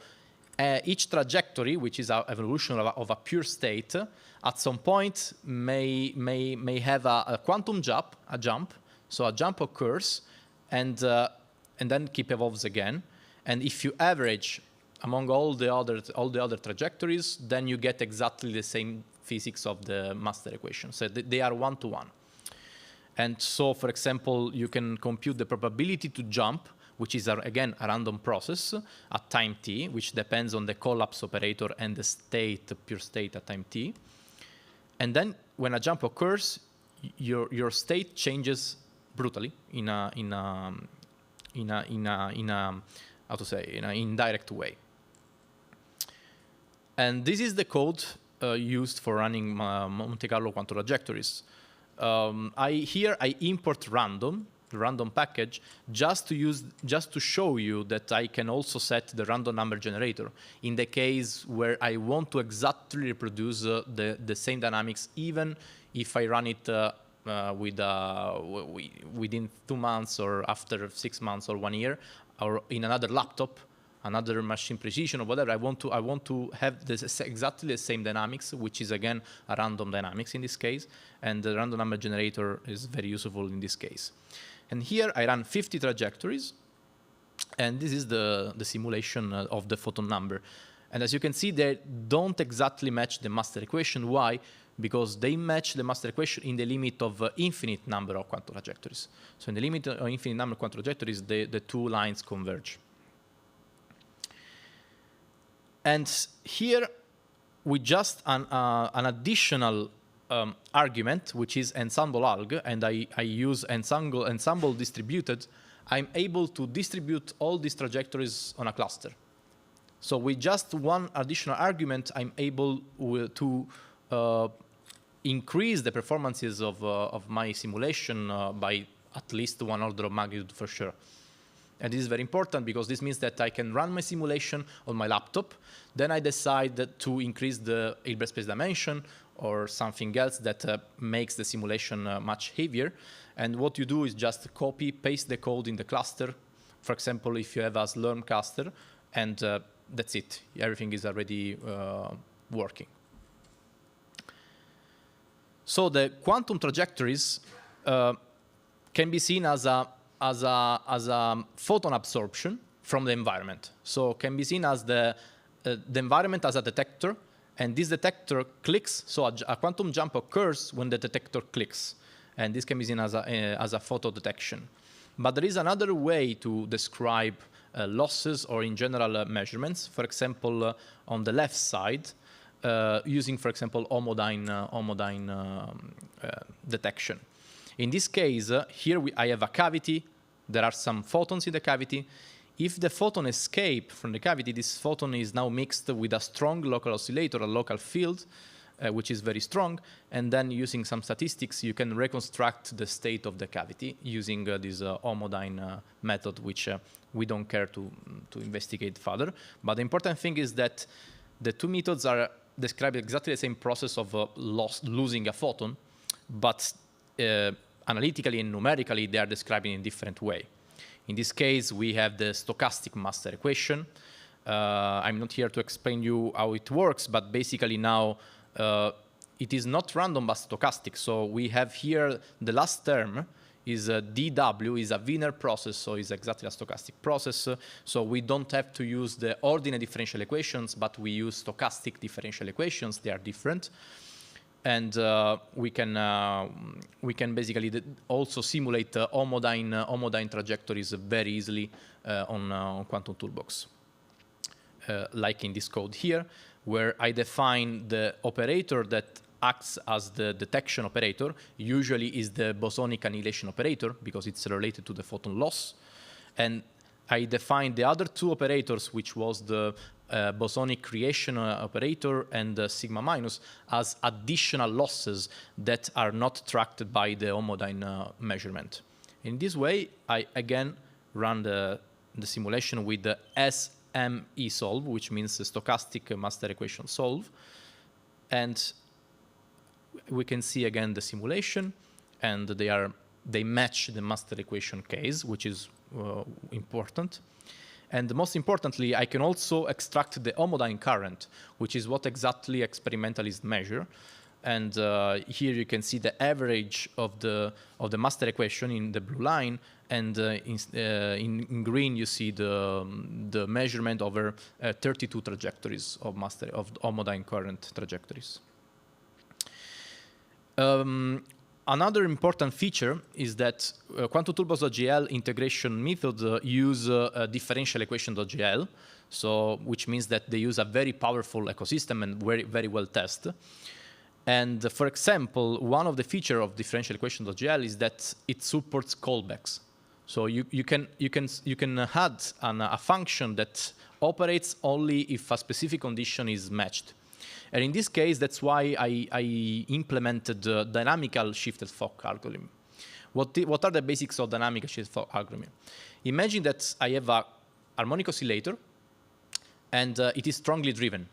S15: each trajectory, which is an evolution of a pure state, at some point may have a quantum jump, So a jump occurs, and then keep evolves again. And if you average among all the other trajectories, then you get exactly the same physics of the master equation. So they are 1-to-1. And so, for example, you can compute the probability to jump, which is, again, a random process at time t, which depends on the collapse operator and the state, pure state at time t. And then when a jump occurs, your state changes brutally in an indirect way. And this is the code used for running Monte Carlo quantum trajectories. Here I import the random package, just to show you that I can also set the random number generator in the case where I want to exactly reproduce the same dynamics, even if I run it within 2 months or after 6 months or 1 year, or in another laptop, another machine precision or whatever. I want to have exactly the same dynamics, which is again a random dynamics in this case, and the random number generator is very useful in this case. And here I run 50 trajectories, and this is the simulation of the photon number. And as you can see, they don't exactly match the master equation. Why? Because they match the master equation in the limit of infinite number of quantum trajectories. So in the limit of infinite number of quantum trajectories, the 2 lines converge. And here we just an additional argument, which is ensemble alg, and I use ensemble distributed. I'm able to distribute all these trajectories on a cluster. So with just one additional argument, I'm able to increase the performances of my simulation by at least 1 order of magnitude for sure. And this is very important because this means that I can run my simulation on my laptop. Then I decide to increase the Hilbert space dimension or something else that makes the simulation much heavier. And what you do is just copy, paste the code in the cluster. For example, if you have a Slurm cluster, And that's it. Everything is already working. So the quantum trajectories can be seen as a photon absorption from the environment. So can be seen as the environment as a detector, and this detector clicks, so a quantum jump occurs when the detector clicks. And this can be seen as a photo detection. But there is another way to describe losses or in general measurements. For example, on the left side, using, for example, homodyne detection. In this case, here I have a cavity. There are some photons in the cavity. If the photon escapes from the cavity, this photon is now mixed with a strong local oscillator, a local field, which is very strong. And then using some statistics, you can reconstruct the state of the cavity using this homodyne method, which we don't care to investigate further. But the important thing is that the two methods are describe exactly the same process of losing a photon, but analytically and numerically, they are described in a different way. In this case, we have the stochastic master equation. I'm not here to explain you how it works, but basically now it is not random but stochastic. So we have here the last term is dW, is a Wiener process, so it's exactly a stochastic process. So we don't have to use the ordinary differential equations, but we use stochastic differential equations. They are different. And we can basically also simulate homodyne trajectories very easily on Quantum Toolbox. Like in this code here, where I define the operator that acts as the detection operator, usually is the bosonic annihilation operator, because it's related to the photon loss. And I define the other two operators, which was the bosonic creation operator and sigma minus, as additional losses that are not tracked by the homodyne measurement. In this way, I again run the simulation with the SME solve, which means the stochastic master equation solve. And we can see again the simulation, and they match the master equation case, which is important. And most importantly, I can also extract the homodyne current, which is what exactly experimentalists measure. And here you can see the average of the master equation in the blue line, and in green you see the measurement over 32 trajectories of homodyne current trajectories. Another important feature is that Quantum Toolbox.gl integration method use differential equation.gl, so which means that they use a very powerful ecosystem and very well tested. And for example, one of the features of differential equation.gl is that it supports callbacks. So you can add a function that operates only if a specific condition is matched. And in this case, that's why I implemented the dynamical shifted Fock algorithm. What are the basics of dynamical shifted Fock algorithm? Imagine that I have a harmonic oscillator, and it is strongly driven.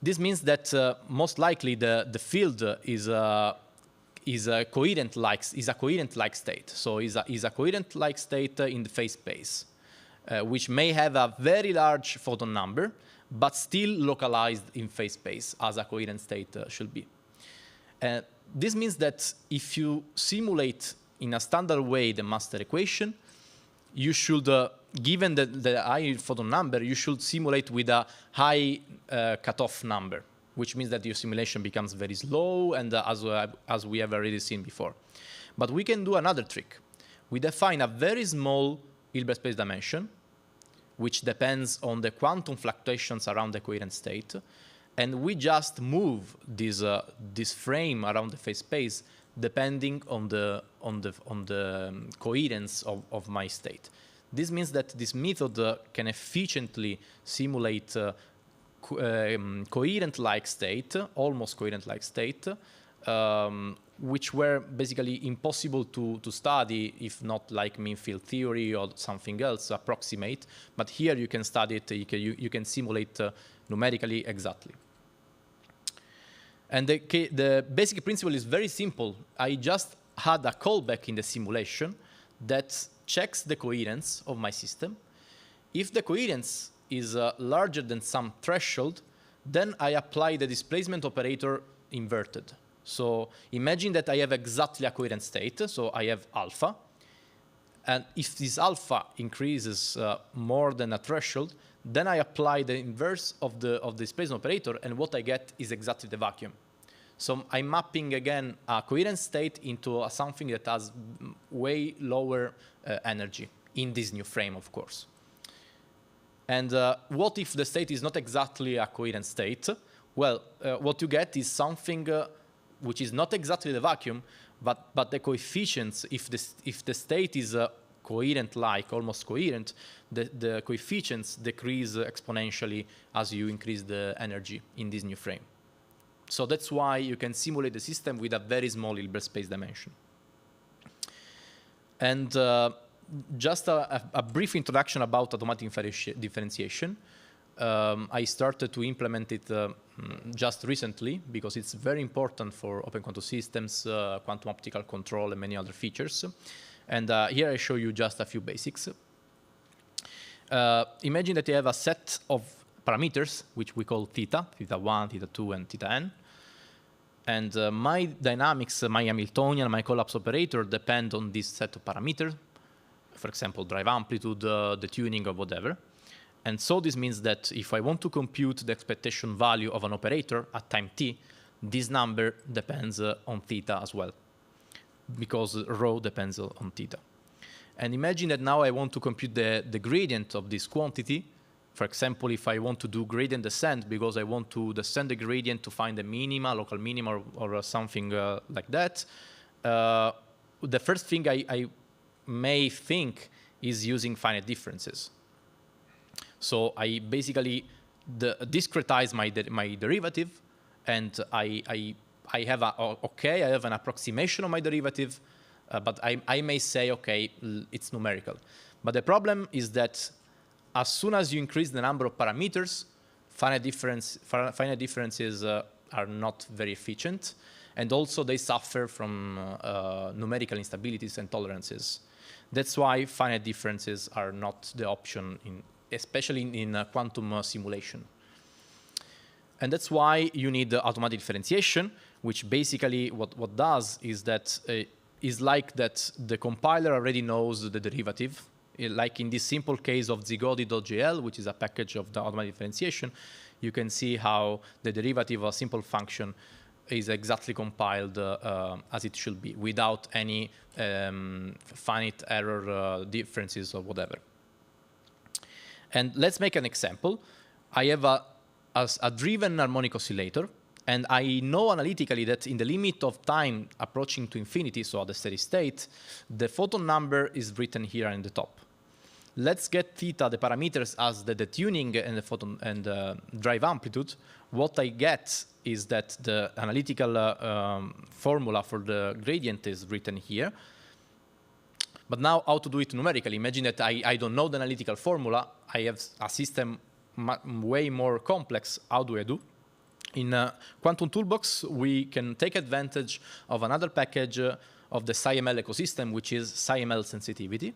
S15: This means that most likely the field is a coherent-like state. So is a coherent-like state in the phase space, which may have a very large photon number, but still localized in phase space as a coherent state should be. This means that if you simulate in a standard way the master equation, you should, given the high photon number, you should simulate with a high cutoff number, which means that your simulation becomes very slow, and as we have already seen before. But we can do another trick. We define a very small Hilbert space dimension, which depends on the quantum fluctuations around the coherent state, and we just move this frame around the phase space depending on the coherence of my state. This means that this method can efficiently simulate coherent-like state, almost coherent-like state, which were basically impossible to study if not like mean field theory or something else, approximate. But here you can study it, you can simulate numerically exactly. And the basic principle is very simple. I just had a callback in the simulation that checks the coherence of my system. If the coherence is larger than some threshold, then I apply the displacement operator inverted. So imagine that I have exactly a coherent state, so I have alpha. And if this alpha increases more than a threshold, then I apply the inverse of the displacement operator, and what I get is exactly the vacuum. So I'm mapping, again, a coherent state into something that has way lower energy in this new frame, of course. And what if the state is not exactly a coherent state? Well, what you get is something which is not exactly the vacuum, but the coefficients, if the state is coherent-like, almost coherent, the coefficients decrease exponentially as you increase the energy in this new frame. So that's why you can simulate the system with a very small Hilbert space dimension. And just a brief introduction about automatic differentiation. I started to implement it just recently because it's very important for open quantum systems, quantum optical control, and many other features. And here I show you just a few basics. Imagine that you have a set of parameters, which we call theta, theta 1, theta 2, and theta n. And my dynamics, my Hamiltonian, my collapse operator depend on this set of parameters. For example, drive amplitude, the tuning, or whatever. And so this means that if I want to compute the expectation value of an operator at time t, this number depends on theta as well, because rho depends on theta. And imagine that now I want to compute the gradient of this quantity. For example, if I want to do gradient descent because I want to descend the gradient to find the minima, local minima, or something like that, the first thing I may think is using finite differences. So I basically discretize my derivative, and I have I have an approximation of my derivative, but I may say, okay, it's numerical. But the problem is that as soon as you increase the number of parameters, finite differences are not very efficient, and also they suffer from numerical instabilities and tolerances. That's why finite differences are not the option, especially in quantum simulation. And that's why you need automatic differentiation, which basically what does is that is like that the compiler already knows the derivative. Like in this simple case of zigodi.jl, which is a package of the automatic differentiation, you can see how the derivative of a simple function is exactly compiled as it should be, without any finite error differences or whatever. And let's make an example. I have a driven harmonic oscillator, and I know analytically that in the limit of time approaching to infinity, so at the steady state, the photon number is written here in the top. Let's get theta, the parameters, as the tuning and the photon and the drive amplitude. What I get is that the analytical formula for the gradient is written here. But now, how to do it numerically? Imagine that I don't know the analytical formula. I have a system way more complex. How do I do? In Quantum Toolbox, we can take advantage of another package of the SciML ecosystem, which is SciML sensitivity,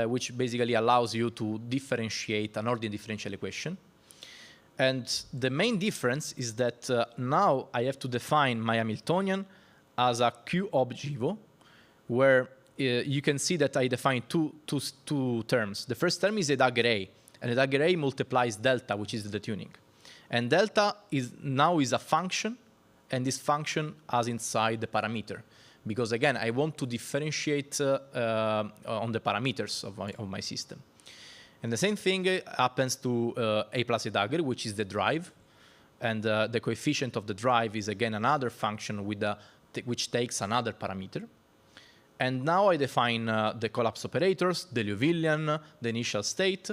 S15: which basically allows you to differentiate an ordinary differential equation. And the main difference is that now I have to define my Hamiltonian as a Q objivo, where you can see that I define two terms. The first term is a dagger A, and the dagger A multiplies delta, which is the tuning. And delta now is a function, and this function has inside the parameter. Because again, I want to differentiate on the parameters of my system. And the same thing happens to A plus a dagger, which is the drive. And the coefficient of the drive is again another function which takes another parameter. And now I define the collapse operators, the Liouvillean, the initial state.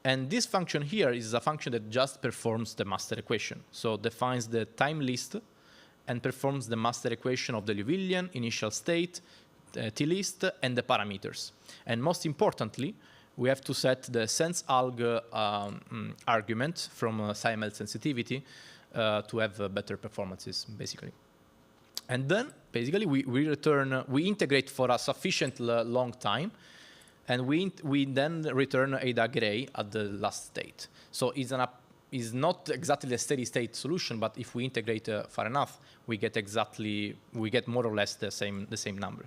S15: And this function here is a function that just performs the master equation. So defines the time list and performs the master equation of the Liouvillean, initial state, t-list, and the parameters. And most importantly, we have to set the sense-alg argument from SciML sensitivity to have better performances, basically. And then, basically, we integrate for a sufficient long time. And we then return a DAG array at the last state. So it's not exactly a steady state solution, but if we integrate far enough, we get more or less the same number.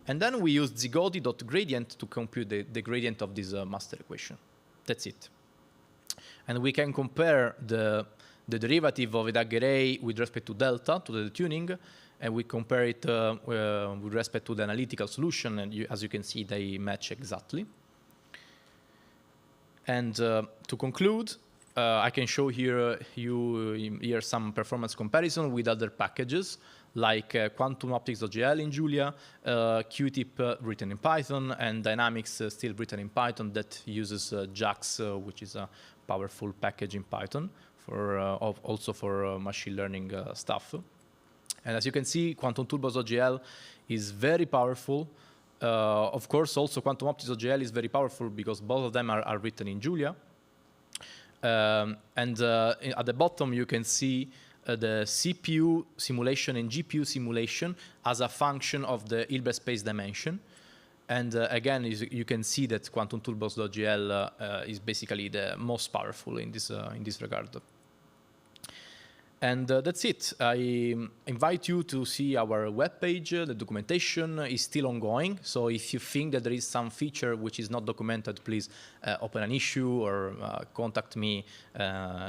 S15: And then we use zigoti.gradient to compute the gradient of this master equation. That's it. And we can compare the derivative of a DAG array with respect to delta, to the tuning, and we compare it with respect to the analytical solution, and as you can see, they match exactly. And to conclude, I can show here some performance comparison with other packages, like Quantum Optics.jl in Julia, Qtip written in Python, and Dynamics still written in Python that uses JAX, which is a powerful package in Python, also for machine learning stuff. And as you can see, Quantum Toolbox.jl is very powerful. Of course, also Quantum Optics.jl is very powerful because both of them are written in Julia. And at the bottom, you can see the CPU simulation and GPU simulation as a function of the Hilbert space dimension. And again, you can see that Quantum Toolbox.jl is basically the most powerful in this regard. And that's it. I invite you to see our webpage. The documentation is still ongoing. So if you think that there is some feature which is not documented, please open an issue or contact me.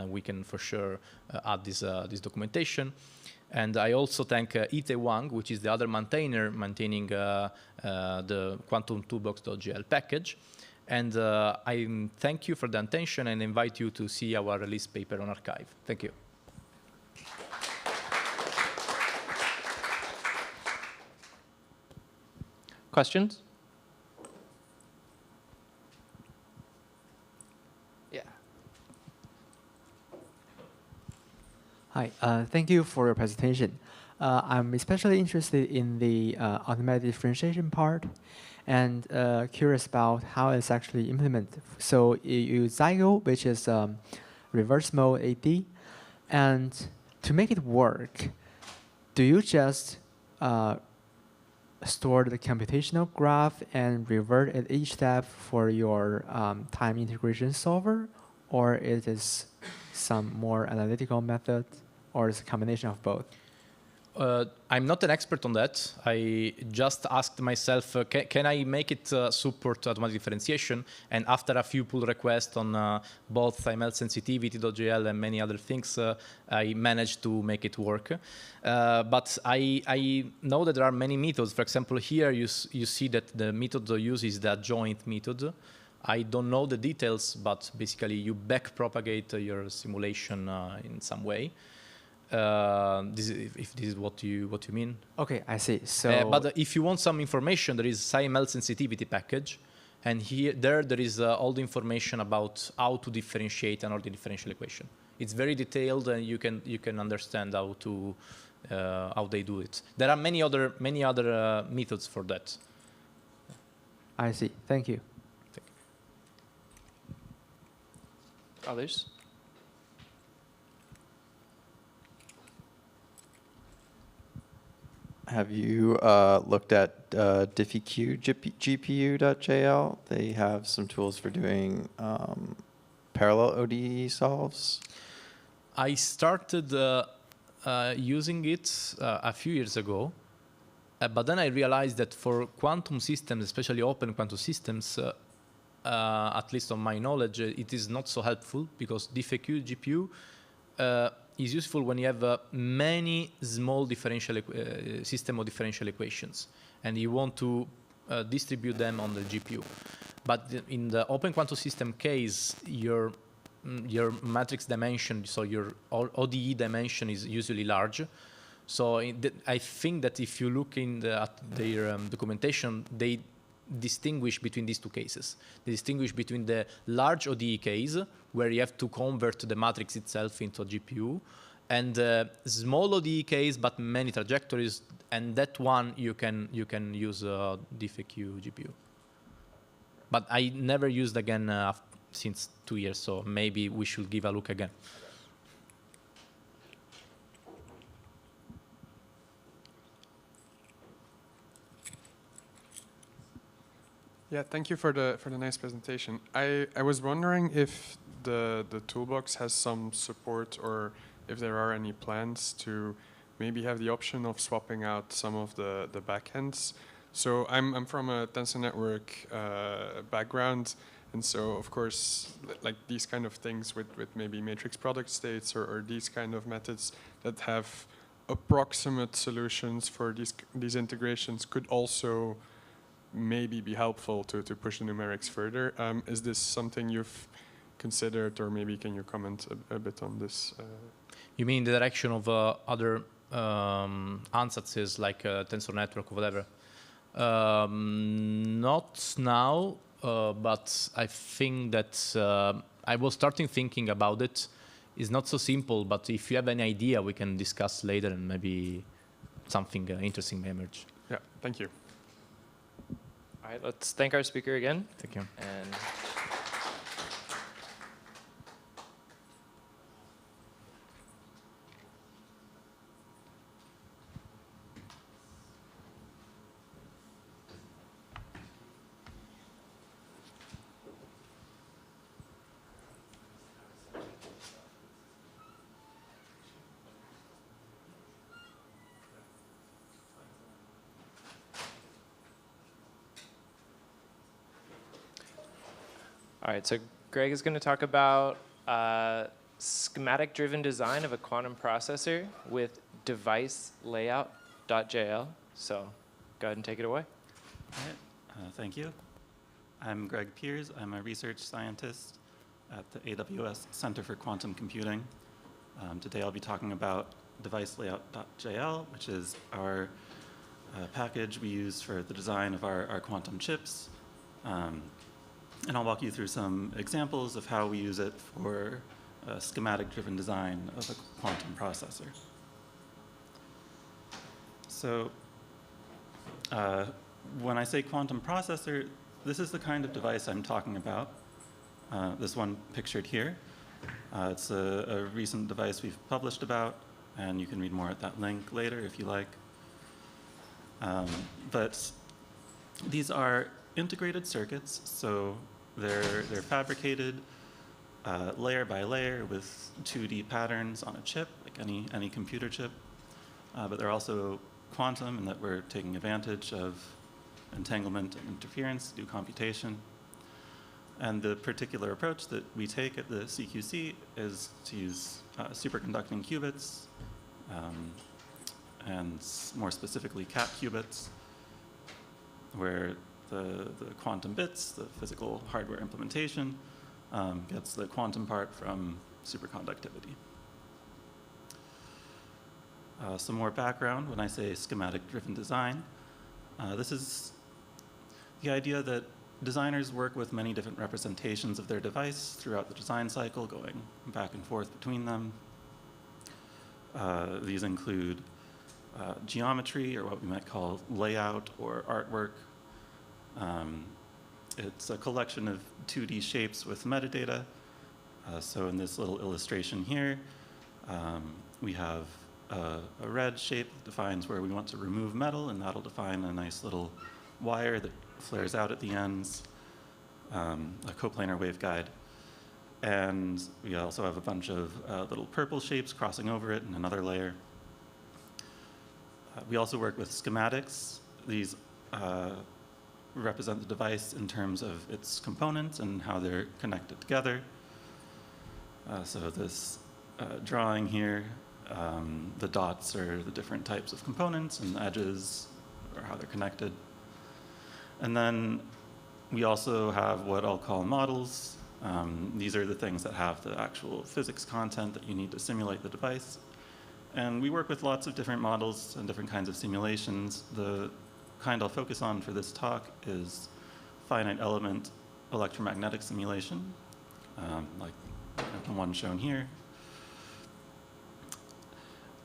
S15: We can for sure add this documentation. And I also thank Ite Wang, which is the other maintainer maintaining the Quantum Toolbox.jl package. And I thank you for the attention and invite you to see our release paper on arXiv. Thank you.
S10: Questions? Yeah.
S16: Hi, thank you for your presentation. I'm especially interested in the automatic differentiation part and curious about how it's actually implemented. So you use Zygo, which is reverse mode AD, and to make it work, do you just store the computational graph and revert at each step for your time integration solver, or it is some more analytical method, or it's a combination of both?
S15: I'm not an expert on that. I just asked myself, can I make it support automatic differentiation? And after a few pull requests on both ML sensitivity.jl and many other things, I managed to make it work. But I know that there are many methods. For example, here you see that the method used is the adjoint method. I don't know the details, but basically you backpropagate your simulation in some way. If this is what you mean.
S16: Okay, I see. So,
S15: but if you want some information, there is SciML sensitivity package, and there is all the information about how to differentiate an ordered differential equation. It's very detailed, and you can understand how they do it. There are many other methods for that.
S16: I see. Thank you.
S10: Others?
S13: Have you looked at diffieq GPU.jl? They have some tools for doing parallel ODE solves.
S15: I started using it a few years ago, but then I realized that for quantum systems, especially open quantum systems, at least on my knowledge, it is not so helpful because diffieq GPU is useful when you have many small differential system of differential equations, and you want to distribute them on the GPU. But in the open quantum system case, your matrix dimension, so your ODE dimension, is usually large. So I think that if you look at their documentation, they distinguish between these two cases. They distinguish between the large ODE case, where you have to convert the matrix itself into a GPU, and the small ODE case, but many trajectories, and that one you can use diffieq GPU. But I never used again since 2 years, so maybe we should give a look again.
S17: Yeah, thank you for the nice presentation. I was wondering if the toolbox has some support, or if there are any plans to maybe have the option of swapping out some of the backends. So I'm from a tensor network background, and so of course like these kind of things with maybe matrix product states or these kind of methods that have approximate solutions for these integrations could also maybe be helpful to push the numerics further. Is this something you've considered, or maybe can you comment a bit on this?
S15: You mean the direction of other ansatses like tensor network or whatever? Not now, but I think that I was starting thinking about it. It's not so simple, but if you have any idea, we can discuss later and maybe something interesting may emerge.
S17: Yeah, thank you.
S10: All right, let's thank our speaker again.
S15: Thank you.
S10: And all right, so Greg is going to talk about schematic-driven design of a quantum processor with device layout.jl. So go ahead and take it away.
S18: All right, thank you. I'm Greg Piers. I'm a research scientist at the AWS Center for Quantum Computing. Today I'll be talking about device layout.jl, which is our package we use for the design of our quantum chips. And I'll walk you through some examples of how we use it for schematic-driven design of a quantum processor. So when I say quantum processor, this is the kind of device I'm talking about. This one pictured here. It's a recent device we've published about, and you can read more at that link later if you like. But these are integrated circuits, so they're fabricated layer by layer with 2D patterns on a chip, like any computer chip. But they're also quantum in that we're taking advantage of entanglement and interference to do computation. And the particular approach that we take at the CQC is to use superconducting qubits, and more specifically cap qubits, where the quantum bits, the physical hardware implementation, gets the quantum part from superconductivity. Some more background when I say schematic-driven design. This is the idea that designers work with many different representations of their device throughout the design cycle, going back and forth between them. These include geometry, or what we might call layout or artwork. It's a collection of 2D shapes with metadata. So in this little illustration here, we have a red shape that defines where we want to remove metal, and that'll define a nice little wire that flares out at the ends, a coplanar waveguide. And we also have a bunch of little purple shapes crossing over it in another layer. We also work with schematics. These represent the device in terms of its components and how they're connected together. So this drawing here, the dots are the different types of components, and the edges are how they're connected. And then we also have what I'll call models. These are the things that have the actual physics content that you need to simulate the device. And we work with lots of different models and different kinds of simulations. The kind I'll focus on for this talk is finite element electromagnetic simulation, like the one shown here.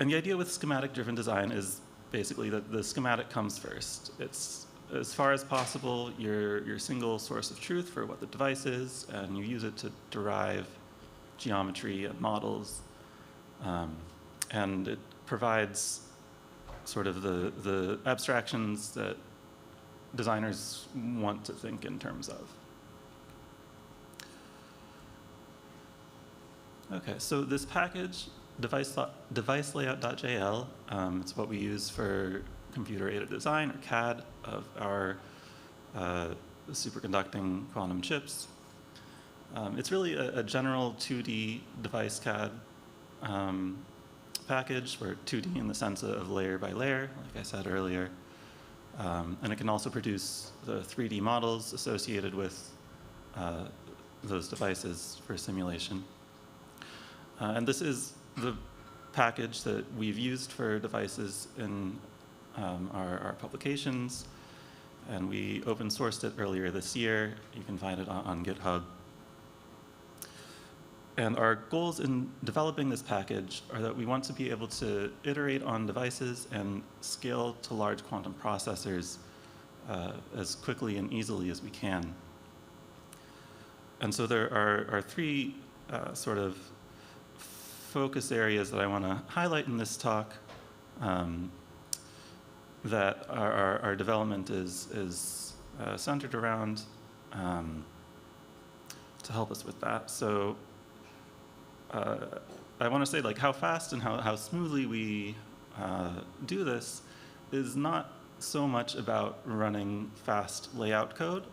S18: And the idea with schematic-driven design is basically that the schematic comes first. It's, as far as possible, your single source of truth for what the device is, and you use it to derive geometry and models. And it provides sort of the abstractions that designers want to think in terms of. Okay, so this package, devicelayout.jl, it's what we use for computer-aided design, or CAD, of our superconducting quantum chips. It's really a general 2D device CAD package, for 2D in the sense of layer by layer, like I said earlier. And it can also produce the 3D models associated with those devices for simulation. And this is the package that we've used for devices in our publications. And we open sourced it earlier this year. You can find it on GitHub. And our goals in developing this package are that we want to be able to iterate on devices and scale to large quantum processors as quickly and easily as we can. And so there are three sort of focus areas that I want to highlight in this talk, that our development is centered around to help us with that. So I want to say, like, how fast and how smoothly we do this is not so much about running fast layout code,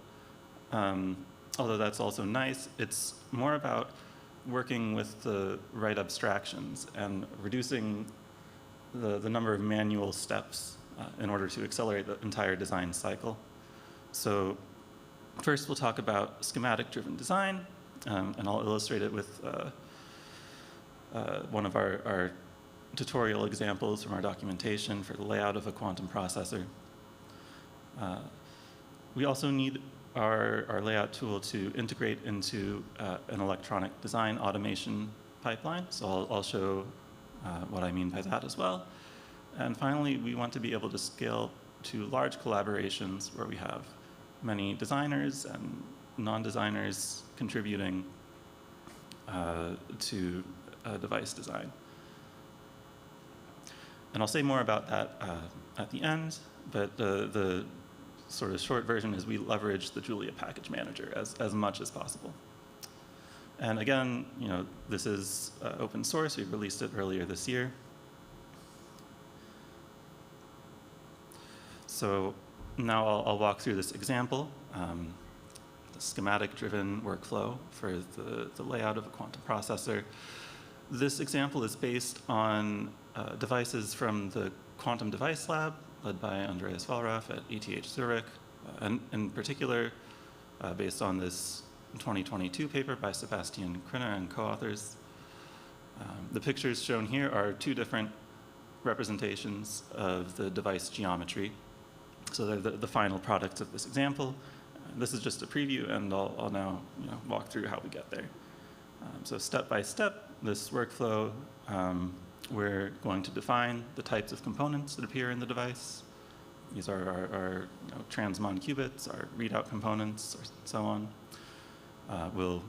S18: although that's also nice. It's more about working with the right abstractions and reducing the number of manual steps in order to accelerate the entire design cycle. So first we'll talk about schematic-driven design, and I'll illustrate it with one of our tutorial examples from our documentation for the layout of a quantum processor. We also need our layout tool to integrate into an electronic design automation pipeline. So I'll show what I mean by that as well. And finally, we want to be able to scale to large collaborations where we have many designers and non-designers contributing to device design. And I'll say more about that at the end, but the sort of short version is we leverage the Julia package manager as much as possible. And again, this is open source. We released it earlier this year. So now I'll walk through this example, the schematic-driven workflow for the layout of a quantum processor. This example is based on devices from the Quantum Device Lab, led by Andreas Wallraff at ETH Zurich, and in particular, based on this 2022 paper by Sebastian Krinner and co-authors. The pictures shown here are two different representations of the device geometry. So they're the final products of this example. This is just a preview, and I'll now walk through how we get there. So step by step, this workflow, we're going to define the types of components that appear in the device. These are our transmon qubits, our readout components, or so on. We'll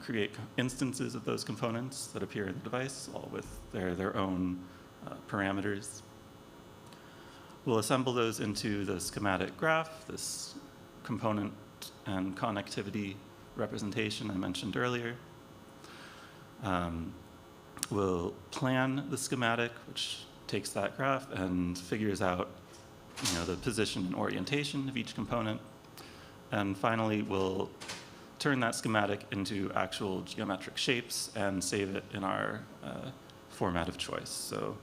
S18: create instances of those components that appear in the device, all with their own parameters. We'll assemble those into the schematic graph, this component and connectivity representation I mentioned earlier. We'll plan the schematic, which takes that graph and figures out the position and orientation of each component. And finally, we'll turn that schematic into actual geometric shapes and save it in our format of choice. So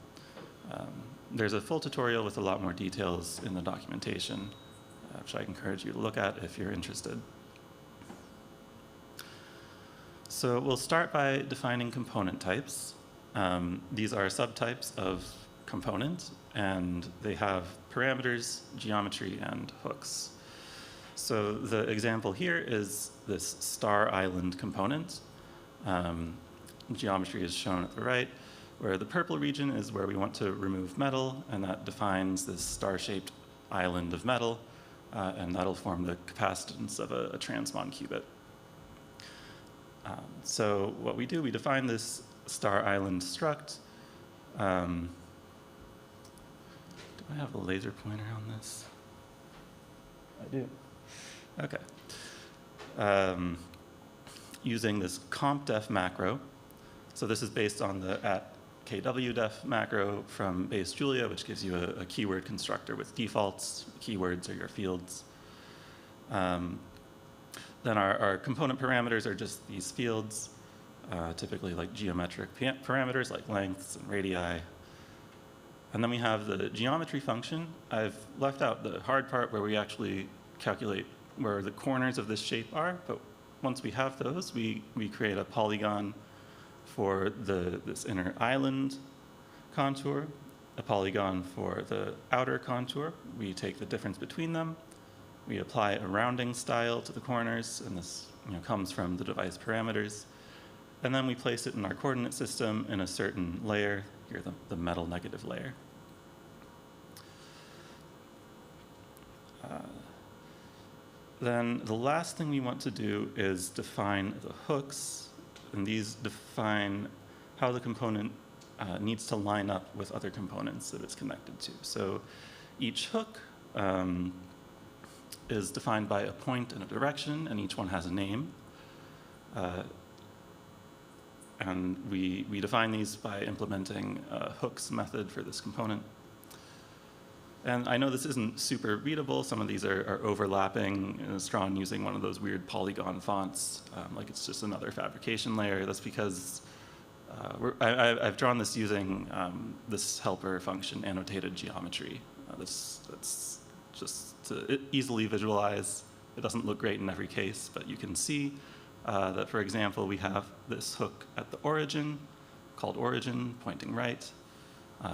S18: there's a full tutorial with a lot more details in the documentation, which I encourage you to look at if you're interested. So we'll start by defining component types. These are subtypes of component, and they have parameters, geometry, and hooks. So the example here is this star island component. Geometry is shown at the right, where the purple region is where we want to remove metal, and that defines this star-shaped island of metal, and that'll form the capacitance of a transmon qubit. So what we do, we define this star island struct. Do I have a laser pointer on this? I do. Okay. Using this compdef macro. So this is based on the @kwdef macro from base Julia, which gives you a keyword constructor with defaults. Keywords are your fields. Then our component parameters are just these fields, typically like geometric parameters like lengths and radii. And then we have the geometry function. I've left out the hard part where we actually calculate where the corners of this shape are, but once we have those, we create a polygon for this inner island contour, a polygon for the outer contour. We take the difference between them. We apply a rounding style to the corners, and this comes from the device parameters. And then we place it in our coordinate system in a certain layer, here the metal negative layer. Then the last thing we want to do is define the hooks, and these define how the component needs to line up with other components that it's connected to. So each hook is defined by a point and a direction, and each one has a name. And we define these by implementing a hooks method for this component. And I know this isn't super readable. Some of these are overlapping. It's drawn using one of those weird polygon fonts, like it's just another fabrication layer. That's because I've drawn this using this helper function, annotated geometry. That's just to easily visualize. It doesn't look great in every case, but you can see that, for example, we have this hook at the origin, called origin, pointing right.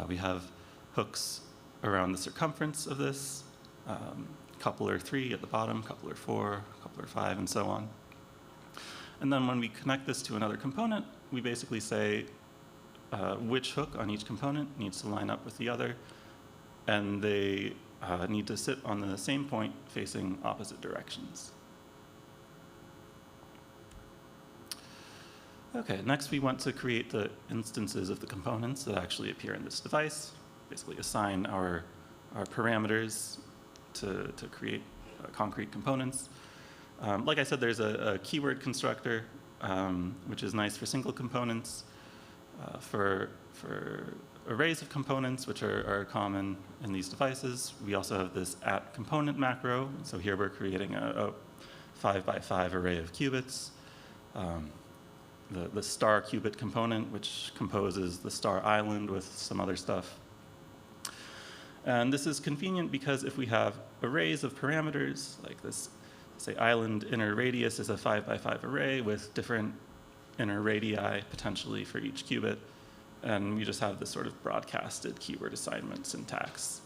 S18: We have hooks around the circumference of this, coupler 3 at the bottom, coupler 4, coupler 5, and so on. And then when we connect this to another component, we basically say which hook on each component needs to line up with the other, and they need to sit on the same point facing opposite directions. Okay, next we want to create the instances of the components that actually appear in this device. Basically assign our parameters to create concrete components. Like I said, there's a keyword constructor, which is nice for single components. For arrays of components, which are common in these devices, we also have this @component macro. So here we're creating a 5x5 array of qubits. The star qubit component, which composes the star island with some other stuff. And this is convenient because if we have arrays of parameters, like this, say island inner radius is a 5x5 array with different inner radii potentially for each qubit, and we just have this sort of broadcasted keyword assignment syntax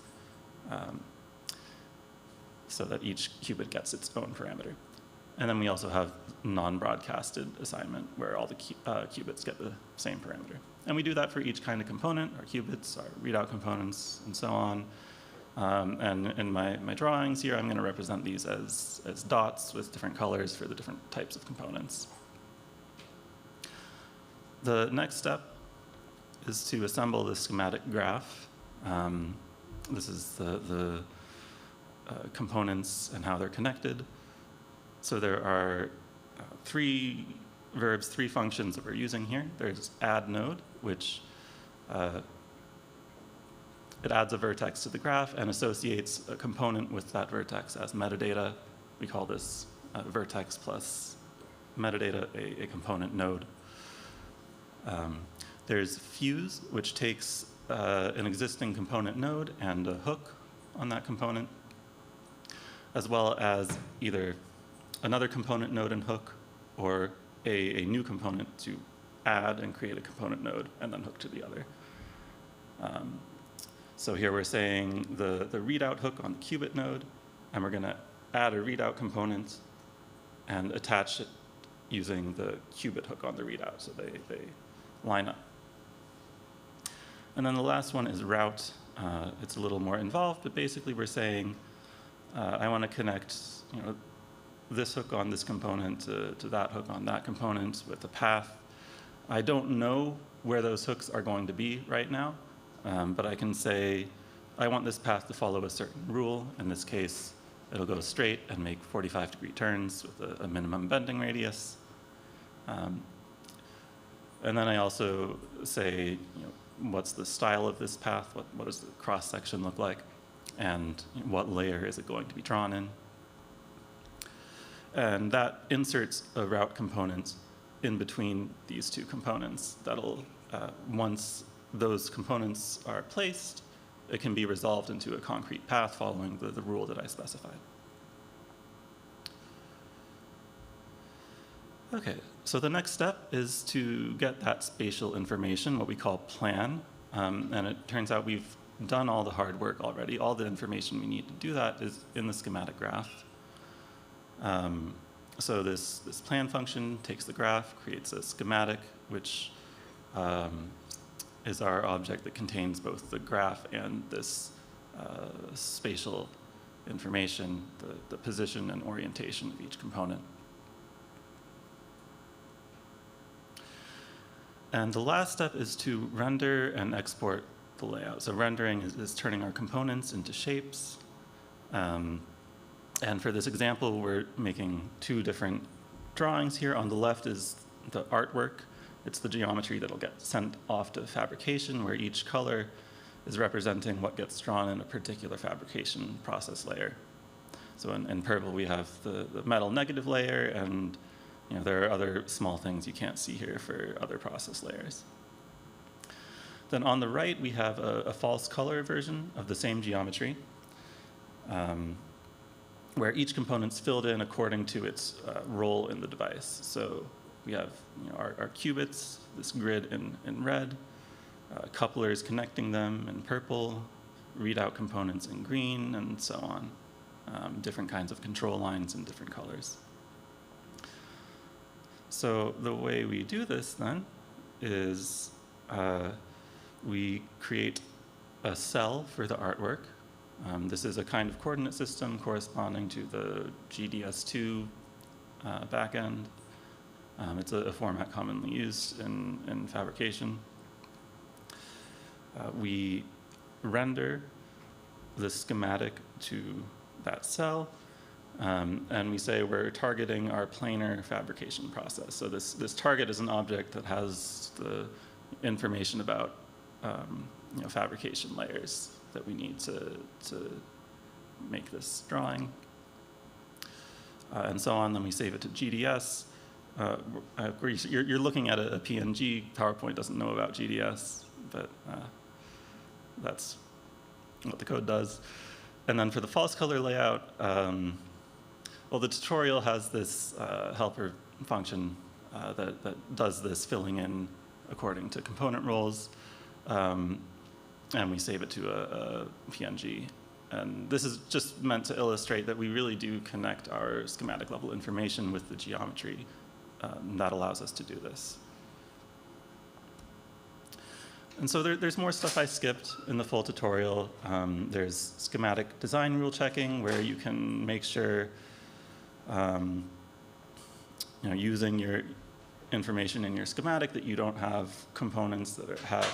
S18: so that each qubit gets its own parameter. And then we also have non-broadcasted assignment where all the qubits get the same parameter. And we do that for each kind of component, our qubits, our readout components, and so on. And in my drawings here, I'm going to represent these as dots with different colors for the different types of components. The next step is to assemble the schematic graph. This is the components and how they're connected. So there are three verbs, three functions that we're using here. There's add node, which it adds a vertex to the graph and associates a component with that vertex as metadata. We call this vertex plus metadata a component node. There's fuse, which takes an existing component node and a hook on that component, as well as either another component node and hook, or a new component to add and create a component node and then hook to the other. So here we're saying the readout hook on the qubit node, and we're going to add a readout component and attach it using the qubit hook on the readout, so they line up. And then the last one is route. It's a little more involved, but basically we're saying I want to connect this hook on this component to that hook on that component with a path. I don't know where those hooks are going to be right now, but I can say I want this path to follow a certain rule. In this case, It'll go straight and make 45-degree turns with a minimum bending radius. And then I also say, what's the style of this path? What does the cross-section look like? And what layer is it going to be drawn in? And that inserts a route component in between these two components. That'll, once those components are placed, it can be resolved into a concrete path following the rule that I specified. Okay, so the next step is to get that spatial information, what we call plan. And it turns out we've done all the hard work already. All the information we need to do that is in the schematic graph. So this plan function takes the graph, creates a schematic, which is our object that contains both the graph and this spatial information, the position and orientation of each component. And the last step is to render and export the layout. So rendering is turning our components into shapes. And for this example, we're making two different drawings here. On the left is the artwork. It's the geometry that'll get sent off to fabrication, where each color is representing what gets drawn in a particular fabrication process layer. So in purple, we have the metal negative layer, and there are other small things you can't see here for other process layers. Then on the right, we have a false color version of the same geometry, where each component's filled in according to its role in the device. So we have our qubits, this grid in red, couplers connecting them in purple, readout components in green, and so on. Different kinds of control lines in different colors. So the way we do this then is we create a cell for the artwork. This is a kind of coordinate system corresponding to the GDS2 backend. It's a format commonly used in fabrication. We render the schematic to that cell, and we say we're targeting our planar fabrication process. So this target is an object that has the information about fabrication layers that we need to make this drawing, and so on. Then we save it to GDS. You're looking at a PNG. PowerPoint doesn't know about GDS, but that's what the code does. And then for the false color layout, well, the tutorial has this helper function that does this filling in according to component roles. And we save it to a PNG. And this is just meant to illustrate that we really do connect our schematic level information with the geometry. That allows us to do this. And so there's more stuff I skipped in the full tutorial. There's schematic design rule checking, where you can make sure using your information in your schematic that you don't have components that have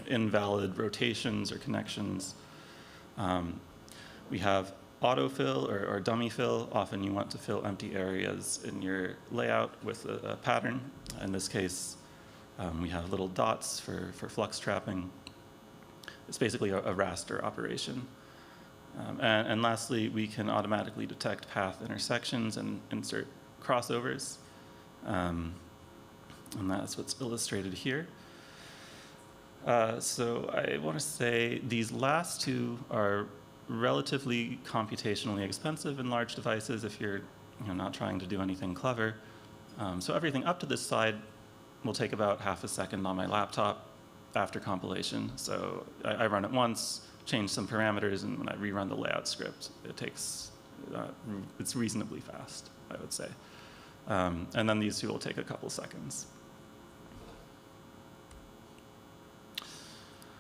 S18: invalid rotations or connections. We have autofill or dummy fill. Often you want to fill empty areas in your layout with a pattern. In this case, we have little dots for flux trapping. It's basically a raster operation. And lastly, we can automatically detect path intersections and insert crossovers. And that's what's illustrated here. So I want to say these last two are relatively computationally expensive in large devices if you're not trying to do anything clever. So everything up to this slide will take about half a second on my laptop after compilation. So I run it once, change some parameters, and when I rerun the layout script, it takes, it's reasonably fast, I would say. And then these two will take a couple seconds.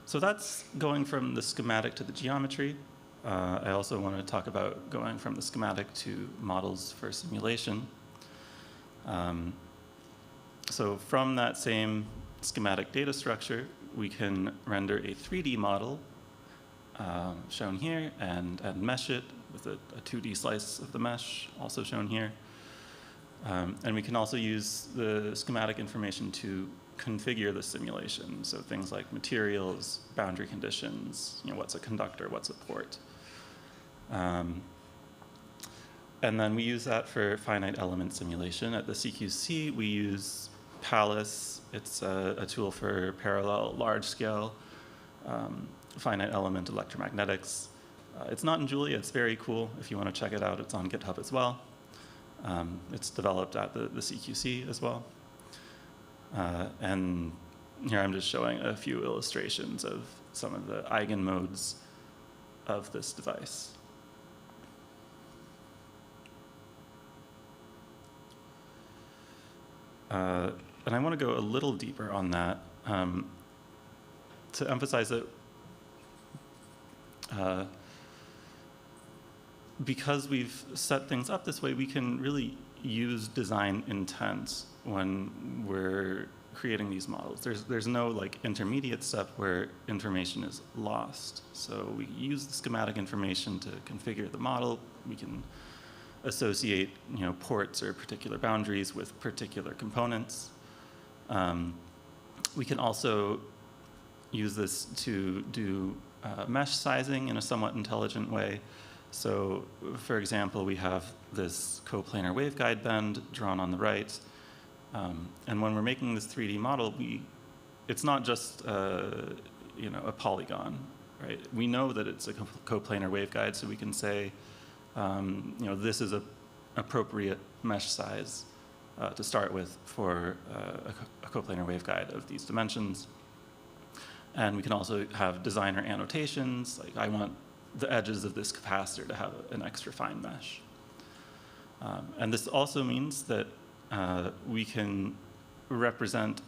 S18: So that's going from the schematic to the geometry. I also want to talk about going from the schematic to models for simulation. So from that same schematic data structure, we can render a 3D model shown here and mesh it with a 2D slice of the mesh, also shown here. And we can also use the schematic information to configure the simulation. So things like materials, boundary conditions, what's a conductor, what's a port. And then we use that for finite element simulation. At the CQC, we use Palace. It's a tool for parallel large-scale finite element electromagnetics. It's not in Julia. It's very cool. If you want to check it out, it's on GitHub as well. It's developed at the CQC as well. And here I'm just showing a few illustrations of some of the eigenmodes of this device. And I want to go a little deeper on that to emphasize that because we've set things up this way, we can really use design intent when we're creating these models. There's no like intermediate step where information is lost. So we use the schematic information to configure the model. We can associate ports or particular boundaries with particular components. We can also use this to do mesh sizing in a somewhat intelligent way. So, for example, we have this coplanar waveguide bend drawn on the right. And when we're making this 3D model, it's not just a polygon, right? We know that it's a coplanar waveguide, so we can say, this is an appropriate mesh size to start with for a coplanar waveguide of these dimensions. And we can also have designer annotations, like I want the edges of this capacitor to have an extra fine mesh. And this also means that we can represent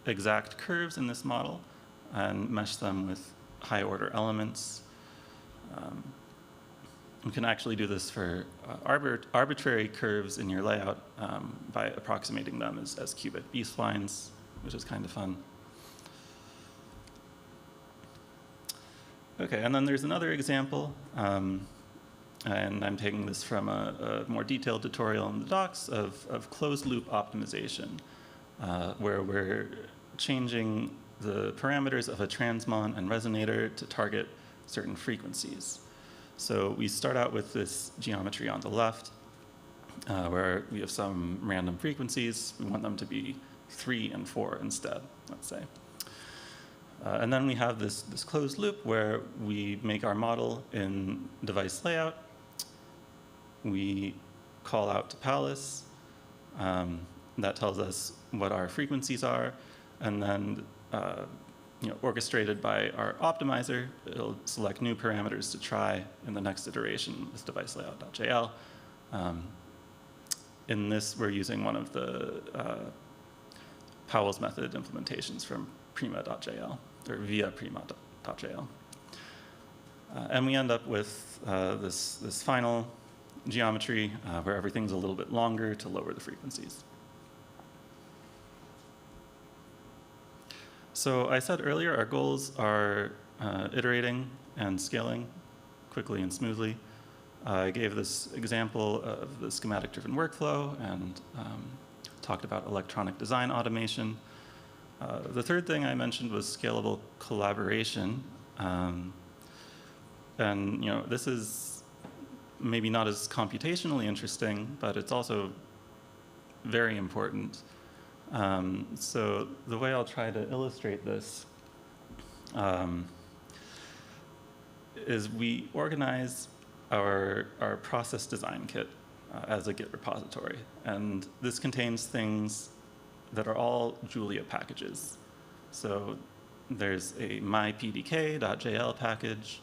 S18: exact curves in this model and mesh them with high order elements. You can actually do this for arbitrary curves in your layout by approximating them as cubic B-splines, which is kind of fun. Okay, and then there's another example, and I'm taking this from a more detailed tutorial in the docs of closed loop optimization, where we're changing the parameters of a transmon and resonator to target certain frequencies. So we start out with this geometry on the left, where we have some random frequencies. We want them to be 3 and 4 instead, let's say. And then we have this closed loop where we make our model in device layout. We call out to Palace. That tells us what our frequencies are. And then orchestrated by our optimizer, it'll select new parameters to try in the next iteration with device layout.jl. In this, we're using one of the Powell's method implementations from prima.jl, or via prima.jl. And we end up with this final geometry where everything's a little bit longer to lower the frequencies. So I said earlier, our goals are iterating and scaling quickly and smoothly. I gave this example of the schematic-driven workflow and talked about electronic design automation. The third thing I mentioned was scalable collaboration. And this is maybe not as computationally interesting, but it's also very important. So the way I'll try to illustrate this is we organize our process design kit as a Git repository. And this contains things that are all Julia packages. So there's a mypdk.jl package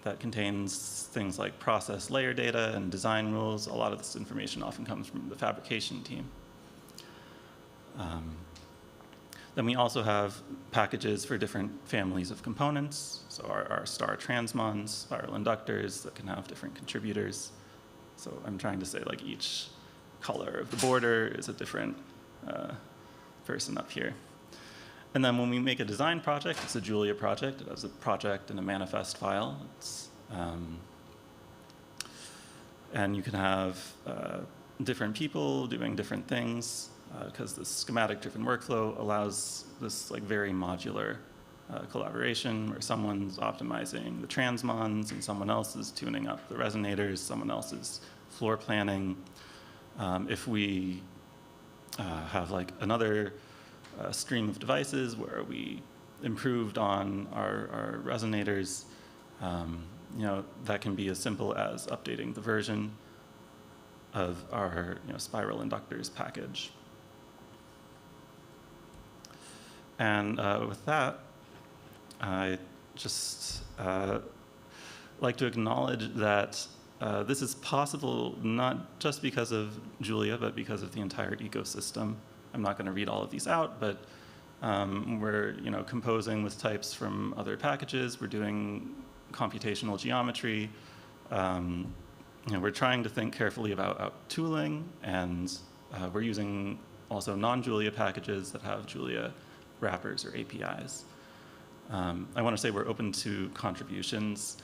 S18: that contains things like process layer data and design rules. A lot of this information often comes from the fabrication team. Then we also have packages for different families of components. So our star transmons, spiral inductors that can have different contributors. So I'm trying to say like each color of the border is a different person up here. And then when we make a design project, it's a Julia project. It has a project and a manifest file. It's And you can have different people doing different things because the schematic-driven workflow allows this like very modular collaboration where someone's optimizing the transmons and someone else is tuning up the resonators, someone else is floor planning. If we have like another stream of devices where we improved on our resonators, you know, that can be as simple as updating the version of our spiral inductors package. And with that, I just like to acknowledge that this is possible not just because of Julia, but because of the entire ecosystem. I'm not going to read all of these out, but we're composing with types from other packages. We're doing computational geometry. We're trying to think carefully about tooling, and we're using also non-Julia packages that have Julia wrappers or APIs. I want to say we're open to contributions,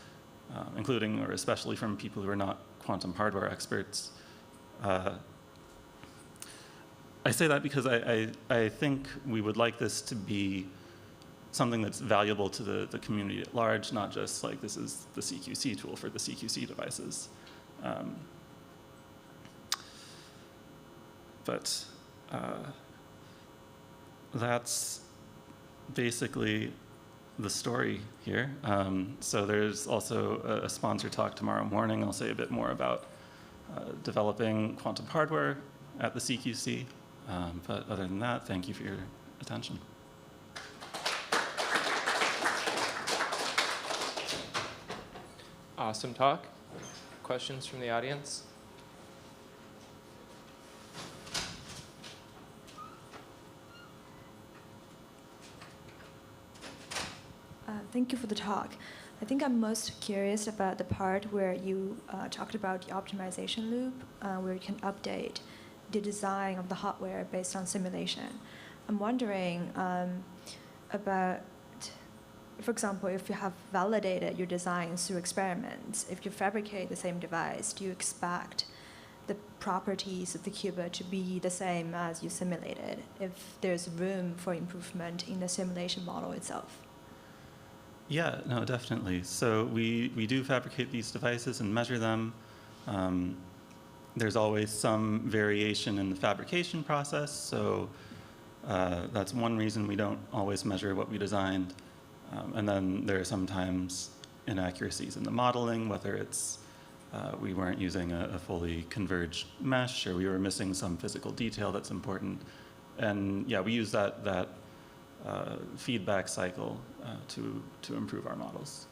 S18: including or especially from people who are not quantum hardware experts. I say that because I think we would like this to be something that's valuable to the community at large, not just like this is the CQC tool for the CQC devices. But that's basically the story here. So there's also a sponsor talk tomorrow morning. I'll say a bit more about developing quantum hardware at the CQC. But other than that, thank you for your attention.
S10: Awesome talk. Questions from the audience?
S19: Thank you for the talk. I think I'm most curious about the part where you talked about the optimization loop, where you can update the design of the hardware based on simulation. I'm wondering about, for example, if you have validated your designs through experiments, if you fabricate the same device, do you expect the properties of the qubit to be the same as you simulated, if there's room for improvement in the simulation model itself?
S18: Yeah, no, definitely. So we do fabricate these devices and measure them. There's always some variation in the fabrication process, so that's one reason we don't always measure what we designed. And then there are sometimes inaccuracies in the modeling, whether it's we weren't using a fully converged mesh or we were missing some physical detail that's important. And yeah, we use that feedback cycle to improve our models.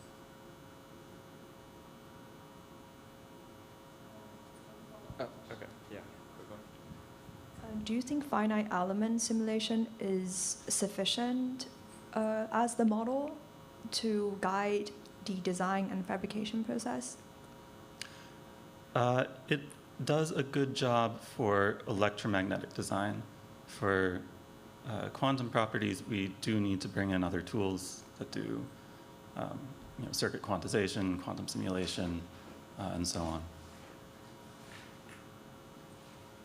S10: Oh, okay, yeah. Quick one.
S19: Do you think finite element simulation is sufficient as the model to guide the design and fabrication process?
S18: It does a good job for electromagnetic design. For quantum properties, we do need to bring in other tools that do circuit quantization, quantum simulation, and so on.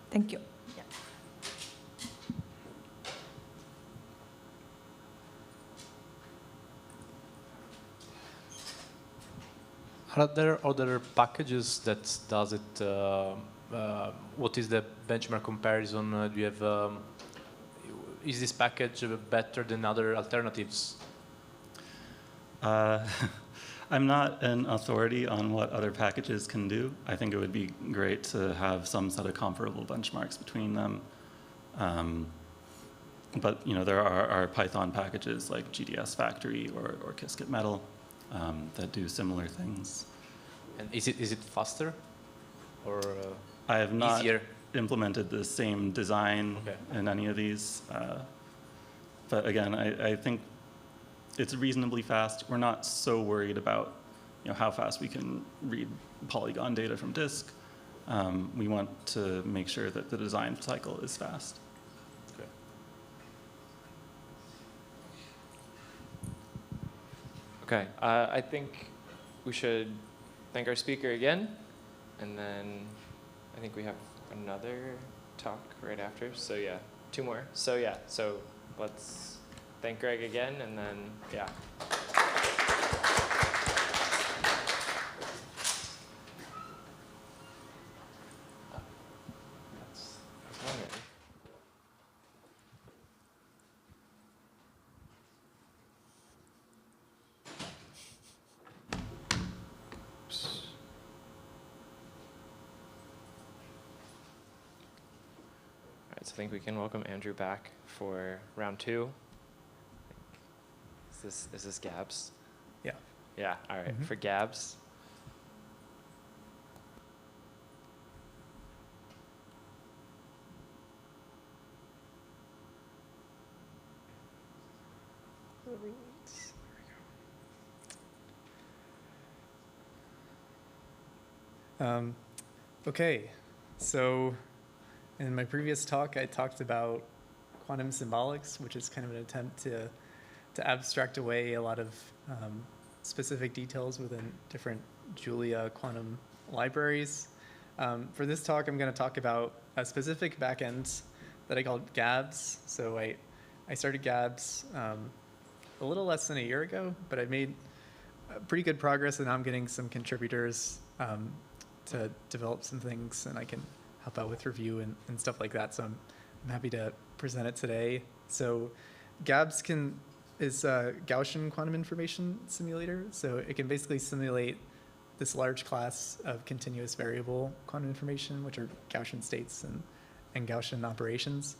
S19: Thank you. Yeah.
S15: Are there other packages that does it? What is the benchmark comparison? Do you have? Is this package better than other alternatives?
S18: I'm not an authority on what other packages can do. I think it would be great to have some sort of comparable benchmarks between them. But there are Python packages like GDS Factory or Qiskit Metal that do similar things.
S15: And is it faster or
S18: I have not
S15: easier?
S18: Implemented the same design in any of these. But again, I think it's reasonably fast. We're not so worried about how fast we can read polygon data from disk. We want to make sure that the design cycle is fast.
S10: Okay, I think we should thank our speaker again. And then I think we have another talk right after. So yeah, 2 more. So yeah, so let's thank Greg again, and then yeah. So I think we can welcome Andrew back for round 2. Is this Gabs?
S11: Yeah.
S10: Yeah, all right. For Gabs.
S11: Okay, so in my previous talk, I talked about quantum symbolics, which is kind of an attempt to abstract away a lot of specific details within different Julia quantum libraries. For this talk, I'm going to talk about a specific backend that I called Gabs. So I started Gabs a little less than a year ago, but I've made pretty good progress, and now I'm getting some contributors to develop some things, and I can help out with review and stuff like that. So I'm happy to present it today. So Gabs is a Gaussian quantum information simulator. So it can basically simulate this large class of continuous variable quantum information, which are Gaussian states and Gaussian operations.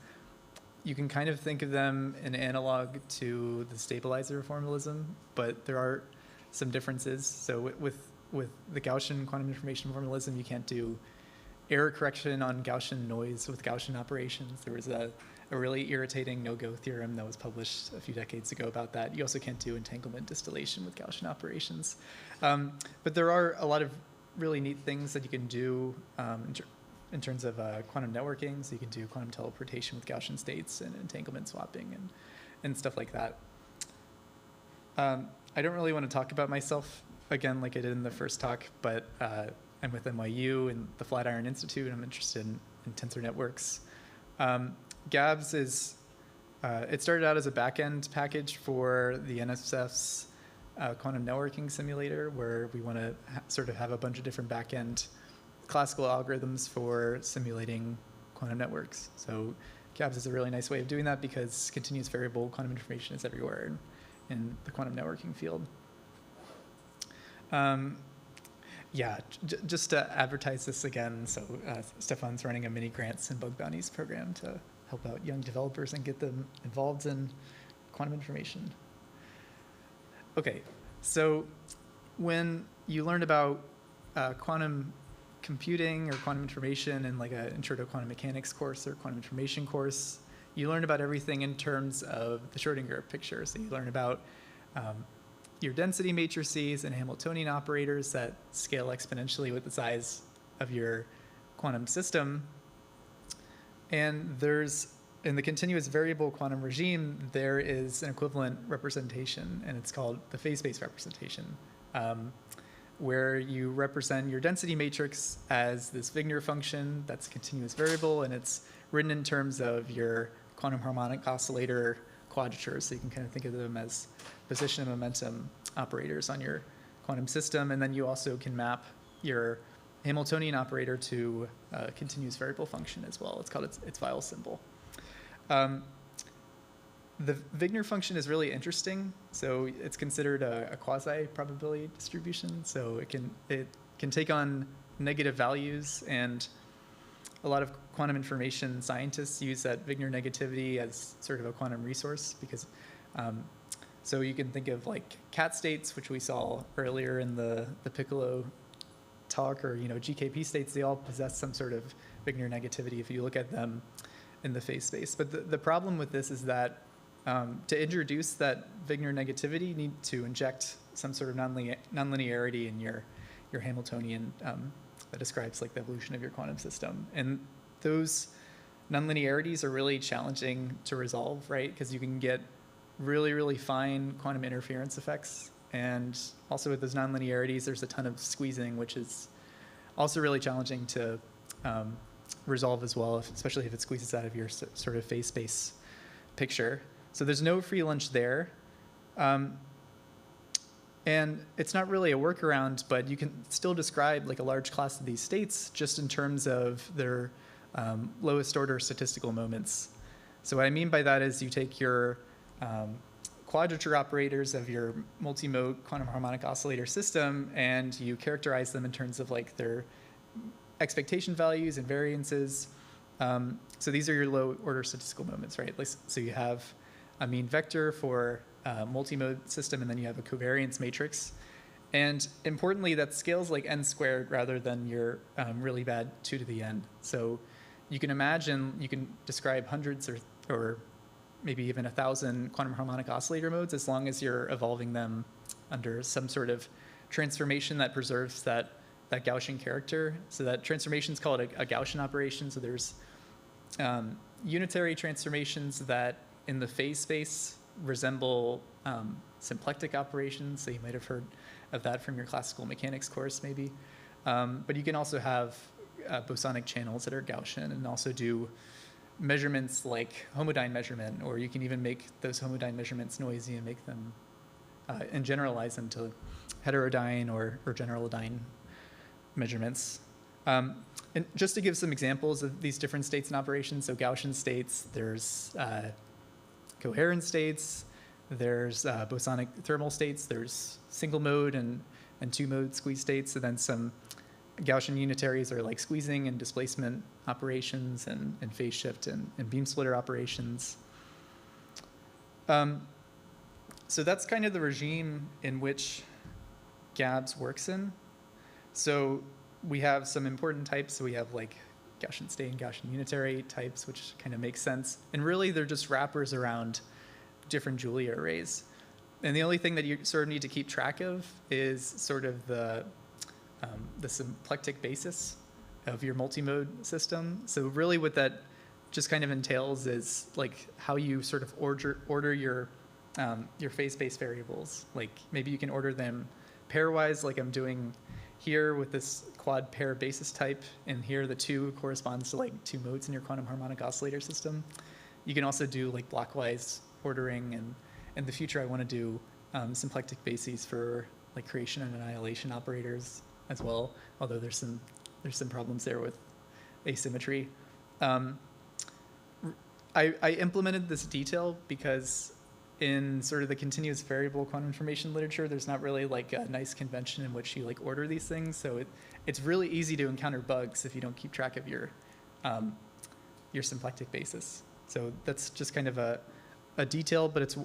S11: You can kind of think of them in analog to the stabilizer formalism, but there are some differences. So with the Gaussian quantum information formalism, you can't do error correction on Gaussian noise with Gaussian operations. There was a really irritating no-go theorem that was published a few decades ago about that. You also can't do entanglement distillation with Gaussian operations. But there are a lot of really neat things that you can do in terms of quantum networking. So you can do quantum teleportation with Gaussian states and entanglement swapping and stuff like that. I don't really want to talk about myself again like I did in the first talk, but I'm with NYU and the Flatiron Institute. I'm interested in tensor networks. Gabs is, it started out as a backend package for the NSF's quantum networking simulator, where we want to sort of have a bunch of different backend classical algorithms for simulating quantum networks. So Gabs is a really nice way of doing that because continuous variable quantum information is everywhere in the quantum networking field. Yeah, just to advertise this again, so Stefan's running a mini grants and bug bounties program to help out young developers and get them involved in quantum information. Okay, so when you learn about quantum computing or quantum information in like an Intro to Quantum Mechanics course or quantum information course, you learn about everything in terms of the Schrodinger picture. So you learn about your density matrices and Hamiltonian operators that scale exponentially with the size of your quantum system. And in the continuous variable quantum regime, there is an equivalent representation, and it's called the phase space representation, where you represent your density matrix as this Wigner function that's continuous variable, and it's written in terms of your quantum harmonic oscillator quadratures. So you can kind of think of them as position and momentum operators on your quantum system. And then you also can map your Hamiltonian operator to a continuous variable function as well. It's called its Weyl symbol. The Wigner function is really interesting. So it's considered a quasi-probability distribution. So it can take on negative values, and a lot of quantum information scientists use that Wigner negativity as sort of a quantum resource because so you can think of like cat states, which we saw earlier in the Piccolo talk, or GKP states. They all possess some sort of Wigner negativity if you look at them in the phase space. But the problem with this is that to introduce that Wigner negativity, you need to inject some sort of nonlinearity in your Hamiltonian that describes like the evolution of your quantum system. And those nonlinearities are really challenging to resolve, right? Because you can get really, really fine quantum interference effects. And also with those nonlinearities, there's a ton of squeezing, which is also really challenging to resolve as well, especially if it squeezes out of your sort of phase space picture. So there's no free lunch there. And it's not really a workaround, but you can still describe like a large class of these states just in terms of their lowest order statistical moments. So what I mean by that is you take your quadrature operators of your multi-mode quantum harmonic oscillator system and you characterize them in terms of like their expectation values and variances. So these are your low order statistical moments, right? So you have a mean vector for a multi-mode system and then you have a covariance matrix. And importantly, that scales like n squared rather than your really bad 2 to the n. So you can imagine, you can describe hundreds or maybe even 1,000 quantum harmonic oscillator modes as long as you're evolving them under some sort of transformation that preserves that Gaussian character. So that transformation is called a Gaussian operation. So there's unitary transformations that in the phase space resemble symplectic operations. So you might have heard of that from your classical mechanics course maybe. But you can also have bosonic channels that are Gaussian and also do measurements like homodyne measurement, or you can even make those homodyne measurements noisy and make them and generalize them to heterodyne or generalodyne measurements. And just to give some examples of these different states and operations, so Gaussian states, there's coherent states, there's bosonic thermal states, there's single mode and 2 mode squeeze states, and then some Gaussian unitaries are like squeezing and displacement operations and phase shift and beam splitter operations. So that's kind of the regime in which GABS works in. So we have some important types. So we have like Gaussian state and Gaussian unitary types, which kind of makes sense. And really they're just wrappers around different Julia arrays. And the only thing that you sort of need to keep track of is sort of the symplectic basis of your multi-mode system. So really what that just kind of entails is like how you sort of order your phase space variables. Like maybe you can order them pairwise like I'm doing here with this quad pair basis type, and here the 2 corresponds to like 2 modes in your quantum harmonic oscillator system. You can also do like blockwise ordering, and in the future I want to do symplectic bases for like creation and annihilation operators as well, although there's some problems there with asymmetry. I implemented this detail because in sort of the continuous variable quantum information literature, there's not really like a nice convention in which you like order these things. So it's really easy to encounter bugs if you don't keep track of your symplectic basis. So that's just kind of a detail, but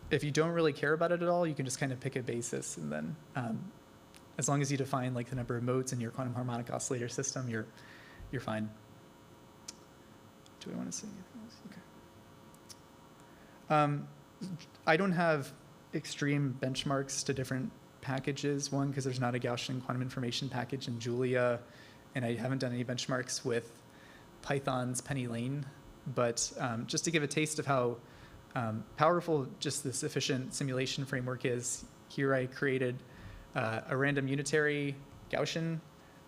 S11: if you don't really care about it at all, you can just kind of pick a basis, and then as long as you define like the number of modes in your quantum harmonic oscillator system, you're fine. Do we want to say anything else? Okay. I don't have extreme benchmarks to different packages. One, because there's not a Gaussian quantum information package in Julia, and I haven't done any benchmarks with Python's Penny Lane. But just to give a taste of how powerful just this efficient simulation framework is, here I created a random unitary Gaussian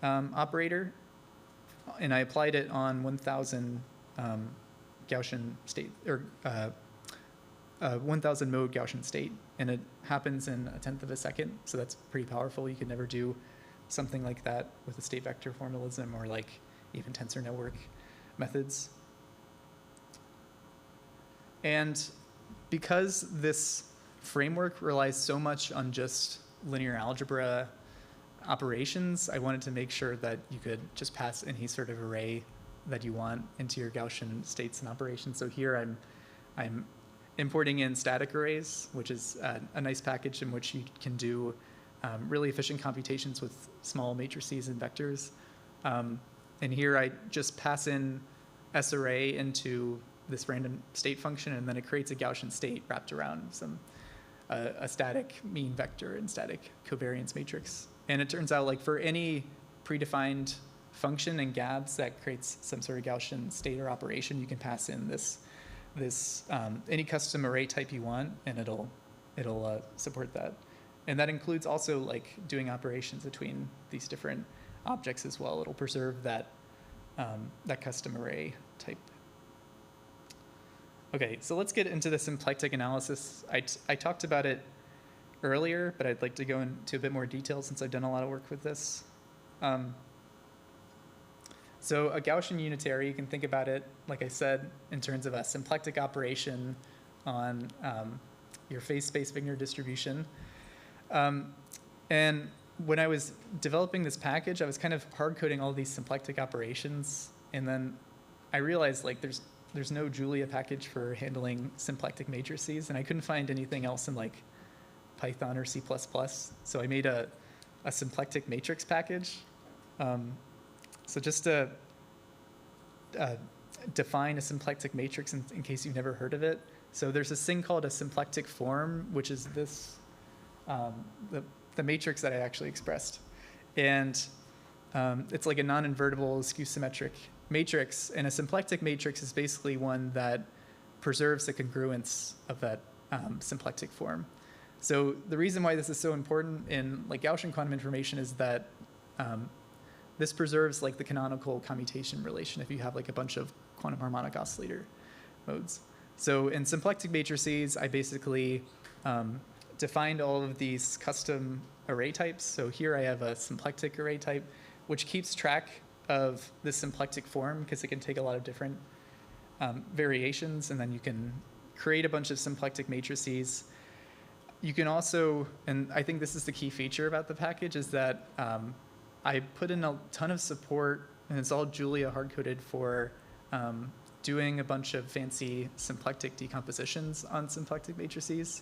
S11: operator, and I applied it on 1,000 Gaussian state, or 1,000 mode Gaussian state, and it happens in 1/10 of a second, so that's pretty powerful. You could never do something like that with a state vector formalism or like even tensor network methods. And because this framework relies so much on just linear algebra operations, I wanted to make sure that you could just pass any sort of array that you want into your Gaussian states and operations. So here I'm importing in static arrays, which is a nice package in which you can do really efficient computations with small matrices and vectors. And here I just pass in SArray into this random state function, and then it creates a Gaussian state wrapped around a static mean vector and static covariance matrix. And it turns out like for any predefined function in GABS that creates some sort of Gaussian state or operation, you can pass in this any custom array type you want, and it'll support that. And that includes also like doing operations between these different objects as well. It'll preserve that, that custom array type. Okay, so let's get into the symplectic analysis. I talked about it earlier, but I'd like to go into a bit more detail since I've done a lot of work with this. So a Gaussian unitary, you can think about it, like I said, in terms of a symplectic operation on your phase space Wigner distribution. And when I was developing this package, I was kind of hard coding all these symplectic operations, and then I realized like there's no Julia package for handling symplectic matrices, and I couldn't find anything else in like Python or C++. So I made a symplectic matrix package. So just to define a symplectic matrix in case you've never heard of it. So there's this thing called a symplectic form, which is this, the matrix that I actually expressed. And it's like a non-invertible skew symmetric matrix. And a symplectic matrix is basically one that preserves the congruence of that symplectic form. So the reason why this is so important in like Gaussian quantum information is that this preserves like the canonical commutation relation if you have like a bunch of quantum harmonic oscillator modes. So in symplectic matrices, I basically defined all of these custom array types. So here I have a symplectic array type, which keeps track of the symplectic form because it can take a lot of different variations, and then you can create a bunch of symplectic matrices. You can also, and I think this is the key feature about the package, is that I put in a ton of support, and it's all Julia hard-coded for doing a bunch of fancy symplectic decompositions on symplectic matrices.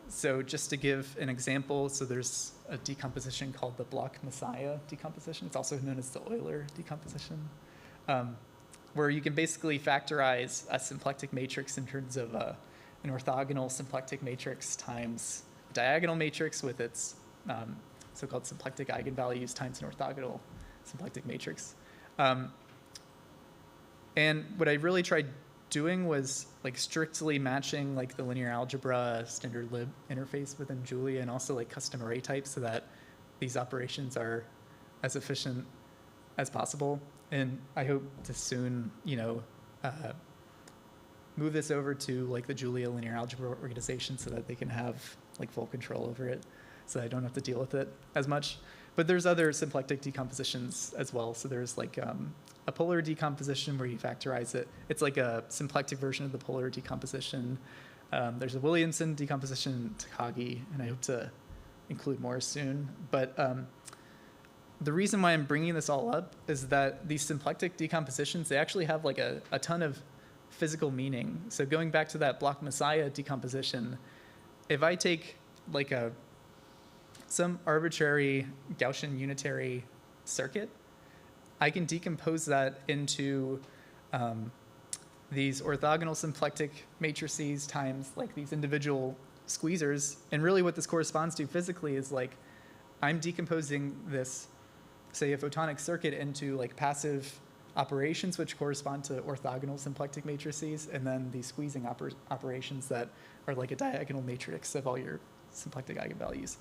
S11: So just to give an example, so there's a decomposition called the block Messiah decomposition. It's also known as the Euler decomposition, where you can basically factorize a symplectic matrix in terms of an orthogonal symplectic matrix times a diagonal matrix with its so-called symplectic eigenvalues times an orthogonal symplectic matrix. And what I really tried doing was like strictly matching like the linear algebra standard lib interface within Julia and also like custom array types so that these operations are as efficient as possible. And I hope to soon, move this over to like the Julia linear algebra organization so that they can have like full control over it, so I don't have to deal with it as much. But there's other symplectic decompositions as well. So there's like a polar decomposition where you factorize it. It's like a symplectic version of the polar decomposition. There's a Williamson decomposition, Takagi, and I hope to include more soon. But the reason why I'm bringing this all up is that these symplectic decompositions, they actually have like a ton of physical meaning. So going back to that block Messiah decomposition, if I take like some arbitrary Gaussian unitary circuit, I can decompose that into these orthogonal symplectic matrices times like these individual squeezers. And really what this corresponds to physically is like I'm decomposing this, say, a photonic circuit into like passive operations which correspond to orthogonal symplectic matrices, and then these squeezing operations that are like a diagonal matrix of all your symplectic eigenvalues.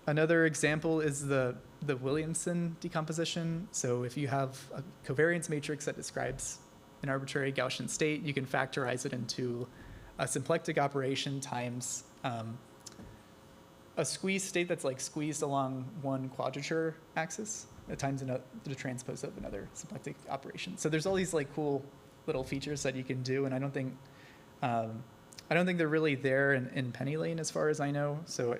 S11: Another example is the Williamson decomposition. So if you have a covariance matrix that describes an arbitrary Gaussian state, you can factorize it into a symplectic operation times a squeeze state that's like squeezed along one quadrature axis times the transpose of another symplectic operation. So there's all these like cool little features that you can do, and I don't think they're really there in Penny Lane as far as I know. So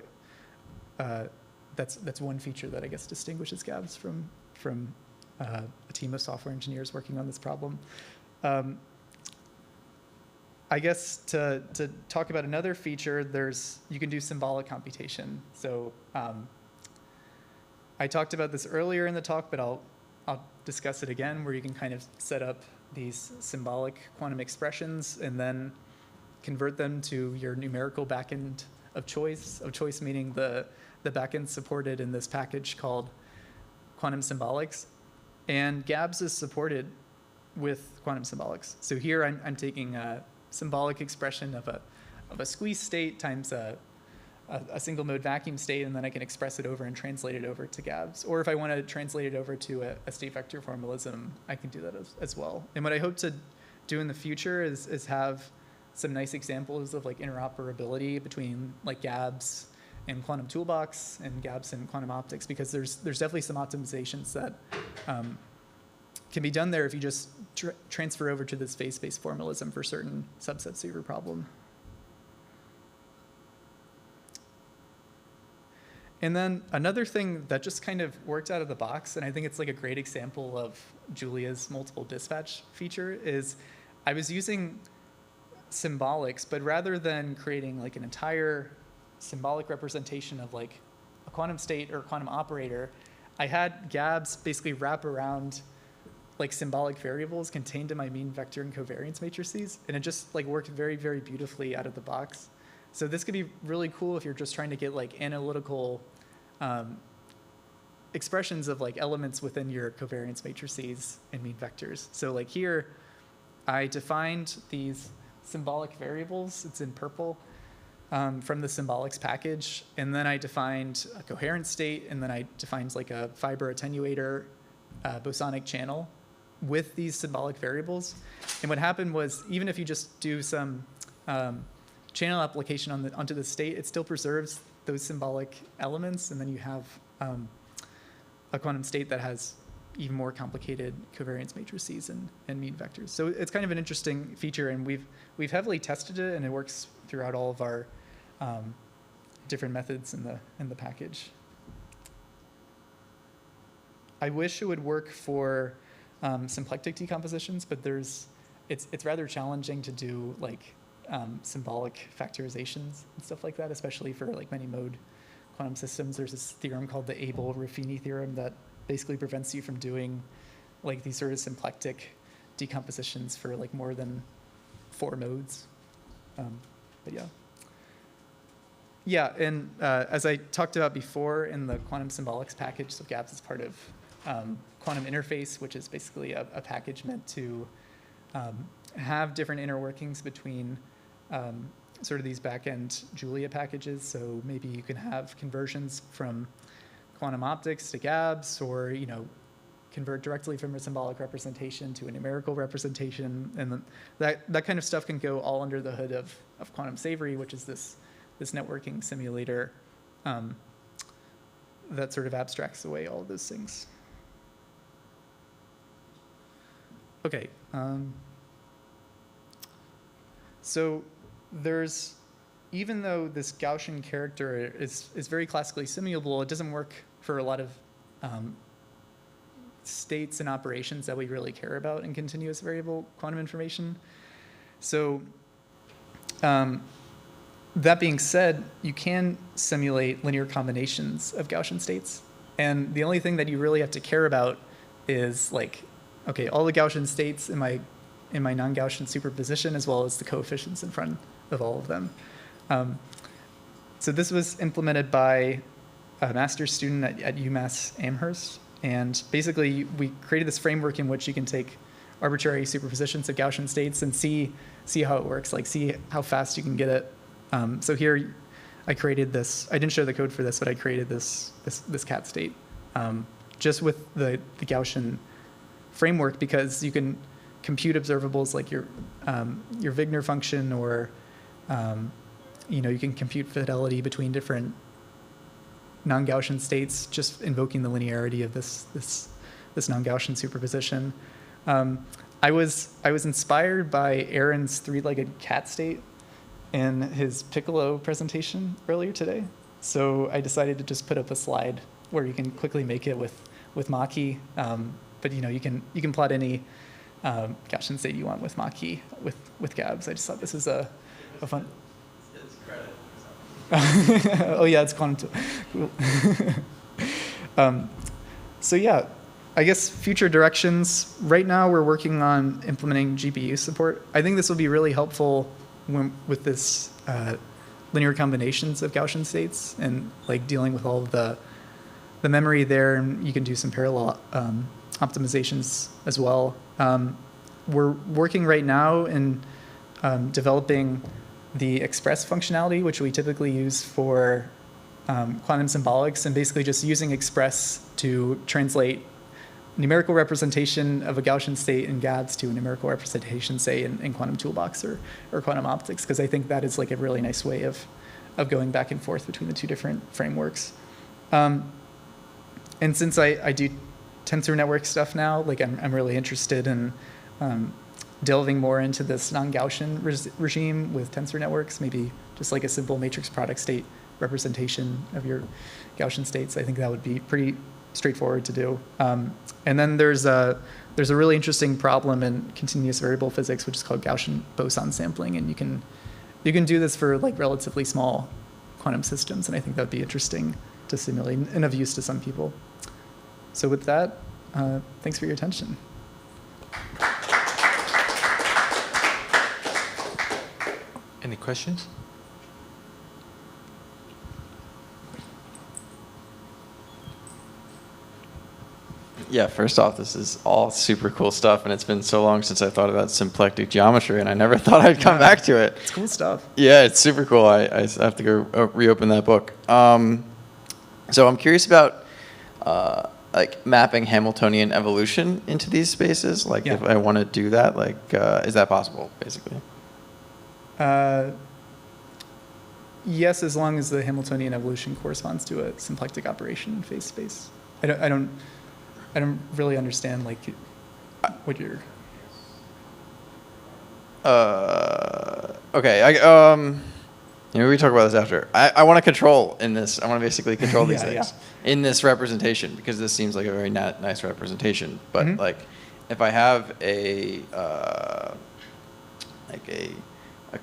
S11: that's one feature that I guess distinguishes Gabs from a team of software engineers working on this problem. I guess to talk about another feature, you can do symbolic computation. So I talked about this earlier in the talk, but I'll discuss it again, where you can kind of set up these symbolic quantum expressions and then convert them to your numerical backend of choice meaning the backend supported in this package called quantum symbolics. And Gabs is supported with quantum symbolics. So here I'm taking a symbolic expression of a squeeze state times a a single mode vacuum state, and then I can express it over and translate it over to gabs. Or if I want to translate it over to a state vector formalism, I can do that as well. And what I hope to do in the future is have some nice examples of like interoperability between like gabs and Quantum Toolbox and gabs and quantum optics, because there's definitely some optimizations that can be done there if you just transfer over to this phase-space formalism for certain subsets of your problem. And then another thing that just kind of worked out of the box, and I think it's like a great example of Julia's multiple dispatch feature, is I was using symbolics, but rather than creating like an entire symbolic representation of like a quantum state or a quantum operator, I had gabs basically wrap around like symbolic variables contained in my mean vector and covariance matrices, and it just like worked very, very beautifully out of the box. So this could be really cool if you're just trying to get like analytical expressions of like elements within your covariance matrices and mean vectors. So like here, I defined these symbolic variables, it's in purple, from the symbolics package, and then I defined a coherent state, and then I defined like a fiber attenuator bosonic channel with these symbolic variables. And what happened was, even if you just do some channel application onto the state, it still preserves those symbolic elements, and then you have a quantum state that has even more complicated covariance matrices and mean vectors. So it's kind of an interesting feature, and we've heavily tested it, and it works throughout all of our different methods in the package. I wish it would work for symplectic decompositions, but it's rather challenging to do like symbolic factorizations and stuff like that, especially for like many mode quantum systems. There's this theorem called the Abel-Ruffini theorem that basically prevents you from doing like these sort of symplectic decompositions for like more than 4 modes. But yeah. Yeah, and as I talked about before in the quantum symbolics package, so GAPS is part of quantum interface, which is basically a package meant to have different inner workings between sort of these back-end Julia packages. So maybe you can have conversions from quantum optics to GABS, or convert directly from a symbolic representation to a numerical representation, and that kind of stuff can go all under the hood of Quantum Savory, which is this networking simulator that sort of abstracts away all of those things. Okay. So even though this Gaussian character is very classically simulable, it doesn't work for a lot of states and operations that we really care about in continuous variable quantum information. So that being said, you can simulate linear combinations of Gaussian states. And the only thing that you really have to care about is like, okay, all the Gaussian states in my non-Gaussian superposition, as well as the coefficients in front of all of them. So this was implemented by a master's student at UMass Amherst. And basically, we created this framework in which you can take arbitrary superpositions of Gaussian states and see how it works, like see how fast you can get it. So here, I created this. I didn't show the code for this, but I created this cat state just with the Gaussian framework, because you can compute observables like your Wigner function, or you can compute fidelity between different non-Gaussian states, just invoking the linearity of this non-Gaussian superposition. I was inspired by Aaron's 3-legged cat state in his Piccolo presentation earlier today. So I decided to just put up a slide where you can quickly make it with Mach-E. But you can plot any Gaussian state you want with Mach-E with GABS. I just thought this is a fun. Oh yeah, it's quantum. Cool. So yeah, I guess future directions. Right now we're working on implementing GPU support. I think this will be really helpful with this linear combinations of Gaussian states, and like dealing with all of the memory there, and you can do some parallel optimizations as well. We're working right now in developing the express functionality, which we typically use for quantum symbolics, and basically just using express to translate numerical representation of a Gaussian state in GADS to a numerical representation, say, in Quantum Toolbox or Quantum Optics, because I think that is like a really nice way of going back and forth between the two different frameworks. And since I do tensor network stuff now, like I'm really interested in delving more into this non-Gaussian regime with tensor networks, maybe just like a simple matrix product state representation of your Gaussian states. I think that would be pretty straightforward to do. And then there's a really interesting problem in continuous variable physics, which is called Gaussian boson sampling, and you can do this for like relatively small quantum systems, and I think that would be interesting to simulate and of use to some people. So with that, thanks for your attention.
S20: Any questions?
S13: Yeah, first off, this is all super cool stuff, and it's been so long since I thought about symplectic geometry, and I never thought I'd come back to it.
S11: It's cool stuff.
S13: Yeah, it's super cool. I have to go reopen that book. So I'm curious about like mapping Hamiltonian evolution into these spaces. Like if I want to do that, like is that possible, basically?
S11: Yes, as long as the Hamiltonian evolution corresponds to a symplectic operation in phase space. I don't really understand like what you're.
S13: Okay. Maybe we talk about this after. I want to control in this. I want to basically control these things in this representation, because this seems like a very nice representation. But like, if I have a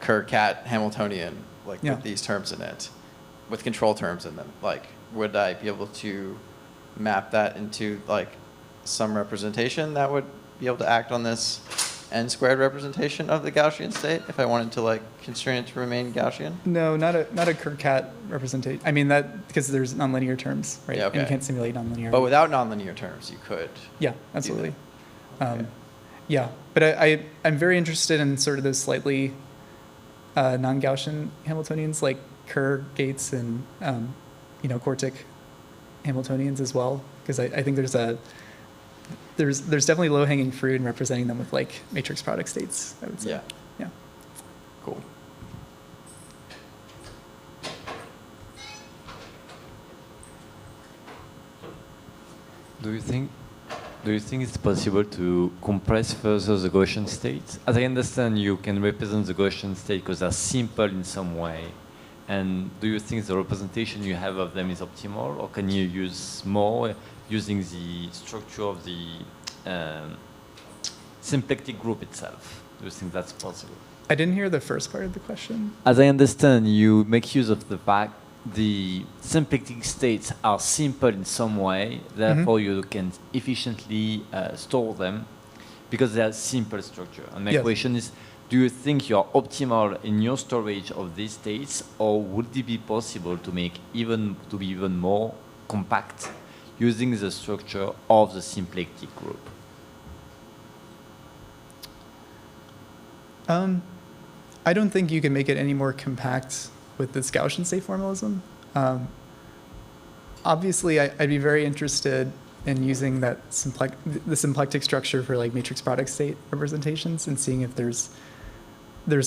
S13: Kerr-Cat Hamiltonian like with these terms in it, with control terms in them, like would I be able to map that into like some representation that would be able to act on this n squared representation of the Gaussian state if I wanted to like constrain it to remain Gaussian?
S11: No, not a Kerr-Cat representation. I mean that because there's nonlinear terms, right?
S13: Yeah, okay.
S11: And you can't simulate nonlinear.
S13: But without nonlinear terms, you could.
S11: Yeah, absolutely. Yeah, but I'm very interested in sort of those slightly non-Gaussian Hamiltonians like Kerr, Gates, and quartic Hamiltonians as well, because I think there's definitely low-hanging fruit in representing them with like matrix product states, I would say. Yeah.
S13: Cool.
S21: Do you think it's possible to compress further the Gaussian states? As I understand, you can represent the Gaussian state because they're simple in some way. And do you think the representation you have of them is optimal, or can you use more using the structure of the symplectic group itself? Do you think that's possible?
S11: I didn't hear the first part of the question.
S21: As I understand, you make use of the fact the symplectic states are simple in some way, therefore you can efficiently store them because they are simple structure. And my question is, do you think you are optimal in your storage of these states, or would it be possible to be even more compact using the structure of the symplectic group?
S11: I don't think you can make it any more compact with this Gaussian state formalism. Obviously, I'd be very interested in using that the symplectic structure for like matrix product state representations and seeing if there's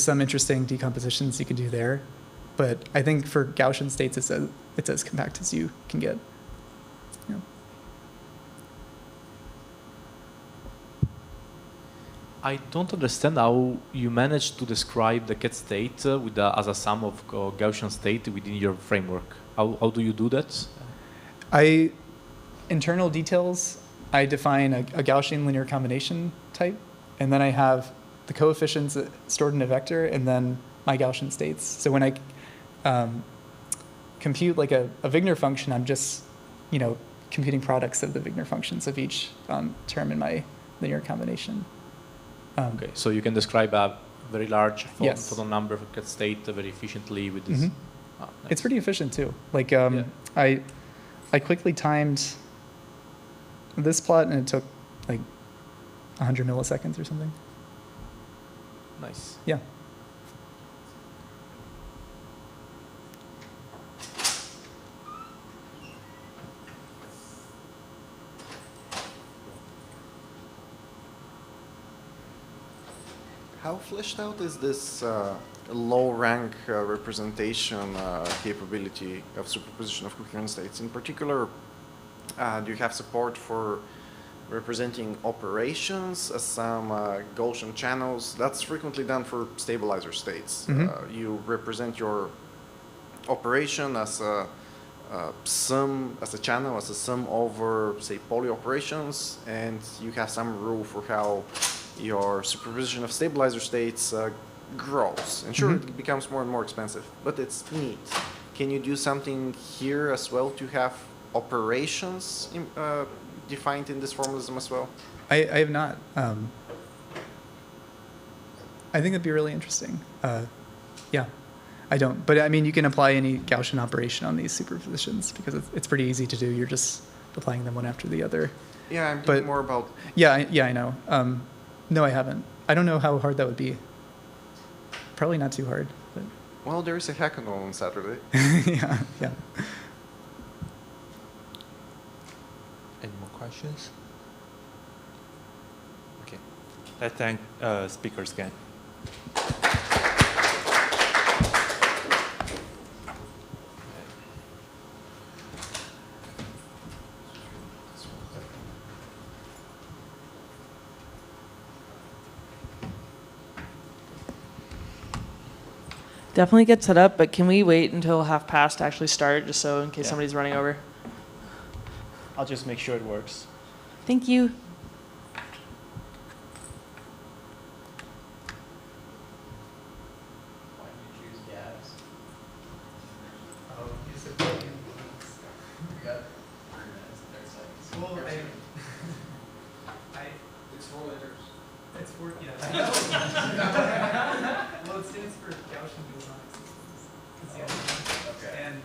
S11: some interesting decompositions you can do there. But I think for Gaussian states, it's as compact as you can get. Yeah.
S15: I don't understand how you managed to describe the cat state as a sum of Gaussian state within your framework. How do you do that?
S11: Internal details, I define a Gaussian linear combination type, and then I have the coefficients stored in a vector, and then my Gaussian states. So when I compute like a Wigner function, I'm just computing products of the Wigner functions of each term in my linear combination.
S15: Okay, so you can describe a very large photon number of cat state very efficiently with this. Oh, nice.
S11: It's pretty efficient too. Like I quickly timed this plot, and it took like 100 milliseconds or something.
S15: Nice.
S11: Yeah.
S8: How fleshed out is this low-rank representation capability of superposition of coherent states? In particular, do you have support for representing operations as some Gaussian channels? That's frequently done for stabilizer states. You represent your operation as a sum, as a channel, as a sum over, say, poly operations, and you have some rule for how your superposition of stabilizer states grows. And sure, it becomes more and more expensive, but it's neat. Can you do something here as well to have operations defined in this formalism as well?
S11: I have not. I think it'd be really interesting. Yeah, I don't. But I mean, you can apply any Gaussian operation on these superpositions because it's pretty easy to do. You're just applying them one after the other.
S8: Yeah, I'm thinking more about...
S11: Yeah, I know. No, I haven't. I don't know how hard that would be. Probably not too hard. But.
S8: Well, there is a hackathon on Saturday.
S11: yeah.
S20: Any more questions? Okay. Let's thank speakers again.
S9: Definitely get set up, but can we wait until 1:30 to actually start, just so in case somebody's running over?
S14: I'll just make sure it works.
S9: Thank you.
S11: It's 4 letters. It's 4, yeah. Well, it stands for Gaussian Bosonic Systems. Okay. And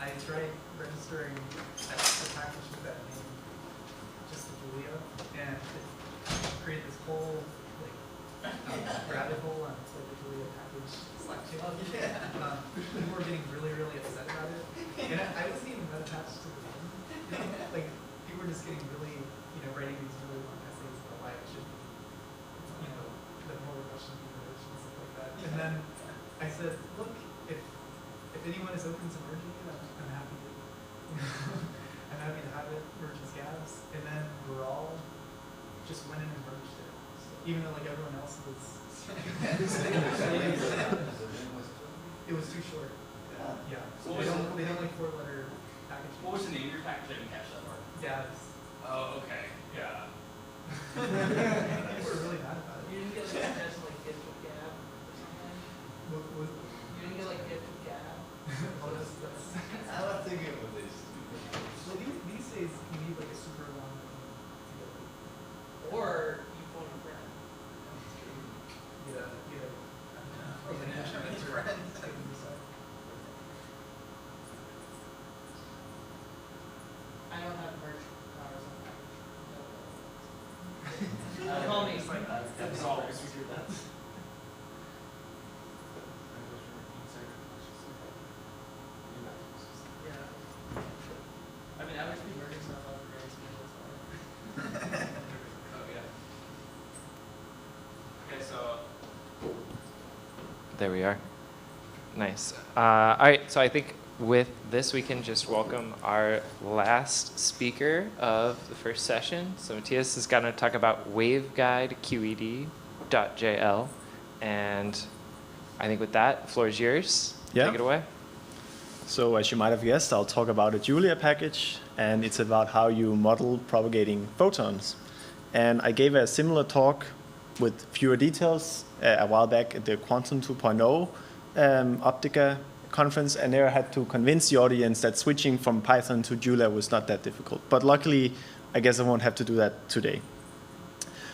S11: I tried registering a package with that name just to Julia, and it created this whole rabbit hole on the Julia package Slack channel. People were getting really, really upset about it, and I wasn't even that attached to the name. Like people were just getting really, writing these really long essays about why it should be, the moral question of merge and stuff like that. And then I said, look, if anyone is open to merging it, I'm happy to. I'm happy to have it merge as gabs. And then we're all just went in and merged it. So even though everyone else was it was too short. Yeah. So they don't like 4-letter packages.
S5: What was the name of your package? I didn't catch that part.
S11: Gabs.
S5: Oh, okay. Yeah.
S11: People were really mad about it.
S9: You didn't get gift with gab or something? You didn't get gift with gab?
S11: Oh, that's
S2: I was thinking about this.
S11: Well, these days you need a super long name to get it.
S9: Or you phone a friend.
S11: Yeah.
S2: Or the insurance friend.
S9: I don't have merch powers on package. Call me.
S2: That's all.
S9: I mean, I would be merging stuff up for grades, but
S10: Oh, yeah. Okay, so there we are. Nice. All right, so I think with this, we can just welcome our last speaker of the first session. So Matthias is going to talk about waveguideqed.jl. And I think with that, the floor is yours.
S14: Yeah.
S10: Take it away.
S14: So as you might have guessed, I'll talk about a Julia package, and it's about how you model propagating photons. And I gave a similar talk with fewer details a while back at the Quantum 2.0 Optica conference, and there I had to convince the audience that switching from Python to Julia was not that difficult. But luckily, I guess I won't have to do that today.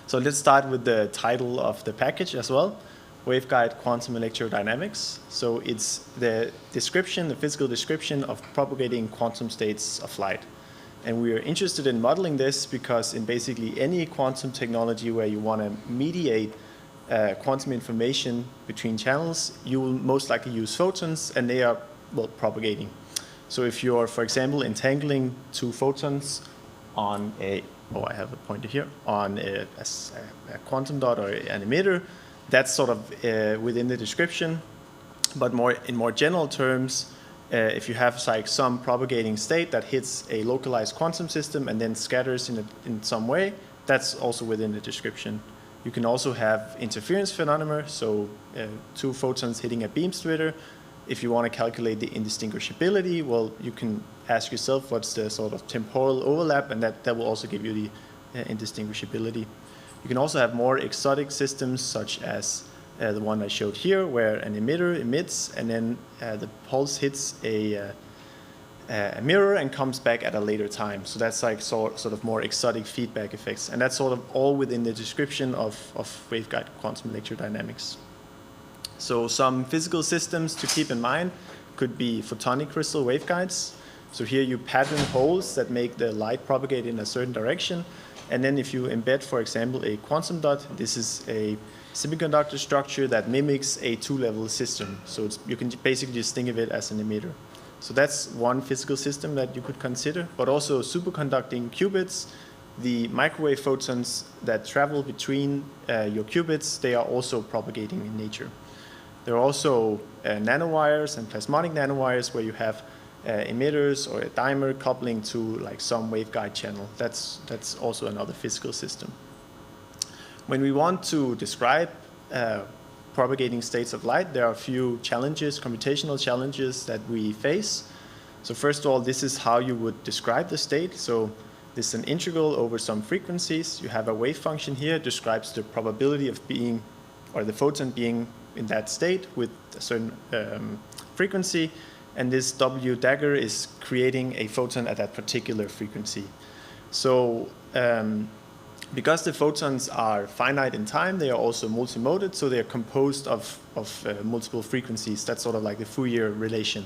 S14: So let's start with the title of the package as well, Waveguide Quantum Electrodynamics. So it's the description, the physical description of propagating quantum states of light. And we are interested in modeling this because in basically any quantum technology where you want to mediate quantum information between channels, you will most likely use photons, and they are, well, propagating. So if you're, for example, entangling 2 photons on a, I have a pointer here, on a quantum dot or an emitter, that's sort of within the description. But in more general terms, if you have like some propagating state that hits a localized quantum system and then scatters in some way, that's also within the description. You can also have interference phenomena, so 2 photons hitting a beam splitter. If you want to calculate the indistinguishability, well, you can ask yourself what's the sort of temporal overlap, and that will also give you the indistinguishability. You can also have more exotic systems, such as the one I showed here, where an emitter emits, and then the pulse hits a mirror and comes back at a later time. So that's like sort of more exotic feedback effects. And that's sort of all within the description of waveguide quantum electrodynamics. So some physical systems to keep in mind could be photonic crystal waveguides. So here you pattern holes that make the light propagate in a certain direction. And then if you embed, for example, a quantum dot, this is a semiconductor structure that mimics a 2-level system. So you can basically just think of it as an emitter. So that's one physical system that you could consider, but also superconducting qubits. The microwave photons that travel between your qubits, they are also propagating in nature. There are also nanowires and plasmonic nanowires where you have emitters or a dimer coupling to like some waveguide channel. That's also another physical system. When we want to describe propagating states of light, there are a few challenges, computational challenges that we face. So first of all, this is how you would describe the state. So this is an integral over some frequencies. You have a wave function here, describes the probability of being, or the photon being in that state with a certain frequency. And this W dagger is creating a photon at that particular frequency. So because the photons are finite in time, they are also multimoded, so they are composed of multiple frequencies. That's sort of like the Fourier relation.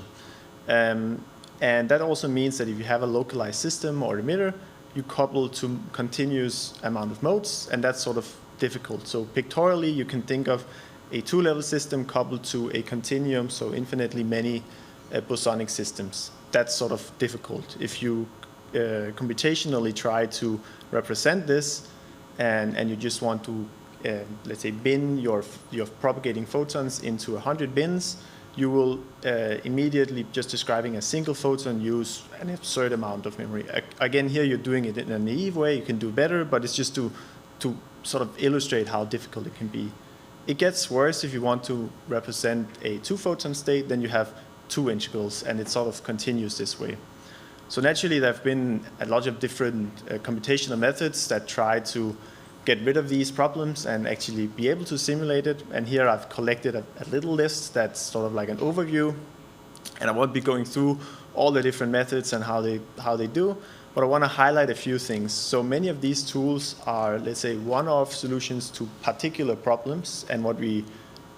S14: And that also means that if you have a localized system or emitter, you couple to continuous amount of modes, and that's sort of difficult. So pictorially, you can think of a 2-level system coupled to a continuum, so infinitely many bosonic systems. That's sort of difficult. If you computationally try to represent this, and you just want to, let's say, bin your propagating photons into 100 bins, you will immediately, just describing a single photon, use an absurd amount of memory. Again, here you're doing it in a naive way. You can do better, but it's just to sort of illustrate how difficult it can be. It gets worse if you want to represent a 2-photon state, then you have 2 integrals, and it sort of continues this way. So naturally, there have been a lot of different computational methods that try to get rid of these problems and actually be able to simulate it. And here I've collected a little list that's sort of like an overview. And I won't be going through all the different methods and how they do, but I want to highlight a few things. So many of these tools are, let's say, one-off solutions to particular problems. And what we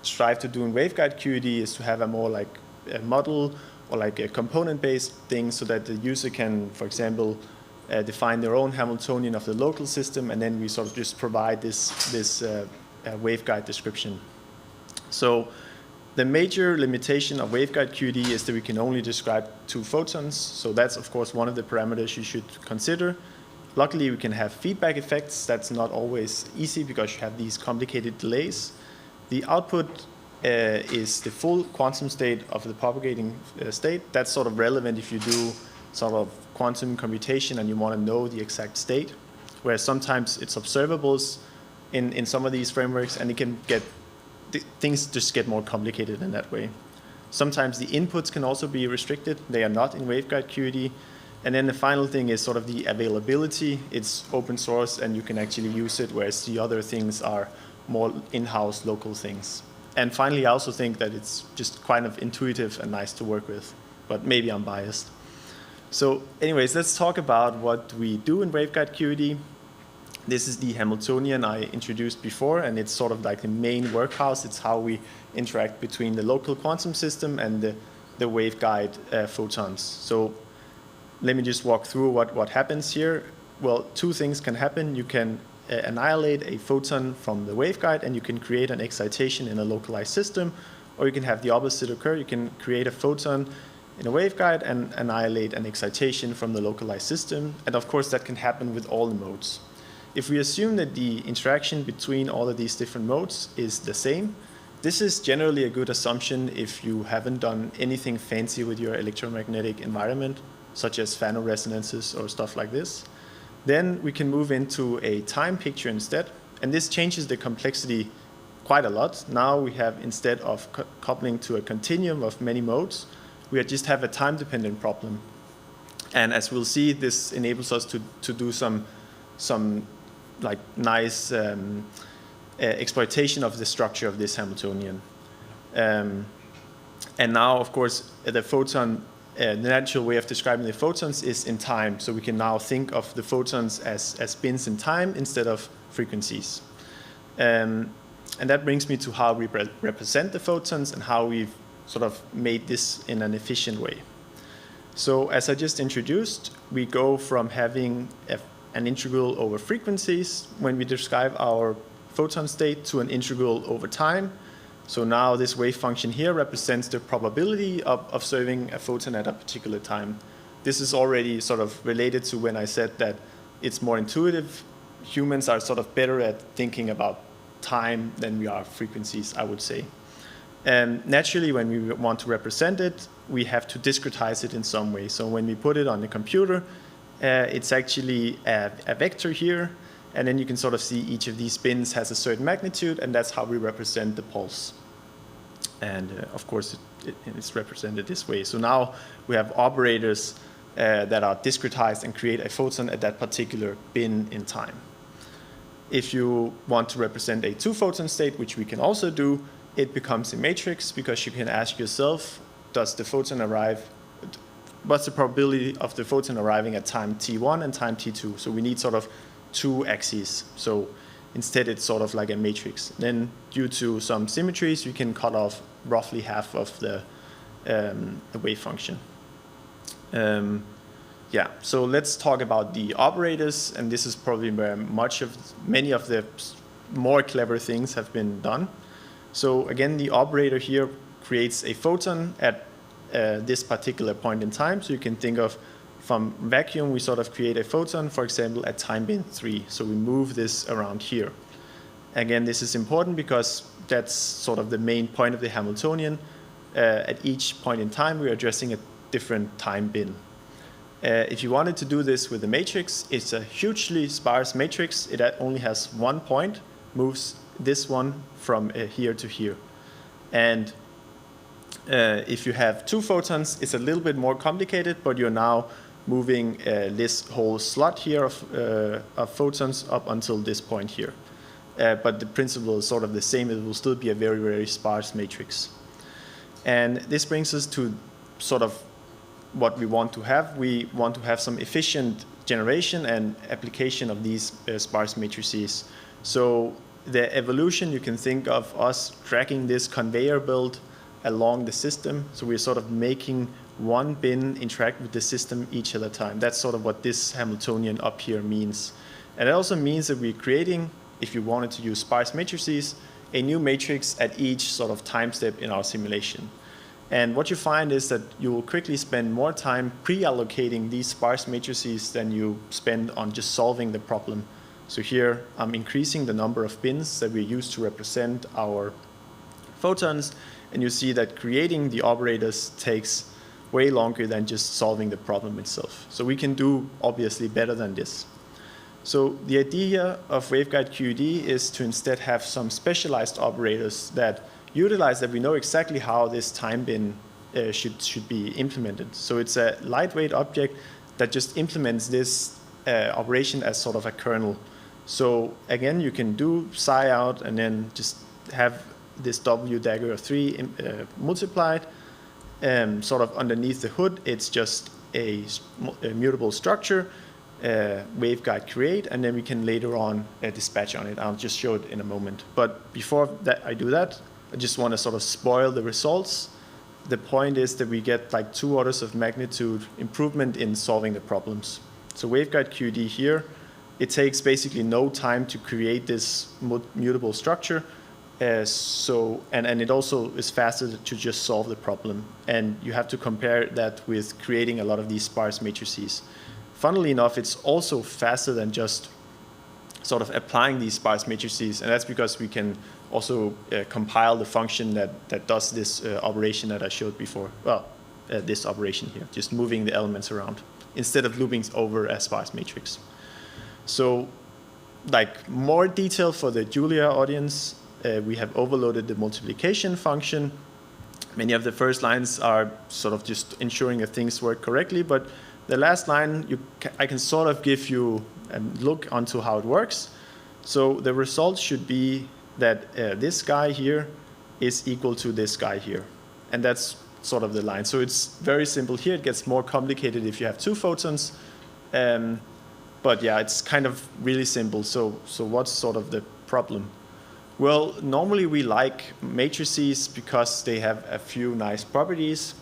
S14: strive to do in waveguide QED is to have a more like a model or like a component-based thing so that the user can, for example, define their own Hamiltonian of the local system, and then we sort of just provide this waveguide description. So the major limitation of waveguide QED is that we can only describe 2 photons. So that's, of course, one of the parameters you should consider. Luckily, we can have feedback effects. That's not always easy because you have these complicated delays. The output is the full quantum state of the propagating state. That's sort of relevant if you do sort of quantum computation and you want to know the exact state, whereas sometimes it's observables in some of these frameworks, and it can get, things just get more complicated in that way. Sometimes the inputs can also be restricted. They are not in waveguide QED. And then the final thing is sort of the availability. It's open source and you can actually use it, whereas the other things are more in-house local things. And finally, I also think that it's just kind of intuitive and nice to work with, but maybe I'm biased. So anyways, let's talk about what we do in waveguide QED. This is the Hamiltonian I introduced before, and it's sort of like the main workhouse. It's how we interact between the local quantum system and the waveguide photons. So let me just walk through what happens here. Well, 2 things can happen. You can annihilate a photon from the waveguide, and you can create an excitation in a localized system, or you can have the opposite occur. You can create a photon in a waveguide and annihilate an excitation from the localized system. And of course, that can happen with all the modes. if we assume that the interaction between all of these different modes is the same, this is generally a good assumption if you haven't done anything fancy with your electromagnetic environment, such as phonoresonances or stuff like this. Then we can move into a time picture instead, and this changes the complexity quite a lot. Now we have, instead of coupling to a continuum of many modes, we just have a time-dependent problem. And as we'll see, this enables us to do some like nice exploitation of the structure of this Hamiltonian. And now, of course, the photon, the natural way of describing the photons is in time. So we can now think of the photons as bins in time instead of frequencies. And that brings me to how we represent the photons and how we've sort of made this in an efficient way. So as I just introduced, we go from having an integral over frequencies when we describe our photon state to an integral over time. So now this wave function here represents the probability of observing a photon at a particular time. This is already sort of related to when I said that it's more intuitive. Humans are sort of better at thinking about time than we are frequencies, I would say. And naturally, when we want to represent it, we have to discretize it in some way. So when we put it on the computer, it's actually a vector here, and then you can sort of see each of these bins has a certain magnitude, and that's how we represent the pulse. And of course, it's represented this way. So now we have operators that are discretized and create a photon at that particular bin in time. If you want to represent a two-photon state, which we can also do, it becomes a matrix, because you can ask yourself, does the photon arrive, what's the probability of the photon arriving at time t1 and time t2? So we need sort of two axes. So instead it's sort of like a matrix. Then due to some symmetries, you can cut off roughly half of the wave function. Yeah, so let's talk about the operators, and this is probably where many of the more clever things have been done. So again, the operator here creates a photon at this particular point in time. So you can think of, from vacuum, we sort of create a photon, for example, at time bin 3. So we move this around here. Again, this is important because that's sort of the main point of the Hamiltonian. At each point in time, we're addressing a different time bin. If you wanted to do this with a matrix, it's a hugely sparse matrix. It only has one point, moves this one from here to here. And if you have two photons, it's a little bit more complicated, but you're now moving this whole slot here of photons up until this point here. But the principle is sort of the same. It will still be a very, very sparse matrix. And this brings us to sort of what we want to have. We want to have some efficient generation and application of these sparse matrices. So the evolution, you can think of us tracking this conveyor belt along the system. So we're sort of making one bin interact with the system each at a time. That's sort of what this Hamiltonian up here means. And it also means that we're creating, if you wanted to use sparse matrices, a new matrix at each sort of time step in our simulation. And what you find is that you will quickly spend more time pre-allocating these sparse matrices than you spend on just solving the problem. So here I'm increasing the number of bins that we use to represent our photons, and you see that creating the operators takes way longer than just solving the problem itself. So we can do obviously better than this. So the idea of waveguide QED is to instead have some specialized operators that utilize that we know exactly how this time bin should be implemented. So it's a lightweight object that just implements this operation as sort of a kernel. So again, you can do psi out and then just have this W dagger of 3 multiplied. Sort of underneath the hood, it's just a mutable structure, waveguide create, and then we can later on dispatch on it. I'll just show it in a moment. But before that, I do that, I just want to sort of spoil the results. The point is that we get like 2 orders of magnitude improvement in solving the problems. So waveguide QED here, it takes basically no time to create this mutable structure. And it also is faster to just solve the problem. And you have to compare that with creating a lot of these sparse matrices. Funnily enough, it's also faster than just sort of applying these sparse matrices, and that's because we can also compile the function that does this operation that I showed before. Well, this operation here, just moving the elements around instead of looping over a sparse matrix. So, like more detail for the Julia audience, we have overloaded the multiplication function. Many of the first lines are sort of just ensuring that things work correctly, but the last line, I can sort of give you a look onto how it works. So the result should be that this guy here is equal to this guy here. And that's sort of the line. So it's very simple here. It gets more complicated if you have two photons. But yeah, it's kind of really simple. So what's sort of the problem? Well, normally we like matrices because they have a few nice properties.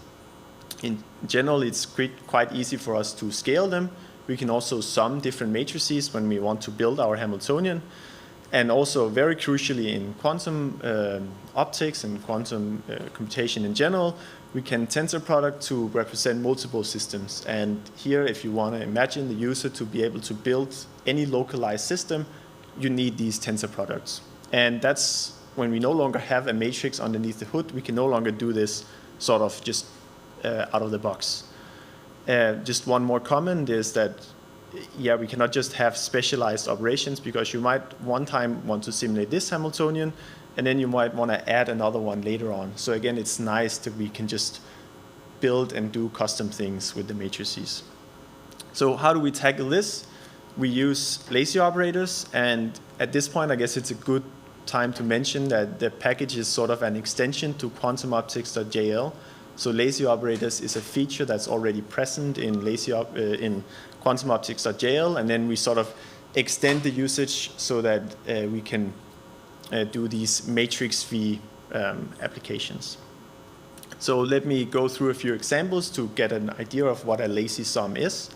S14: In general, it's quite easy for us to scale them. We can also sum different matrices when we want to build our Hamiltonian. And also, very crucially, in quantum optics and quantum computation in general, we can tensor product to represent multiple systems. And here, if you want to imagine the user to be able to build any localized system, you need these tensor products. And that's when we no longer have a matrix underneath the hood, we can no longer do this sort of just out of the box. Just one more comment is that, yeah, we cannot just have specialized operations because you might one time want to simulate this Hamiltonian, and then you might want to add another one later on. So again, it's nice that we can just build and do custom things with the matrices. So how do we tackle this? We use lazy operators, and at this point, I guess it's a good time to mention that the package is sort of an extension to quantumoptics.jl. So lazy operators is a feature that's already present in in quantumoptics.jl, and then we sort of extend the usage so that we can do these matrix V applications. So let me go through a few examples to get an idea of what a lazy sum is,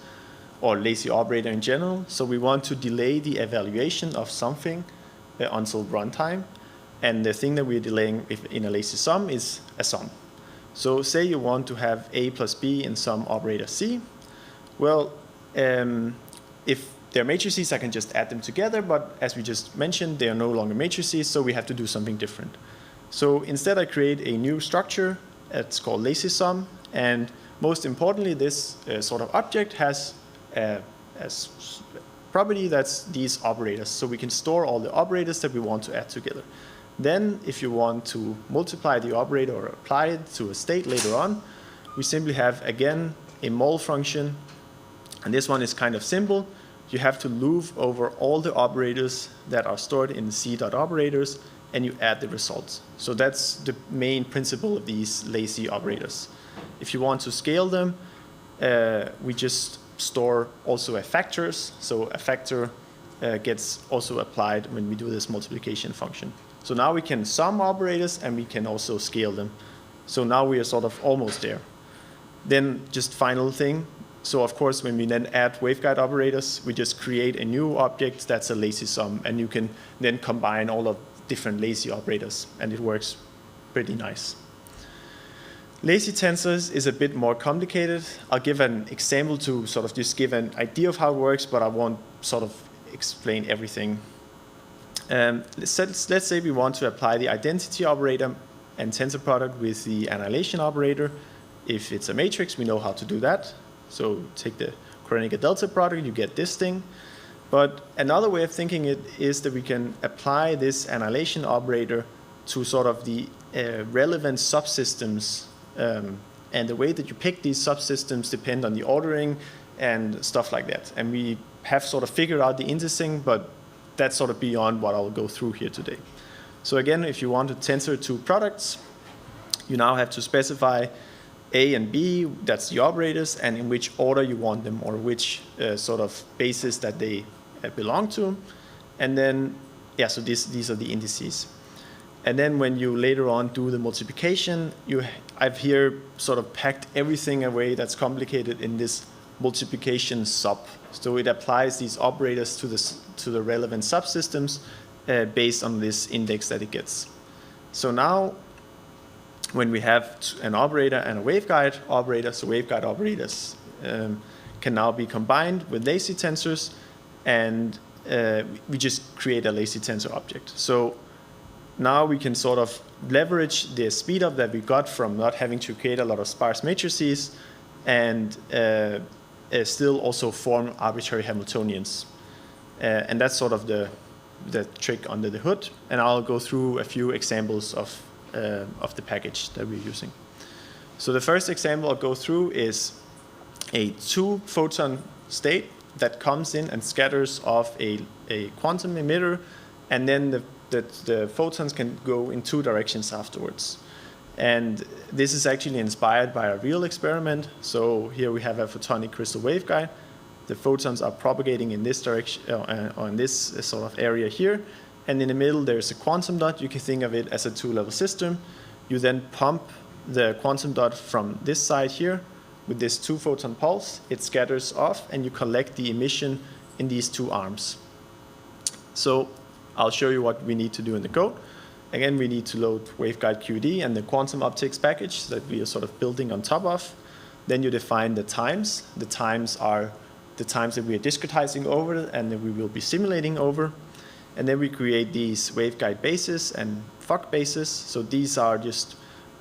S14: or lazy operator in general. So we want to delay the evaluation of something until runtime, and the thing that we're delaying in a lazy sum is a sum. So say you want to have A plus B in some operator C. Well, if they're matrices, I can just add them together, but as we just mentioned, they are no longer matrices, so we have to do something different. So instead I create a new structure, it's called lazy sum, and most importantly, this sort of object has a property that's these operators, so we can store all the operators that we want to add together. Then, if you want to multiply the operator or apply it to a state later on, we simply have, again, a mul function. And this one is kind of simple. You have to loop over all the operators that are stored in C.operators, and you add the results. So that's the main principle of these lazy operators. If you want to scale them, we just store also a factors. So a factor gets also applied when we do this multiplication function. So now we can sum operators and we can also scale them. So now we are sort of almost there. Then just final thing. So of course, when we then add waveguide operators, we just create a new object that's a lazy sum, and you can then combine all of different lazy operators, and it works pretty nice. Lazy tensors is a bit more complicated. I'll give an example to sort of just give an idea of how it works, but I won't sort of explain everything. Let's say we want to apply the identity operator and tensor product with the annihilation operator. If it's a matrix, we know how to do that. So take the Kronecker delta product, you get this thing. But another way of thinking it is that we can apply this annihilation operator to sort of the relevant subsystems. And the way that you pick these subsystems depend on the ordering and stuff like that. And we have sort of figured out the indexing, but that's sort of beyond what I'll go through here today. So again, if you want to tensor two products, you now have to specify A and B, that's the operators, and in which order you want them, or which sort of basis that they belong to. And then, yeah, so these are the indices. And then when you later on do the multiplication, I've here sort of packed everything away that's complicated in this multiplication sub. So it applies these operators to the relevant subsystems based on this index that it gets. So now, when we have an operator and a waveguide operator, so waveguide operators can now be combined with lazy tensors, and we just create a lazy tensor object. So now we can sort of leverage the speed up that we got from not having to create a lot of sparse matrices and still also form arbitrary Hamiltonians. And that's sort of the trick under the hood. And I'll go through a few examples of the package that we're using. So the first example I'll go through is a 2-photon state that comes in and scatters off a quantum emitter, and then the photons can go in 2 directions afterwards. And this is actually inspired by a real experiment. So here we have a photonic crystal waveguide. The photons are propagating in this direction, on this sort of area here. And in the middle, there's a quantum dot. You can think of it as a 2-level system. You then pump the quantum dot from this side here with this 2-photon pulse. It scatters off, and you collect the emission in these 2 arms. So I'll show you what we need to do in the code. Again, we need to load waveguide QD and the quantum optics package that we are sort of building on top of. Then you define the times. The times are the times that we are discretizing over and that we will be simulating over. And then we create these waveguide bases and FOC bases. So these are just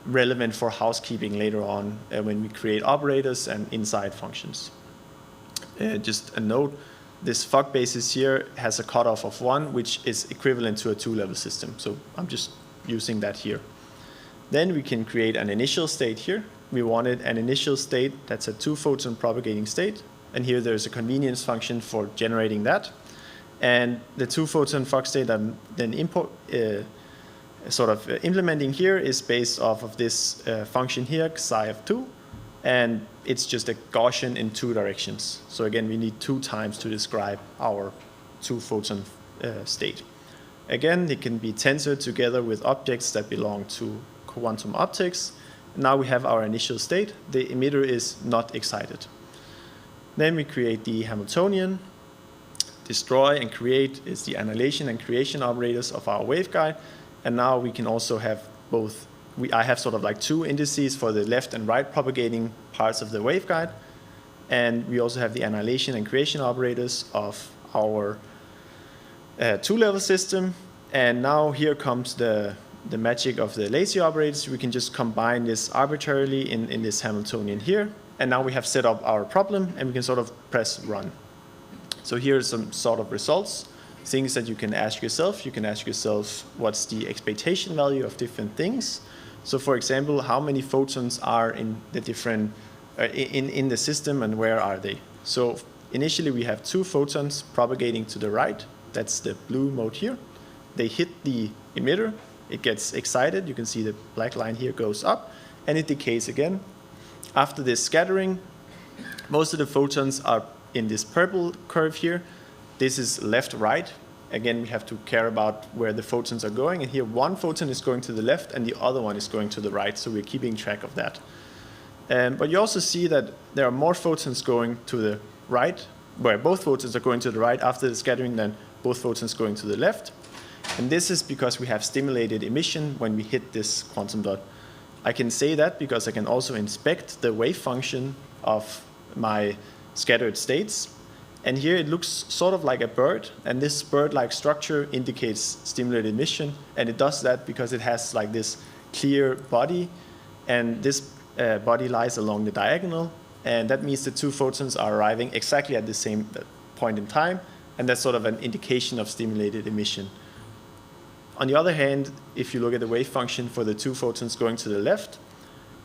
S14: relevant for housekeeping later on when we create operators and inside functions. Just a note, this FOC basis here has a cutoff of 1, which is equivalent to a 2-level system. So I'm just using that here. Then we can create an initial state here. We wanted an initial state that's a 2-photon propagating state. And here there's a convenience function for generating that. And the 2-photon FOC state I'm then implementing here is based off of this function here, psi of 2. And it's just a Gaussian in 2 directions. So again, we need 2 times to describe our 2-photon state. Again, it can be tensored together with objects that belong to quantum optics. Now we have our initial state. The emitter is not excited. Then we create the Hamiltonian. Destroy and create is the annihilation and creation operators of our waveguide. And now we can also have both. I have sort of like 2 indices for the left and right propagating parts of the waveguide. And we also have the annihilation and creation operators of our 2-level system. And now here comes the magic of the lazy operators. We can just combine this arbitrarily in this Hamiltonian here. And now we have set up our problem, and we can sort of press run. So here are some sort of results, things that you can ask yourself. You can ask yourself, what's the expectation value of different things? So for example, how many photons are in the different, in the system, and where are they? So initially we have 2 photons propagating to the right. That's the blue mode here. They hit the emitter. It gets excited. You can see the black line here goes up, and it decays again. After this scattering, most of the photons are in this purple curve here. This is left-right. Again, we have to care about where the photons are going. And here, 1 photon is going to the left, and the other one is going to the right. So we're keeping track of that. But you also see that there are more photons going to the right, where both photons are going to the right after the scattering than both photons going to the left. And this is because we have stimulated emission when we hit this quantum dot. I can say that because I can also inspect the wave function of my scattered states. And here it looks sort of like a bird, and this bird-like structure indicates stimulated emission, and it does that because it has like this clear body, and this body lies along the diagonal, and that means the 2 photons are arriving exactly at the same point in time, and that's sort of an indication of stimulated emission. On the other hand, if you look at the wave function for the 2 photons going to the left,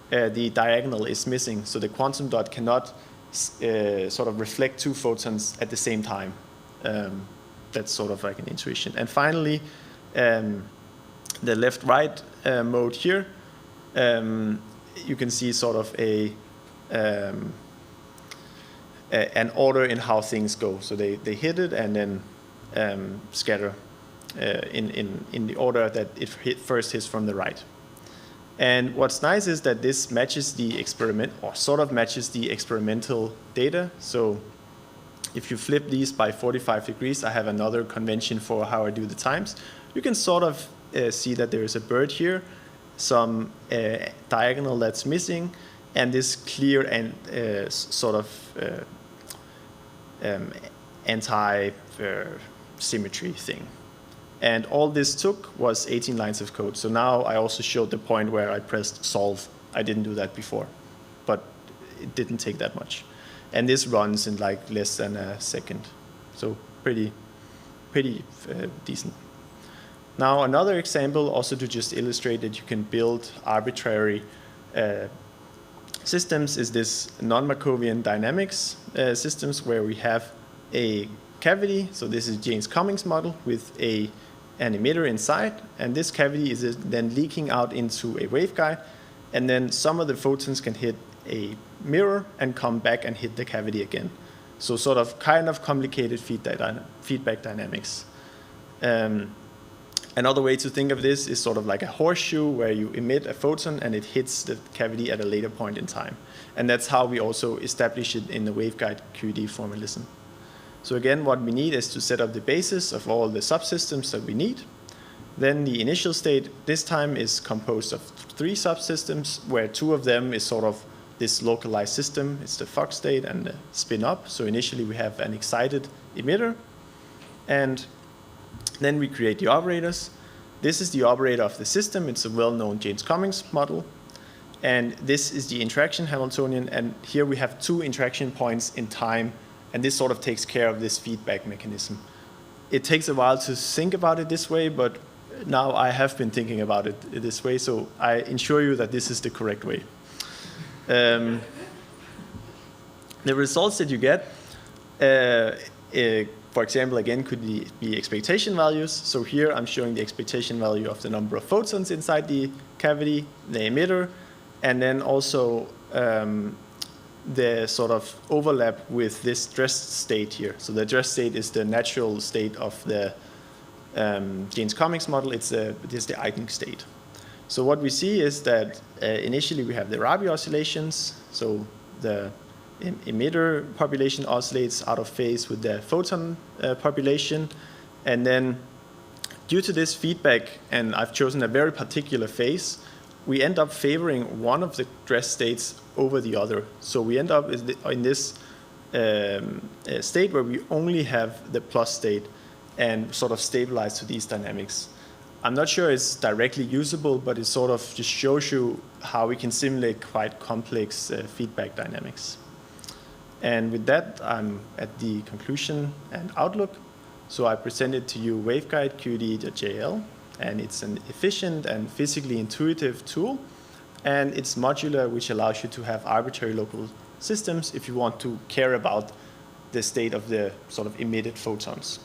S14: the diagonal is missing, so the quantum dot cannot sort of reflect 2 photons at the same time. That's sort of like an intuition. And finally, the left-right mode here, you can see sort of an order in how things go. So they hit it and then scatter in the order that it first hits from the right. And what's nice is that this matches the experiment, or sort of matches the experimental data. So if you flip these by 45 degrees, I have another convention for how I do the times. You can sort of see that there is a bird here, some diagonal that's missing, and this clear and sort of symmetry thing. And all this took was 18 lines of code. So now I also showed the point where I pressed solve. I didn't do that before, but it didn't take that much. And this runs in like less than a second. So pretty decent. Now another example, also to just illustrate that you can build arbitrary systems, is this non-Markovian dynamics systems where we have a cavity. So this is James Cummings model with an emitter inside, and this cavity is then leaking out into a waveguide, and then some of the photons can hit a mirror and come back and hit the cavity again. So sort of kind of complicated feedback dynamics. Another way to think of this is sort of like a horseshoe where you emit a photon and it hits the cavity at a later point in time. And that's how we also establish it in the waveguide QED formalism. So again, what we need is to set up the basis of all the subsystems that we need. Then the initial state this time is composed of 3 subsystems, where 2 of them is sort of this localized system. It's the Fock state and the spin up. So initially we have an excited emitter, and then we create the operators. This is the operator of the system. It's a well-known James Cummings model. And this is the interaction Hamiltonian. And here we have 2 interaction points in time. And this sort of takes care of this feedback mechanism. It takes a while to think about it this way, but now I have been thinking about it this way. So I assure you that this is the correct way. The results that you get, for example, again, could be expectation values. So here I'm showing the expectation value of the number of photons inside the cavity, the emitter, and then also the sort of overlap with this dressed state here. So the dressed state is the natural state of the James Cummings model. It is the eigenstate. So what we see is that initially we have the Rabi oscillations. So the emitter population oscillates out of phase with the photon population. And then due to this feedback, and I've chosen a very particular phase, we end up favoring one of the dressed states over the other. So we end up in this state where we only have the plus state and sort of stabilize to these dynamics. I'm not sure it's directly usable, but it sort of just shows you how we can simulate quite complex feedback dynamics. And with that, I'm at the conclusion and outlook. So I presented to you waveguide QED.jl, and it's an efficient and physically intuitive tool. And it's modular, which allows you to have arbitrary local systems if you want to care about the state of the sort of emitted photons.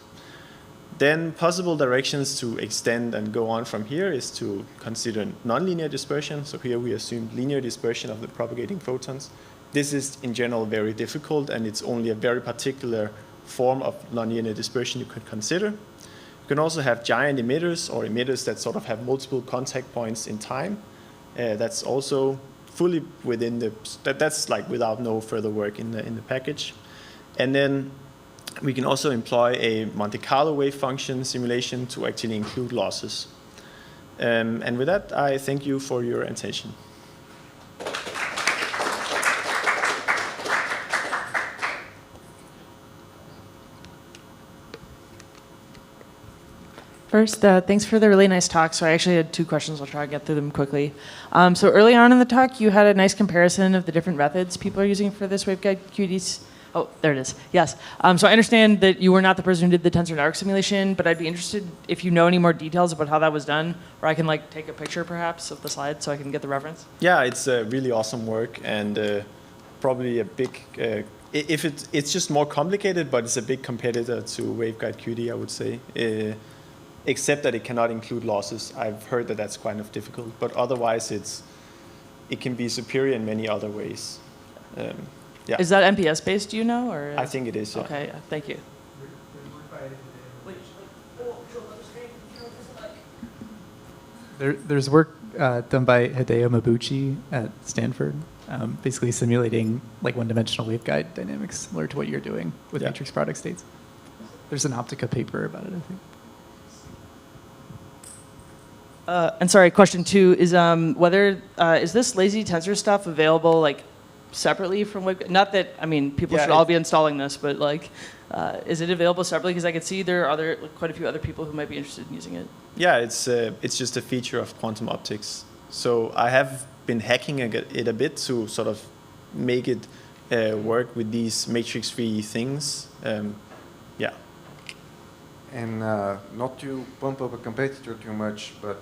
S14: Then possible directions to extend and go on from here is to consider nonlinear dispersion. So here we assume linear dispersion of the propagating photons. This is in general very difficult, and it's only a very particular form of nonlinear dispersion you could consider. You can also have giant emitters or emitters that sort of have multiple contact points in time. That's also fully within the, that's like without no further work in the package. And then we can also employ a Monte Carlo wave function simulation to actually include losses. And with that, I thank you for your attention.
S9: First, thanks for the really nice talk. So I actually had 2 questions. I'll try to get through them quickly. So early on in the talk, you had a nice comparison of the different methods people are using for this waveguide QEDs. Oh, there it is. Yes. So I understand that you were not the person who did the tensor network simulation, but I'd be interested if you know any more details about how that was done, or I can like take a picture perhaps of the slide so I can get the reference.
S14: Yeah, it's really awesome work, and probably a big, if it's just more complicated, but it's a big competitor to waveguide QED, I would say. Except that it cannot include losses. I've heard that that's kind of difficult, but otherwise it can be superior in many other ways. Yeah.
S9: Is that MPS based, do you know? Or
S14: I think it is, yeah.
S9: Okay, thank you.
S11: There's work done by Hideo Mabuchi at Stanford, basically simulating like one-dimensional waveguide dynamics, similar to what you're doing with matrix product states. There's an Optica paper about it, I think.
S9: And sorry, question 2 is whether is this lazy tensor stuff available like separately from waveguide? Not that, I mean, people should all be installing this, but like. Is it available separately? Because I could see there are quite a few other people who might be interested in using it.
S14: Yeah, it's just a feature of quantum optics. So I have been hacking it a bit to sort of make it work with these matrix-free things. Yeah.
S8: And not to pump up a competitor too much, but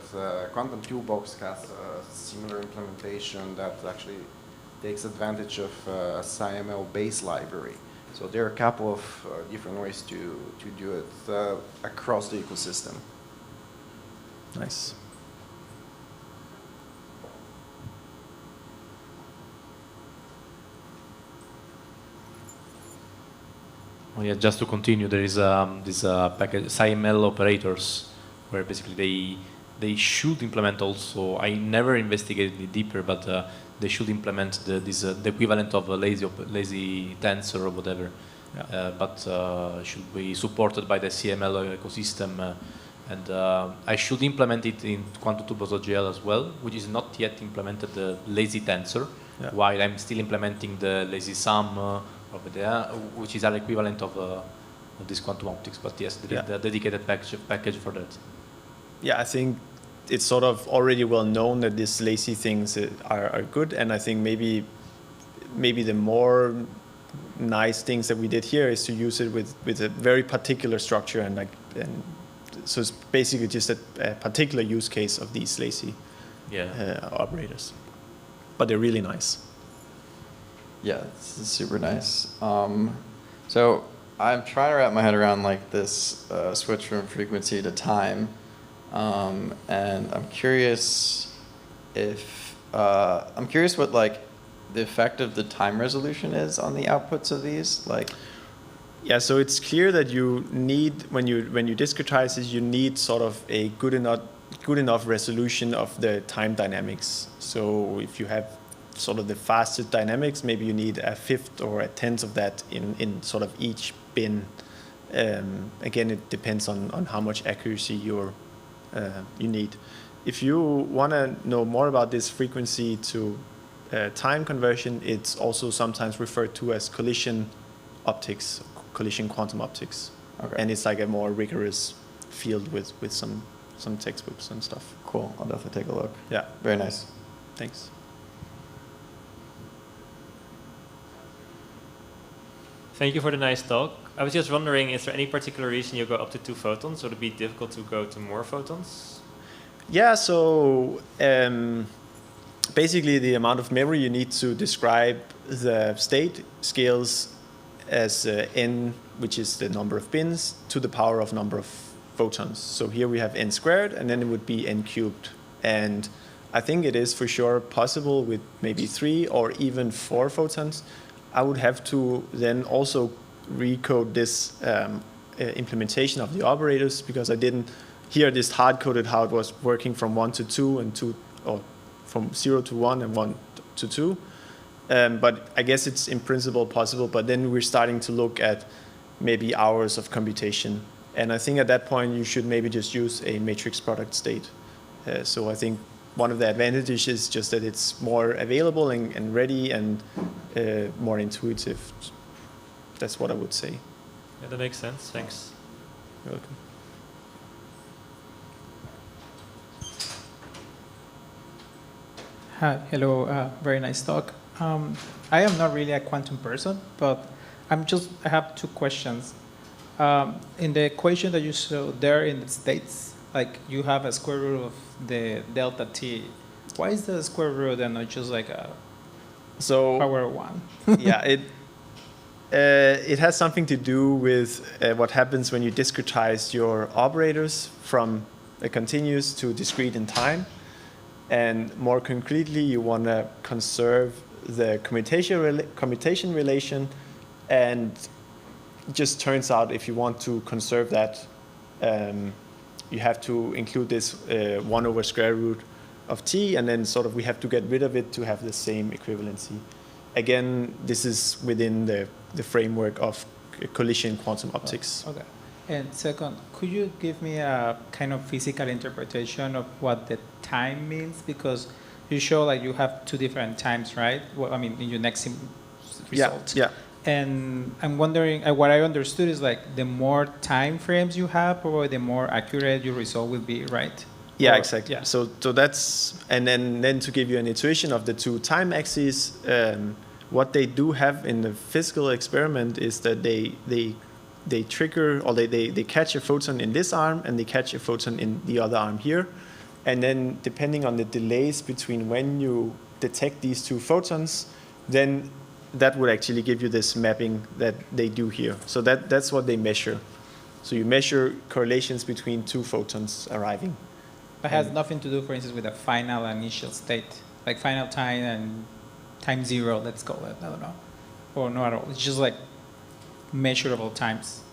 S8: Quantum Toolbox has a similar implementation that actually takes advantage of SciML base library. So there are a couple of different ways to do it across the ecosystem.
S14: Nice.
S15: Oh yeah, just to continue, there is this package, SciML operators, where basically they should implement also. I never investigated it deeper, but they should implement the equivalent of a lazy tensor or whatever. Yeah. But should be supported by the CML ecosystem, and I should implement it in Quantum Toolbox.gl as well, which is not yet implemented the lazy tensor, yeah, while I'm still implementing the lazy sum over there, which is an equivalent of this quantum optics. But yes, there is a dedicated package for that.
S14: Yeah, I think it's sort of already well known that these lazy things are good, and I think maybe the more nice things that we did here is to use it with a very particular structure, and so it's basically just a particular use case of these lazy operators, but they're really nice.
S13: Yeah, it's super nice. So I'm trying to wrap my head around like this switch from frequency to time, and I'm curious what like the effect of the time resolution is on the outputs of these. Like,
S14: yeah, so it's clear that you need when you discretize this, you need sort of a good enough resolution of the time dynamics. So if you have sort of the fastest dynamics, maybe you need a fifth or a tenth of that in sort of each bin. Again, it depends on how much accuracy you need. If you want to know more about this frequency to time conversion, it's also sometimes referred to as collision optics, collision quantum optics. Okay. And it's like a more rigorous field with some textbooks and stuff.
S13: Cool, I'll definitely take a look.
S14: Yeah.
S13: Very nice.
S14: Thanks.
S4: Thank you for the nice talk. I was just wondering, is there any particular reason you go up to 2 photons? Would it be difficult to go to more photons?
S14: Yeah, so basically the amount of memory you need to describe the state scales as n, which is the number of bins, to the power of number of photons. So here we have n squared, and then it would be n cubed. And I think it is for sure possible with maybe 3 or even 4 photons. I would have to then also recode this implementation of the operators, because I didn't here just hard-coded how it was working from 1 to 2 and 2, or from 0 to 1 and 1 to 2. But I guess it's in principle possible, but then we're starting to look at maybe hours of computation. And I think at that point you should maybe just use a matrix product state. So I think one of the advantages is just that it's more available and ready and more intuitive. That's what I would say.
S4: Yeah, that makes sense. Thanks.
S14: You're welcome.
S22: Hi, hello, very nice talk. I am not really a quantum person, but I have 2 questions. In the equation that you showed there in the states, like you have a square root of the delta t. Why is the square root and not just like a power 1?
S14: Yeah, it has something to do with what happens when you discretize your operators from a continuous to discrete in time. And more concretely, you want to conserve the commutation relation, and it just turns out if you want to conserve that, you have to include this 1 over square root of t, and then sort of we have to get rid of it to have the same equivalency. Again, this is within the framework of collision quantum optics.
S22: Okay. And second, could you give me a kind of physical interpretation of what the time means? Because you show like you have 2 different times, right? Well, I mean, in your next result.
S14: Yeah.
S22: And I'm wondering, what I understood is like the more time frames you have, probably the more accurate your result will be, right?
S14: Yeah,
S22: Or-
S14: exactly.
S22: Yeah.
S14: So that's, and then to give you an intuition of the two time axes, what they do have in the physical experiment is that they trigger, or they catch a photon in this arm and they catch a photon in the other arm here. And then depending on the delays between when you detect these two photons, then that would actually give you this mapping that they do here. So that's what they measure. So you measure correlations between two photons arriving.
S22: But has nothing to do, for instance, with a final initial state, like final time and time zero, let's call it, I don't know. Or not at all, it's just like measurable times,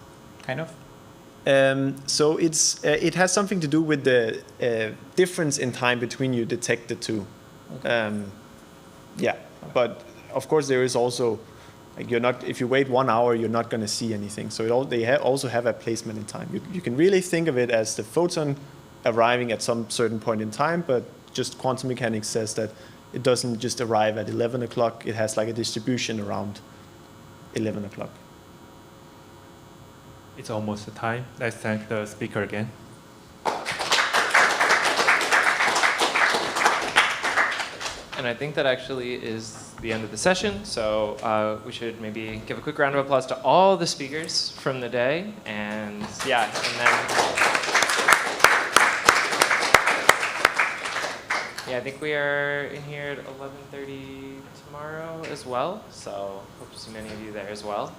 S22: kind of?
S14: So it has something to do with the difference in time between you detect the two.
S22: Okay.
S14: Yeah, but of course there is also, like you're not, if you wait 1 hour, you're not going to see anything. So they also have a placement in time. You can really think of it as the photon arriving at some certain point in time, but just quantum mechanics says that it doesn't just arrive at 11 o'clock. It has like a distribution around 11 o'clock.
S20: It's almost the time. Let's thank the speaker again.
S10: And I think that actually is the end of the session. So we should maybe give a quick round of applause to all the speakers from the day. And yeah, and then yeah, I think we are in here at 11:30 tomorrow as well. So hope to see many of you there as well.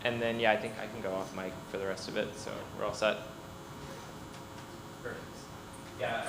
S10: And then yeah, I think I can go off mic for the rest of it. So we're all set. Perfect. Yeah.